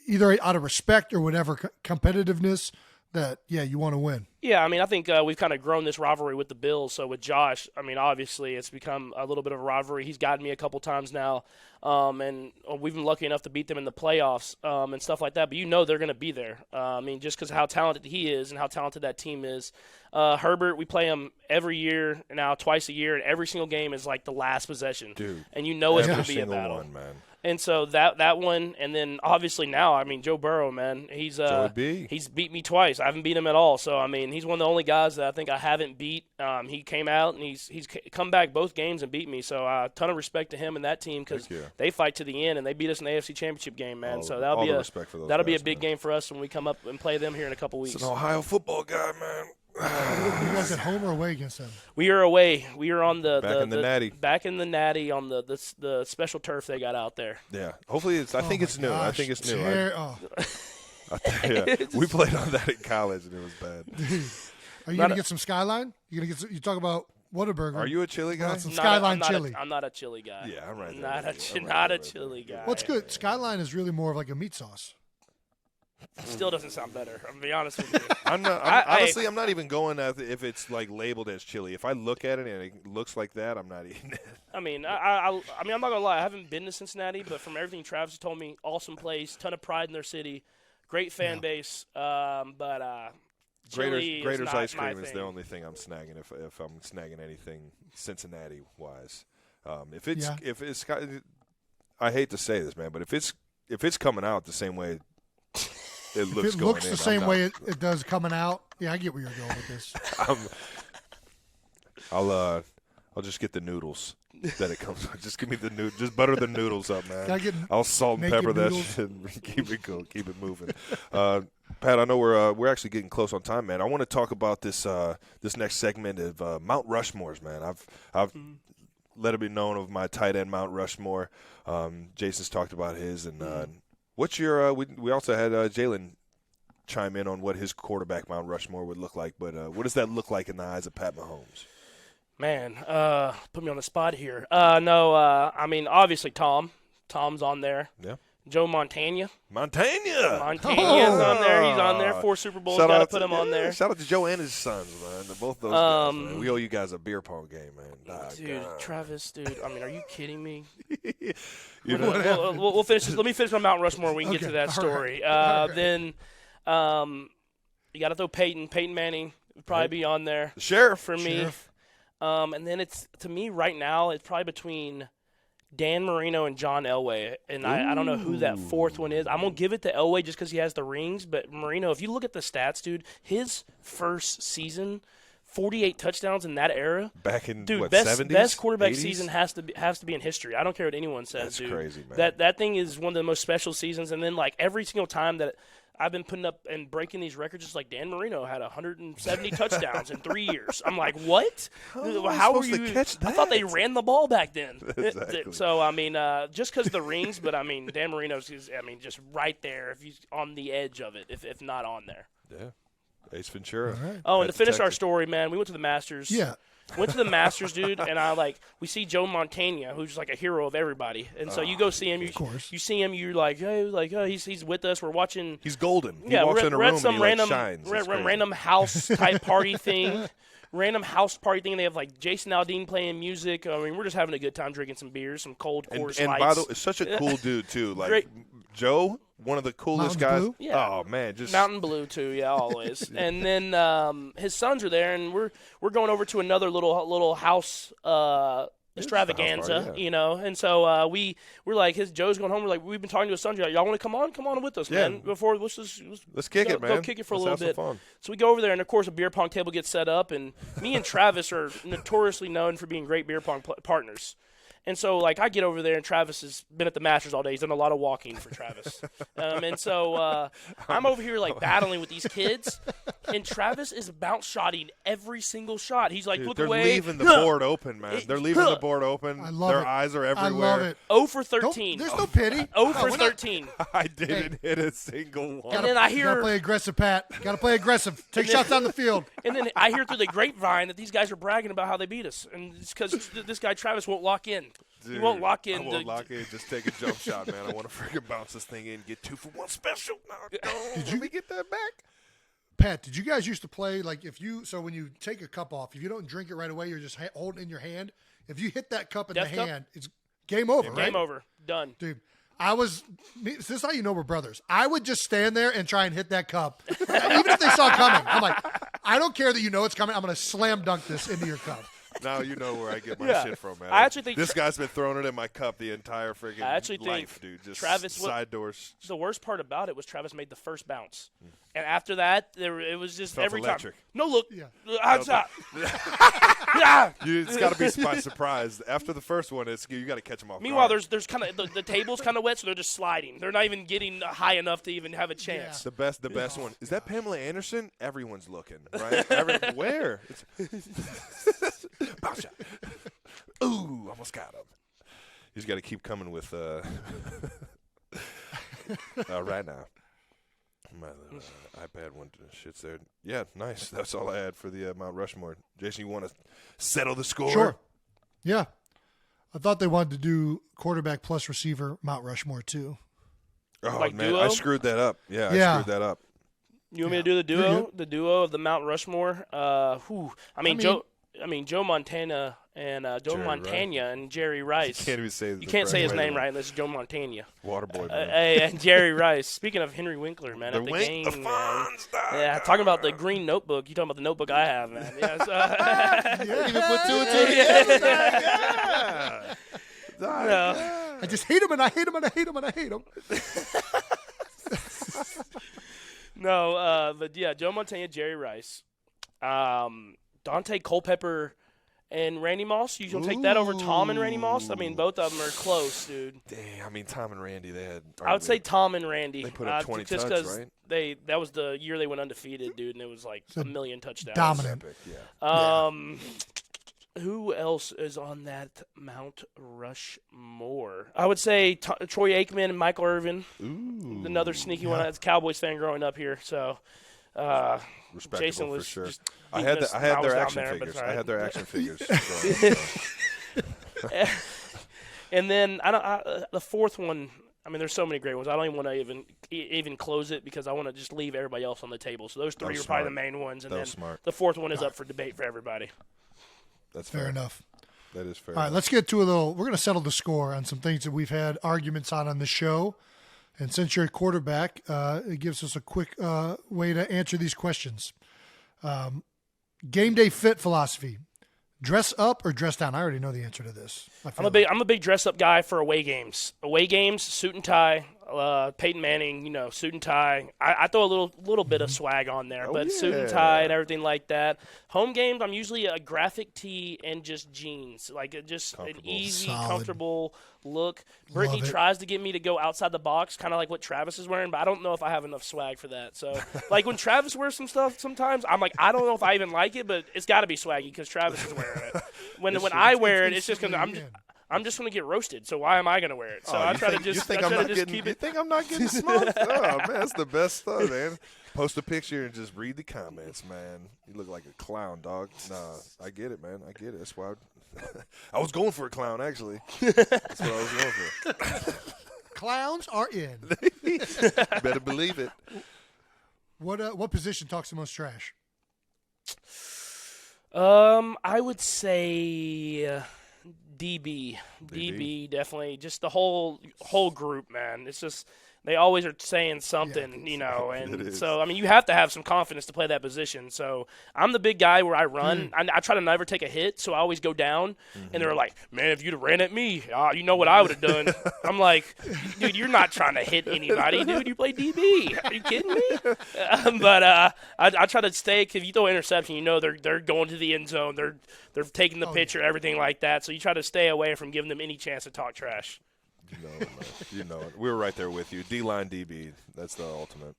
S1: either out of respect or whatever competitiveness that you want to win? Yeah,
S2: I mean, I think we've kind of grown this rivalry with the Bills. So with Josh, I mean, obviously it's become a little bit of a rivalry. He's gotten me a couple times now, and we've been lucky enough to beat them in the playoffs and stuff like that. But they're going to be there. I mean, just because of how talented he is and how talented that team is. Herbert, we play him every year now, twice a year, and every single game is like the last possession.
S3: Dude,
S2: and it's going to be a battle.
S3: One, man.
S2: And so that one, and then obviously now, I mean, Joe Burrow, man, he's beat me twice. I haven't beat him at all. So I mean, he's one of the only guys that I think I haven't beat. He came out and he's come back both games and beat me. So a ton of respect to him and that team because they fight to the end and they beat us in the AFC Championship game, man. So that'll be a big game for us when we come up and play them here in a couple weeks.
S3: It's an Ohio football guy, man.
S1: You guys at home or away against them?
S2: We are away. We are on
S3: back in the Natty
S2: on the special turf they got out there.
S3: Yeah, hopefully I think it's new.
S1: I
S3: think it's new. We played on that in college and it was bad.
S1: Dude, are you gonna get some Skyline? You talk about Whataburger.
S3: Are you a chili guy?
S1: Some Skyline chili.
S2: I'm not a chili guy.
S3: Yeah, I'm right.
S2: Not a chili guy.
S1: Well, it's good. Skyline is really more of like a meat sauce.
S2: Still doesn't sound better. I'm gonna be honest with you.
S3: Honestly, I'm not even going if it's like labeled as chili. If I look at it and it looks like that, I'm not eating it.
S2: I mean, I'm not gonna lie. I haven't been to Cincinnati, but from everything Travis has told me, awesome place, ton of pride in their city, great fan base.
S3: Grater's ice cream is the only thing I'm snagging if I'm snagging anything Cincinnati wise. If it's, I hate to say this, man, but if it's coming out the same way it looks,
S1: if it looks the same way it does coming out, yeah, I get where you're going with this.
S3: I'll just get the noodles that it comes with. Just give me the noodles. Just butter the noodles up, man. I'll salt and pepper noodles? That shit and keep it going, keep it moving. Pat, I know we're actually getting close on time, man. I want to talk about this next segment of Mount Rushmores, man. I've let it be known of my tight end Mount Rushmore. Jason's talked about his, and what's your? We also had Jalen chime in on what his quarterback Mount Rushmore would look like, but what does that look like in the eyes of Pat Mahomes?
S2: Man, put me on the spot here. I mean, obviously Tom's on there.
S3: Yeah.
S2: Joe Montana.
S3: Montana's
S2: on there. He's on there. 4 Super Bowls. Got to put him on there.
S3: Shout out to Joe and his sons, man. Both those guys, man. We owe you guys a beer pong game, man.
S2: Dude, Travis, dude. I mean, are you kidding me? We'll finish this. Let me finish my Mount Rushmore. We can get to that story. Right. Then you got to throw Peyton Manning. Would probably be on there.
S3: The Sheriff.
S2: For me. And then to me right now, it's probably between Dan Marino and John Elway, and I don't know who that fourth one is. I'm going to give it to Elway just because he has the rings, but Marino, if you look at the stats, dude, his first season, 48 touchdowns in that era.
S3: Back in,
S2: dude,
S3: what,
S2: best
S3: 70s?
S2: Best quarterback
S3: 80s?
S2: Season has to be in history. I don't care what anyone says,
S3: That's
S2: dude.
S3: crazy, man.
S2: That thing is one of the most special seasons, and then, like, every single time that I've been putting up and breaking these records, it's like Dan Marino had 170 touchdowns in 3 years. I'm like, what?
S3: How are you catch that?
S2: I thought they ran the ball back then.
S3: Exactly.
S2: So, I mean, just because the rings, but, I mean, Dan Marino's just right there if he's on the edge of it, if not on there.
S3: Yeah. Ace Ventura.
S1: Right.
S2: Oh, and to finish our story, man, we went to the Masters.
S1: Yeah.
S2: Went to the Masters, dude, and we see Joe Montana, who's like a hero of everybody. And so you go see him. You see him, you're like, hey, he's with us. We're watching.
S3: He's golden. He walks in a room and he
S2: random,
S3: shines.
S2: Random house-type party thing. Random house party thing. They have, like, Jason Aldean playing music. I mean, we're just having a good time drinking some beers, some cold Coors Lights.
S3: And by the way, such a cool dude, too. Like, great. Joe, one of the coolest guys.
S1: Blue?
S2: Yeah.
S3: Oh, man. Just
S2: Mountain Blue, too, yeah, always. And then his sons are there, and we're going over to another little house extravaganza,
S3: house party, yeah.
S2: you know. And so we're like, Joe's going home. We're like, we've been talking to his sons. Like, y'all want to come on with us, man. Before let's
S3: kick it, man.
S2: Go kick it for a little bit.
S3: Fun.
S2: So we go over there, and of course, a beer pong table gets set up. And me and Travis are notoriously known for being great beer pong partners. And so, like, I get over there, and Travis has been at the Masters all day. He's done a lot of walking for Travis. And so I'm over here, like, battling with these kids, and Travis is bounce shotting every single shot. He's like, look away.
S3: They're leaving the board open, man. They're leaving the board open.
S1: I love
S3: Their
S1: it.
S3: eyes are everywhere.
S1: I love it.
S2: 0 for 13.
S1: There's no pity.
S2: 0 for 13.
S3: I didn't hit a single one.
S2: And then I hear –
S1: Got to play aggressive, Pat. Got to play aggressive. Take shots on the field.
S2: And then I hear through the grapevine that these guys are bragging about how they beat us. And it's because this guy Travis won't lock in.
S3: Dude,
S2: he won't lock in.
S3: I won't lock in. Just take a jump shot, man. I want to freaking bounce this thing in, get 2 for 1 special. No, let me get that back.
S1: Pat, did you guys used to play, like, when you take a cup off, if you don't drink it right away, you're just holding it in your hand. If you hit that cup in the hand, it's game over, right?
S2: Game over. Done.
S1: Dude, this is how you know we're brothers. I would just stand there and try and hit that cup. Even if they saw it coming. I'm like, I don't care that you know it's coming. I'm going to slam dunk this into your cup.
S3: Now you know where I get my shit from, man.
S2: I actually think
S3: this guy's been throwing it in my cup the entire friggin' life, dude. Just
S2: Travis,
S3: side doors.
S2: The worst part about it was Travis made the first bounce. And after that, it was just
S3: Felt
S2: every
S3: electric.
S2: time. No, look.
S1: Yeah.
S2: Outside.
S3: It's got to be by surprise. After the first one, you got to catch them off
S2: Meanwhile,
S3: guard.
S2: there's kind of the table's kind of wet, so they're just sliding. They're not even getting high enough to even have a chance.
S3: The best one. Is that Pamela Anderson? Everyone's looking, right? Where? Bounce shot. Ooh, almost got him. You just got to keep coming with right now. My iPad went to shits there. Yeah, nice. That's all I had for the Mount Rushmore. Jason, you want to settle the score?
S1: Sure. Yeah. I thought they wanted to do quarterback plus receiver Mount Rushmore too.
S3: Oh,
S2: like
S3: man,
S2: duo?
S3: I screwed that up. Yeah, I screwed that up.
S2: You want me to do the duo? The duo of the Mount Rushmore? Joe Montana and Joe
S3: Jerry
S2: Montana and Jerry Rice.
S3: Can't even say
S2: You can't say his name right unless it's Joe Montana.
S3: Waterboy, man.
S2: And Jerry Rice. Speaking of Henry Winkler, man, at the game, man. Yeah, talking about the green notebook. You talking about the notebook I have, man? Yes.
S3: You didn't even put two and two together. Yeah.
S2: No.
S1: I just hate him, and I hate him, and I hate him, and I hate him.
S2: No, but yeah, Joe Montana, Jerry Rice, Dante Culpepper, and Randy Moss. You gonna take that over Tom and Randy Moss? I mean, both of them are close, dude.
S3: Dang, I mean, Tom and Randy, they had.
S2: I would say Tom and Randy.
S3: They put up 20
S2: just
S3: touchdowns, right?
S2: that was the year they went undefeated, dude, and it was like a million touchdowns.
S1: Dominant.
S3: Epic, yeah.
S2: Who else is on that Mount Rushmore? I would say Troy Aikman and Michael Irvin.
S3: Ooh.
S2: Another sneaky one. I was a Cowboys fan growing up here, so
S3: Respectable
S2: Jason
S3: for
S2: was
S3: sure.
S2: just
S3: I had
S2: beating us
S3: their
S2: miles down
S3: action
S2: there, but
S3: figures.
S2: it's all
S3: I had
S2: right.
S3: their action figures.
S2: And then the fourth one. I mean, there's so many great ones. I don't even want to even close it because I want to just leave everybody else on the table. So those three are probably the main ones, and then the fourth one is up for debate for everybody.
S3: That's
S1: Fair enough.
S3: That is fair.
S1: All right, let's get to a little. We're going to settle the score on some things that we've had arguments on the show. And since you're a quarterback, it gives us a quick way to answer these questions. Game day fit philosophy: dress up or dress down? I already know the answer to this.
S2: I'm a big dress up guy for away games. Away games, suit and tie. Peyton Manning, suit and tie. I throw a little bit of swag on there, but suit and tie and everything like that. Home games, I'm usually a graphic tee and just jeans, like just an easy, comfortable look. Brittany tries to get me to go outside the box, kind of like what Travis is wearing, but I don't know if I have enough swag for that. So, like when Travis wears some stuff, sometimes I'm like, I don't know if I even like it, but it's got to be swaggy because Travis is wearing it. When I wear it, it's just gonna I'm just going to get roasted, so why am I going to wear it? So I try to just keep it.
S3: You think I'm not getting smoked? Oh, man, that's the best stuff, man. Post a picture and just read the comments, man. You look like a clown, dog. Nah, I get it, man. I get it. That's why I was going for a clown, actually. That's what I was going for.
S1: Clowns are in.
S3: Better believe it.
S1: What position talks the most trash?
S2: I would say DB definitely. Just the whole group, man. It's just they always are saying something, and so I mean you have to have some confidence to play that position. So I'm the big guy where I run. I try to never take a hit, so I always go down. And they're like, "Man, if you'd have ran at me, you know what I would have done." I'm like, "Dude, you're not trying to hit anybody, dude. You play DB. Are you kidding me?" But I try to stay. Cause if you throw an interception, they're going to the end zone. They're taking the picture, everything like that. So you try to stay away from giving them any chance to talk trash.
S3: You know it. We were right there with you. D-line, DB, that's the ultimate.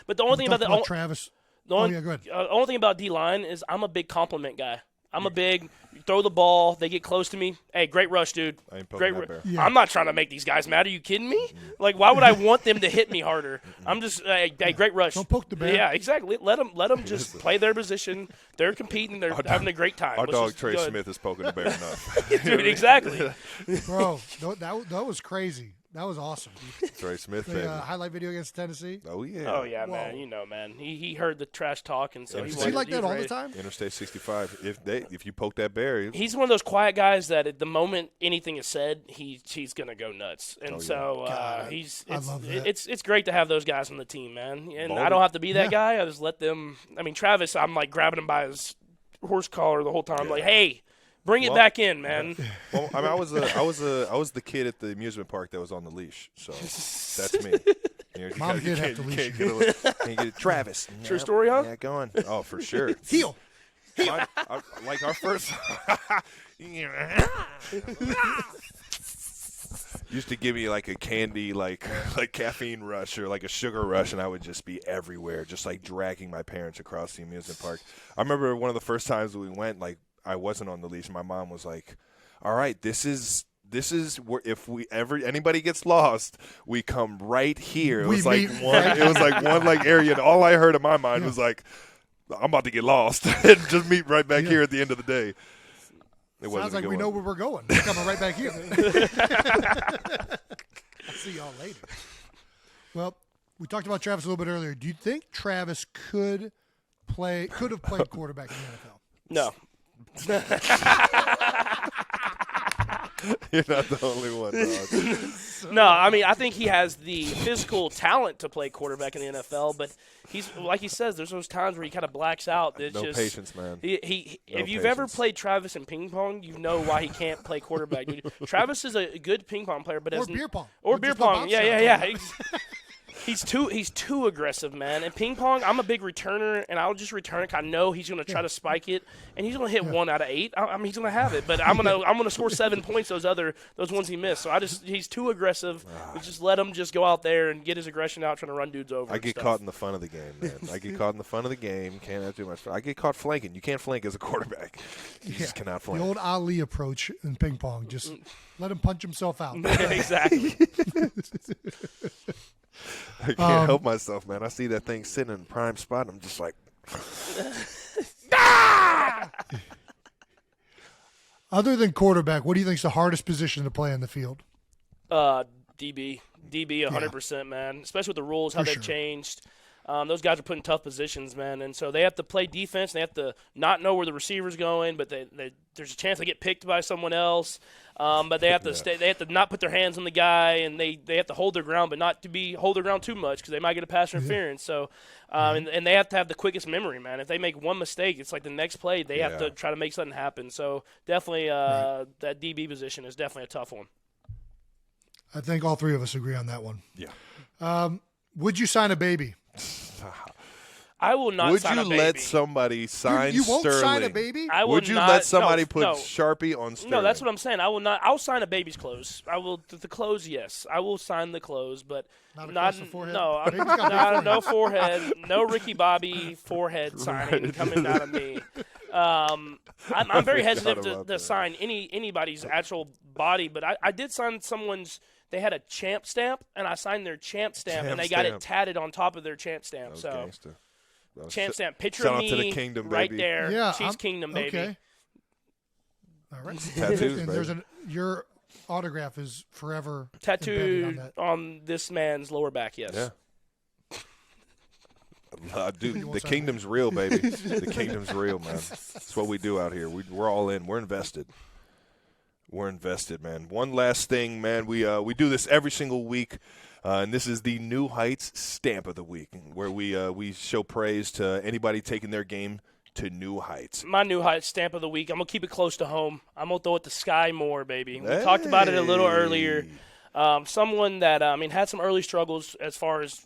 S2: But the only thing about
S1: Travis.
S2: The only,
S1: go ahead.
S2: Only thing about D-line is I'm a big compliment guy. I'm a big throw the ball. They get close to me. Hey, great rush, dude.
S3: I ain't poking that bear.
S2: Yeah. I'm not trying to make these guys mad. Are you kidding me? Like, why would I want them to hit me harder? I'm just hey, great rush.
S1: Don't poke the bear.
S2: Yeah, exactly. Let them just play their position. They're competing. They're having a great time.
S3: Our dog Trey Smith is poking the bear enough.
S2: Dude, exactly.
S1: Bro, that was crazy. That was awesome.
S3: Trey Smith,
S1: the highlight video against Tennessee.
S3: Oh yeah.
S2: Oh yeah, whoa. Man. He heard the trash talk, and so
S1: he like that all the time.
S3: Interstate 65. If you poke that bear,
S2: he's one of those quiet guys that at the moment anything is said, he's gonna go nuts, and it's great to have those guys on the team, man. And I don't have to be that guy. I just let them. I mean, Travis, I'm like grabbing him by his horse collar the whole time. I'm like, hey. Bring it back in, man.
S3: Well, I mean, I was the kid at the amusement park that was on the leash, so that's me.
S1: Mom did have to leash.
S3: Can't get it. Travis.
S2: True story, huh?
S3: Yeah, go on. Oh, for sure.
S1: Heel.
S3: Like our first. Used to give me like a candy, like caffeine rush or like a sugar rush, and I would just be everywhere, just like dragging my parents across the amusement park. I remember one of the first times we went, like. I wasn't on the leash. My mom was like, "All right, this is where if anybody gets lost, we come right here." It was like one area, and all I heard in my mind was like, "I'm about to get lost and just meet right back here at the end of the day."
S1: Sounds like we know where we're going. We're coming right back here. I'll see y'all later. Well, we talked about Travis a little bit earlier. Do you think Travis could have played quarterback in the NFL?
S2: No.
S3: You're not the only one, dog.
S2: No, I mean, I think he has the physical talent to play quarterback in the NFL, but he's like he says, there's those times where he kind of blacks out. It's
S3: No
S2: just,
S3: patience, man.
S2: If you've ever played Travis in ping pong, you know why he can't play quarterback. Dude, Travis is a good ping pong player, but
S1: Or beer pong.
S2: Or beer
S1: Just no
S2: pong.
S1: bounce
S2: Yeah.
S1: shot.
S2: He's too aggressive, man. And ping pong, I'm a big returner, and I'll just return it. I know he's going to try to spike it, and he's going to hit 1 out of 8. I mean, he's going to have it, but I'm gonna score 7 points. Those ones he missed. So he's too aggressive. We just let him just go out there and get his aggression out, trying to run dudes over.
S3: I get caught in the fun of the game, man. I get caught in the fun of the game. Can't have too much fun. I get caught flanking. You can't flank as a quarterback. You just cannot flank.
S1: The old Ali approach in ping pong. Just let him punch himself out.
S2: Exactly.
S3: I can't help myself, man. I see that thing sitting in the prime spot. I'm just like,
S1: Other than quarterback, what do you think is the hardest position to play in the field?
S2: DB 100%, man. Especially with the rules, how
S1: For
S2: they've
S1: sure.
S2: changed. Those guys are put in tough positions, man, and so they have to play defense. They have to not know where the receiver's going, but there's a chance they get picked by someone else. But they have to stay. They have to not put their hands on the guy, and they have to hold their ground, but not to hold their ground too much because they might get a pass interference. So, and they have to have the quickest memory, man. If they make one mistake, it's like the next play they have to try to make something happen. So definitely, that DB position is definitely a tough one.
S1: I think all three of us agree on that one.
S3: yeah.
S1: Would you sign a baby?
S2: I will not
S3: Would
S2: sign
S3: you
S2: a baby.
S3: let somebody sign
S1: You won't
S3: Sterling?
S1: sign a baby?
S2: I will
S3: Would you
S2: not,
S3: let somebody put
S2: no.
S3: Sharpie on Sterling?
S2: No, that's what I'm saying. I will not. I'll sign a baby's clothes. I will. The clothes, yes. I will sign the clothes, but
S1: Not
S2: not
S1: across the forehead?
S2: no.
S1: Baby's got big
S2: No forehead. No Ricky Bobby forehead signing coming out of me. I'm very hesitant
S3: about
S2: to
S3: that.
S2: sign anybody's actual body, but I did sign someone's. They had a champ stamp, and I signed their champ stamp, and they got it tatted on top of their champ stamp.
S3: That was
S2: So
S3: gangster. That was
S2: champ
S3: sh-
S2: stamp, picture
S3: shout
S2: of
S3: out
S2: me
S3: to the kingdom,
S2: right
S3: baby.
S2: there.
S1: Yeah,
S2: Chiefs Kingdom, baby.
S1: Okay. All right.
S3: Tattoos,
S1: And
S3: baby.
S1: your autograph is forever embedded
S2: Tattooed
S1: on that.
S2: on this man's lower back. Yes.
S3: Yeah. Dude,
S1: won't
S3: the
S1: sign
S3: kingdom's real, baby. The kingdom's real, man. That's what we do out here. We're all in. We're invested. We're invested, man. One last thing, man. We do this every single week, and this is the New Heights Stamp of the Week, where we show praise to anybody taking their game to new heights.
S2: My New Heights stamp of the week. I'm gonna keep it close to home. I'm gonna throw it to Sky Moore, baby. We talked about it a little earlier. Someone that had some early struggles as far as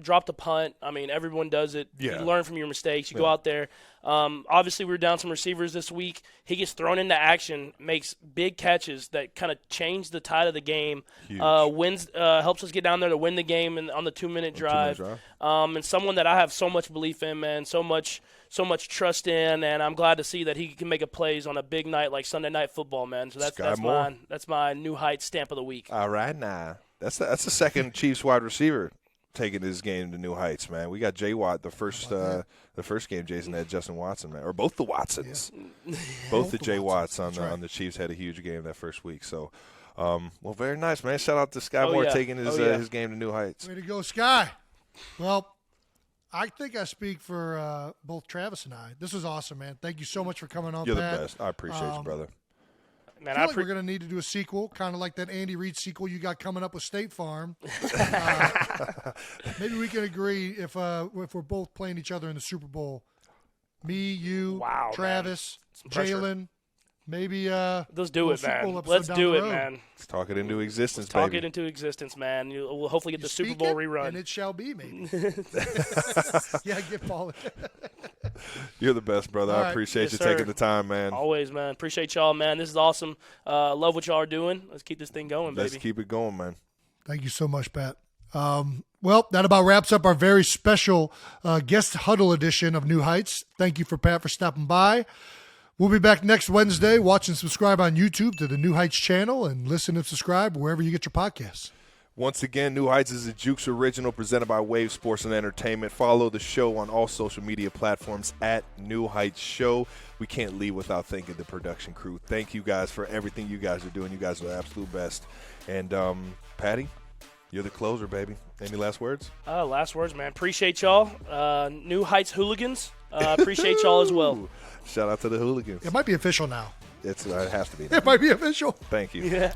S2: dropped a punt. I mean, everyone does it.
S3: Yeah.
S2: You learn from your mistakes. You go out there. Obviously, we were down some receivers this week. He gets thrown into action, makes big catches that kind of change the tide of the game.
S3: Huge.
S2: Helps us get down there to win the game on the 2-minute drive. And someone that I have so much belief in, man, so much trust in, and I'm glad to see that he can make a plays on a big night like Sunday Night Football, man. So that's my New Heights stamp of the week.
S3: All right, now. That's the second Chiefs wide receiver taking his game to new heights, man. We got Jay Watt, the first game Jason had Justin Watson, man, or both the Watsons.
S1: Yeah.
S3: Both the Jay Watts
S1: That's
S3: on
S1: right.
S3: the Chiefs had a huge game that first week. So, well, very nice, man. Shout out to Sky Moore
S2: yeah.
S3: taking his game to new heights.
S1: Way to go, Sky. Well, I think I speak for both Travis and I. This was awesome, man. Thank you so much for coming on,
S3: You're
S1: Pat.
S3: the best. I appreciate you, brother.
S2: Man,
S1: I feel like we're going to need to do a sequel, kind of like that Andy Reid sequel you got coming up with State Farm. Maybe we can agree if we're both playing each other in the Super Bowl. Me, you,
S2: Wow,
S1: Travis,
S2: pressure.
S1: Jalen. Maybe
S2: let's do it,
S1: Super Bowl
S2: man.
S1: episode
S2: Let's
S1: down
S2: do
S1: the
S2: it,
S1: road.
S2: man.
S3: Let's talk it into existence,
S2: Talk
S3: baby.
S2: it into existence, man. We'll hopefully get
S1: you
S2: the Super
S1: speak
S2: Bowl
S1: it,
S2: rerun.
S1: and it shall be, maybe. Yeah, get Paul.
S3: You're the best, brother.
S1: All
S3: I
S1: right.
S3: appreciate
S2: Yes,
S3: you
S2: sir.
S3: taking the time, man.
S2: Always, man. Appreciate y'all, man. This is awesome. Love what y'all are doing. Let's keep this thing going,
S3: Let's
S2: baby.
S3: keep it going, man.
S1: Thank you so much, Pat. Well, that about wraps up our very special guest huddle edition of New Heights. Thank you for Pat for stopping by. We'll be back next Wednesday. Watch and subscribe on YouTube to the New Heights channel and listen and subscribe wherever you get your podcasts.
S3: Once again, New Heights is a Jukes original presented by Wave Sports and Entertainment. Follow the show on all social media platforms at New Heights Show. We can't leave without thanking the production crew. Thank you guys for everything you guys are doing. You guys are the absolute best. And, Patty, you're the closer, baby. Any last words?
S2: Last words, man. Appreciate y'all. New Heights hooligans. Appreciate y'all as well.
S3: Shout out to the hooligans.
S1: It might be official now.
S3: It has to be.
S1: It might be official.
S3: Thank you.
S2: Yeah.